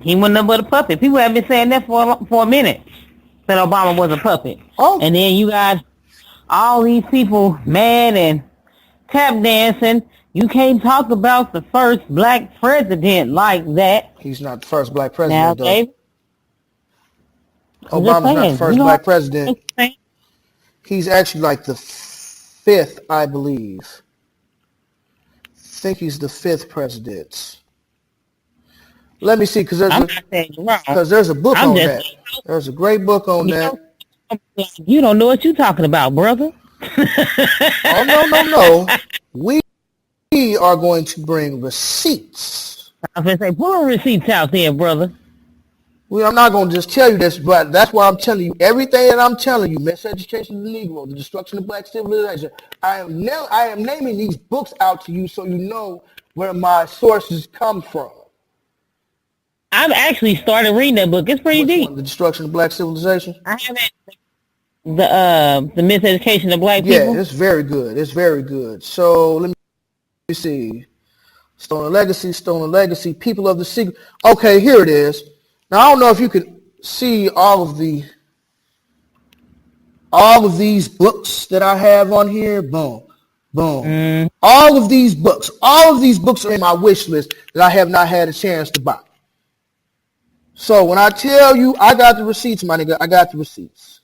He wasn't nothing but a puppet. People have been saying that for a minute, that Obama was a puppet. Oh. And then you got all these people mad and tap dancing. You can't talk about the first black president like that. He's not the first black president, now, though. Obama's not the first black president. He's actually like the 5th, I believe. I think he's the 5th president. Let me see, because I'm not saying you're wrong. there's a book I'm on just that. There's a great book on you that. you don't know what you're talking about, brother. Oh, no. We are going to bring receipts. I was going to say, pull the receipts out there, brother. I'm not going to just tell you this, but that's why I'm telling you everything that I'm telling you. Miseducation of the Negro, the destruction of black civilization. I am naming these books out to you so you know where my sources come from. I've actually started reading that book. It's pretty deep. The destruction of black civilization? I haven't. The miseducation of black people. Yeah, it's very good. It's very good. So let me see. Stolen Legacy, People of the Secret. Okay, here it is. Now I don't know if you can see all of these books that I have on here. Boom. All of these books are in my wish list that I have not had a chance to buy. So when I tell you I got the receipts, my nigga, I got the receipts.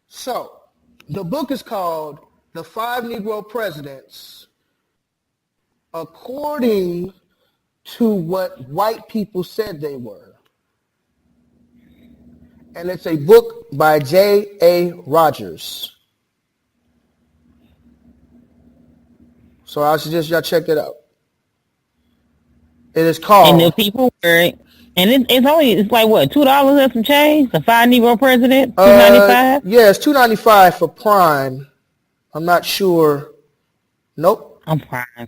So the book is called The 5 Negro Presidents According to What White People Said They Were. And it's a book by J.A. Rogers. So I suggest y'all check it out. It is called... And the people were... And it's like what, $2 and some change? The 5 Negro President, $2.95? Yeah, it's $2.95 for Prime. I'm not sure. Nope. I'm Prime.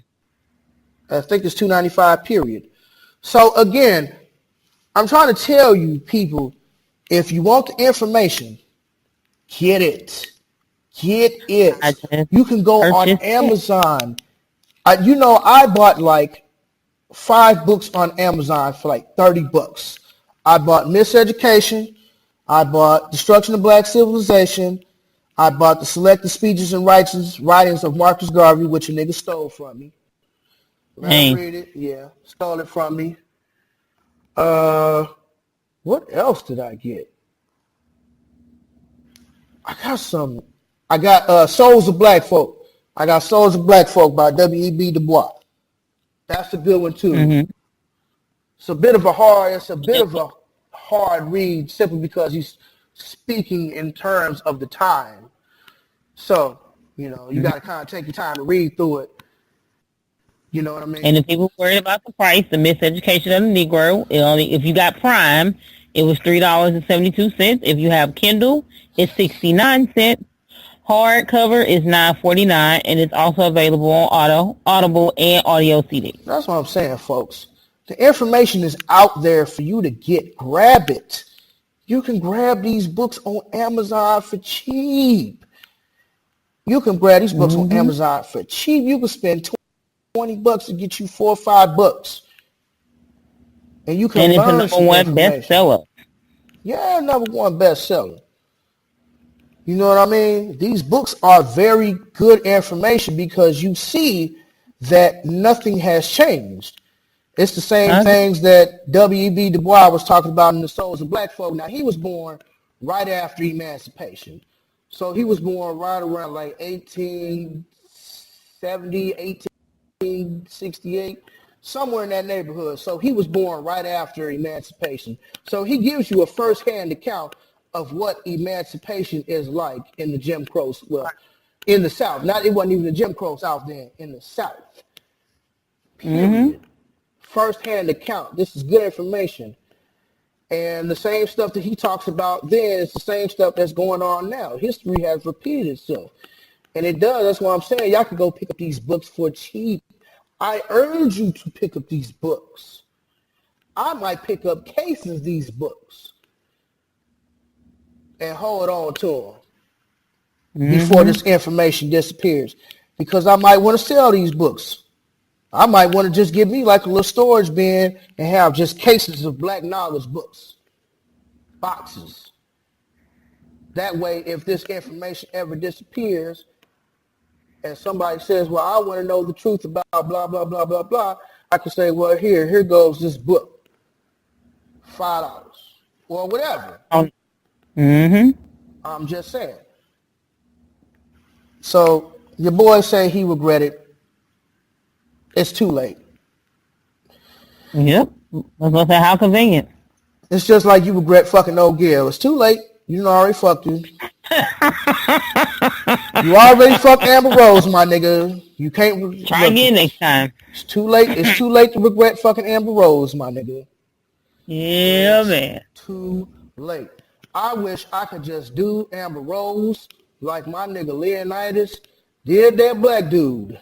I think it's $2.95, period. So again, I'm trying to tell you people, if you want the information, get it. Get it. You can go on Amazon. I bought like 5 books on Amazon for like $30. I bought Miseducation. I bought Destruction of Black Civilization. I bought the Selected Speeches and Writings of Marcus Garvey, which a nigga stole from me. Read it. Yeah, stole it from me. What else did I get? I got Souls of Black Folk. I got Souls of Black Folk by W.E.B. Du Bois. That's a good one too. Mm-hmm. It's a bit of a hard read simply because he's speaking in terms of the time. So, you got to kind of take your time to read through it. You know what I mean? And if people worried about the price, the Miseducation of the Negro, if you got Prime, it was $3.72. If you have Kindle, it's 69 cents. Hardcover is $9.49, and it's also available on Audible and audio CD. That's what I'm saying, folks. The information is out there for you to get. Grab it. You can grab these books on Amazon for cheap. You can grab these books on Amazon for cheap. You can spend $20 to get you $4 or $5. And you can learn it's a number one bestseller. Yeah, number one bestseller. You know what I mean? These books are very good information because you see that nothing has changed. It's the same things that W.E.B. Du Bois was talking about in The Souls of Black Folk. Now, he was born right after emancipation. So he was born right around like 1870, 1868, somewhere in that neighborhood. So he was born right after emancipation. So he gives you a first-hand account of what emancipation is like in the Jim Crow, in the South. It wasn't even the Jim Crow South then, in the South. Period. First-hand account. This is good information. And the same stuff that he talks about then is the same stuff that's going on now. History has repeated itself. And it does. That's why I'm saying y'all can go pick up these books for cheap. I urge you to pick up these books. I might pick up cases of these books and hold on to them before this information disappears, because I might want to sell these books. I might want to just give me like a little storage bin and have just cases of black knowledge books, boxes. That way, if this information ever disappears and somebody says, well, I want to know the truth about blah, blah, blah, blah, blah, I can say, well, here goes this book, $5 or whatever. I'm just saying. So your boy say he regretted. It's too late. Yep. I was gonna say, how convenient. It's just like you regret fucking old Gil. It's too late. You done already fucked you. You already fucked Amber Rose, my nigga. You can't Try look. again next time. It's too late. It's too late to regret fucking Amber Rose, my nigga. Yeah, man. Too late. I wish I could just do Amber Rose like my nigga Leonidas did that black dude.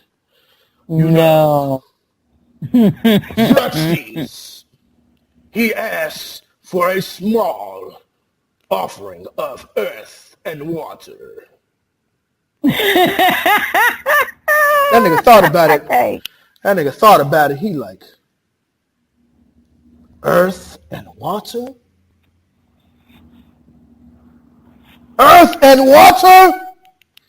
You know, Xerxes. He asks for a small offering of earth and water. That nigga thought about it. That nigga thought about it. He like, earth and water? Earth and water?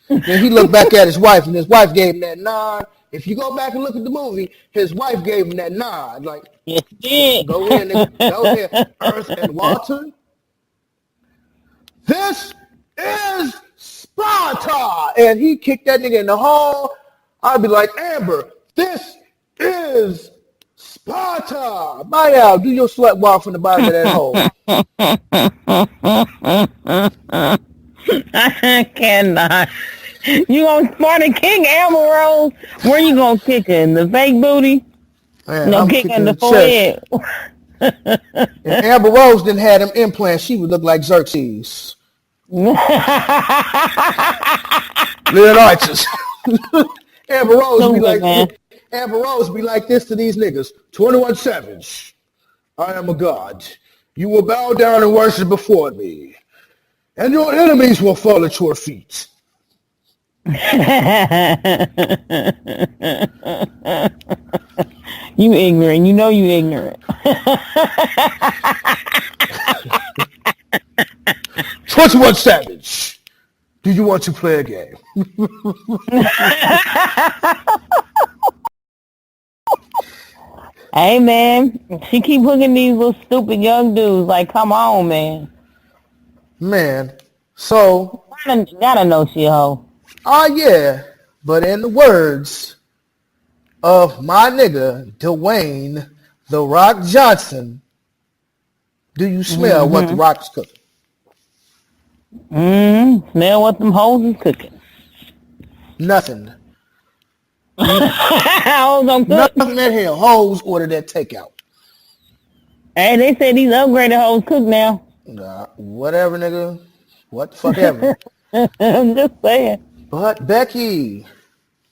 Then he looked back at his wife, and his wife gave him that nod. If you go back and look at the movie, his wife gave him that nod. Like, yes, did. Go in, nigga. Go in. Earth and water? This is Sparta! And he kicked that nigga in the hall. I'd be like, Amber, this is Sparta! Bye out. Do your slut walk from the bottom of that hole. I cannot. You gonna Sparta kick Amber Rose? Where you gonna kick her? In the fake booty? Man, No, kick her in the forehead. If Amber Rose didn't have them implants, she would look like Xerxes. Leonidas. Amber Rose be like, Amber Rose be like this to these niggas. 21 Savage. I am a god. You will bow down and worship before me, and your enemies will fall at your feet. You ignorant. You know you ignorant. 21 Savage. Do you want to play a game? Hey, man. She keep hooking these little stupid young dudes. Like, come on, man. Man, so... Gotta know she a hoe. Yeah. But in the words of my nigga, Dwayne The Rock Johnson, do you smell what The Rock's cooking? Smell what them hoes is cooking. Nothing. Hoes don't cook. Nothing at here. Hoes order that takeout. Hey, they said these upgraded hoes cook now. Nah, whatever, nigga. What the fuck ever. I'm just saying. But Becky.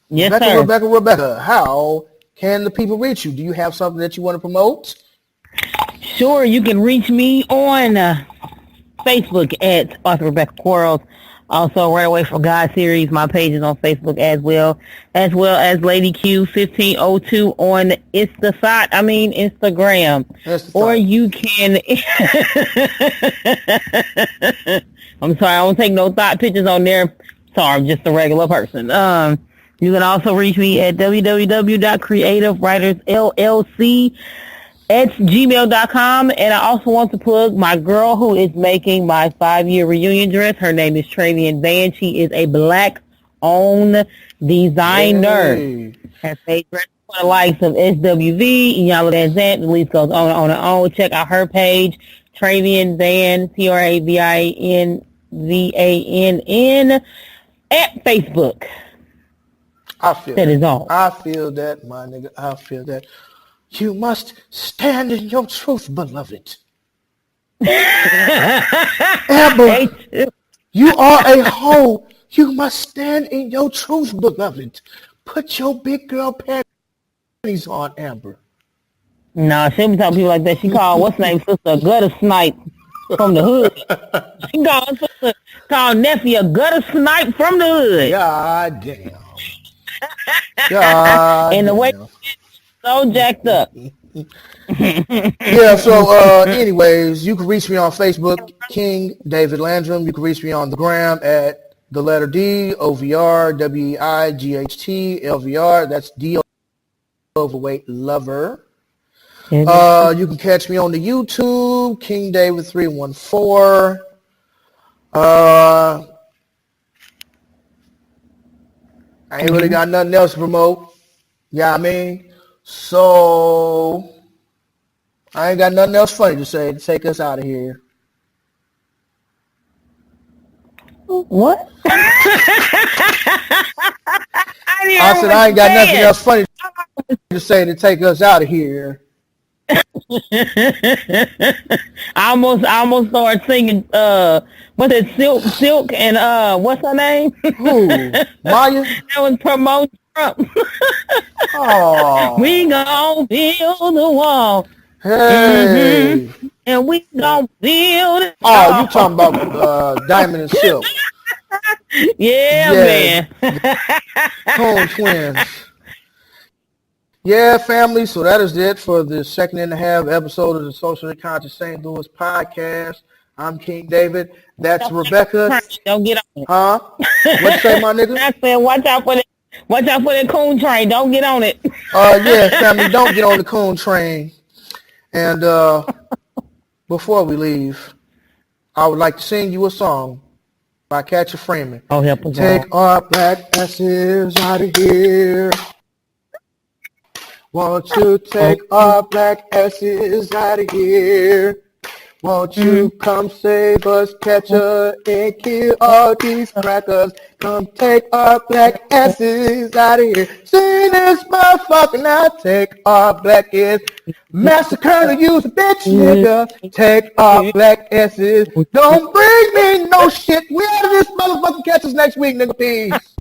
Yes, Rebecca, sir. Rebecca, how can the people reach you? Do you have something that you want to promote? Sure, you can reach me on Facebook at Author Rebecca Quarles. Also, Right Away for God series, my page is on Facebook as well as Lady Q1502 on Instagram. Or you can, I'm sorry, I don't take no thought pictures on there. Sorry, I'm just a regular person. You can also reach me at www.creativewritersllc@gmail.com. And I also want to plug my girl who is making my 5-year reunion dress. Her name is Travian Van. She is a black-owned designer. Hey. Has made dresses for the likes of SWV, Iyanla Vanzant. The list goes on and on. Check out her page, Travian Van, TravianVann at Facebook. I feel that. Is all. I feel that, my nigga. I feel that. You must stand in your truth, beloved. Amber, you are a hoe. You must stand in your truth, beloved. Put your big girl panties on, Amber. No, she don't be talking to people like that. She called, what's her name, sister, a gutter snipe from the hood. She called sister, called nephew a gutter snipe from the hood. God damn. God and the damn. way so jacked up. Yeah, so anyways, you can reach me on Facebook, King David Landrum. You can reach me on the gram at the letter D, OVR, WEIGHT, LVR. That's D overweight lover. You can catch me on the YouTube, King David 314. I ain't really got nothing else to promote. Yeah, I mean, so I ain't got nothing else funny to say to take us out of here. What? I said I ain't got nothing else funny to say to take us out of here. I almost started singing what's it, Silk and what's her name? Who? Maya? That was promoting Trump. Oh. We gon' build the wall. Hey. Mm-hmm. And we gon' build it. Oh, you talking about Diamond and Silk. Yeah, man. Coen twins. Yeah, family. So that is it for the second and a half episode of the Socially Conscious St. Louis podcast. I'm King David. That's Rebecca. Don't get on it. Huh? What you say, my nigga? I said, watch out for that coon train. Don't get on it. Yeah, family. Don't get on the coon train. And before we leave, I would like to sing you a song by Catcher Freeman. Oh, help us Take our black asses out of here. Won't you take our black asses out of here? Won't you come save us, Catcher, and kill all these crackers? Come take our black asses out of here. See this motherfucker now, take our black ass. Massacre to use a bitch, nigga. Take our black asses. Don't bring me no shit. We out of this motherfucker. Catch us next week, nigga. Peace.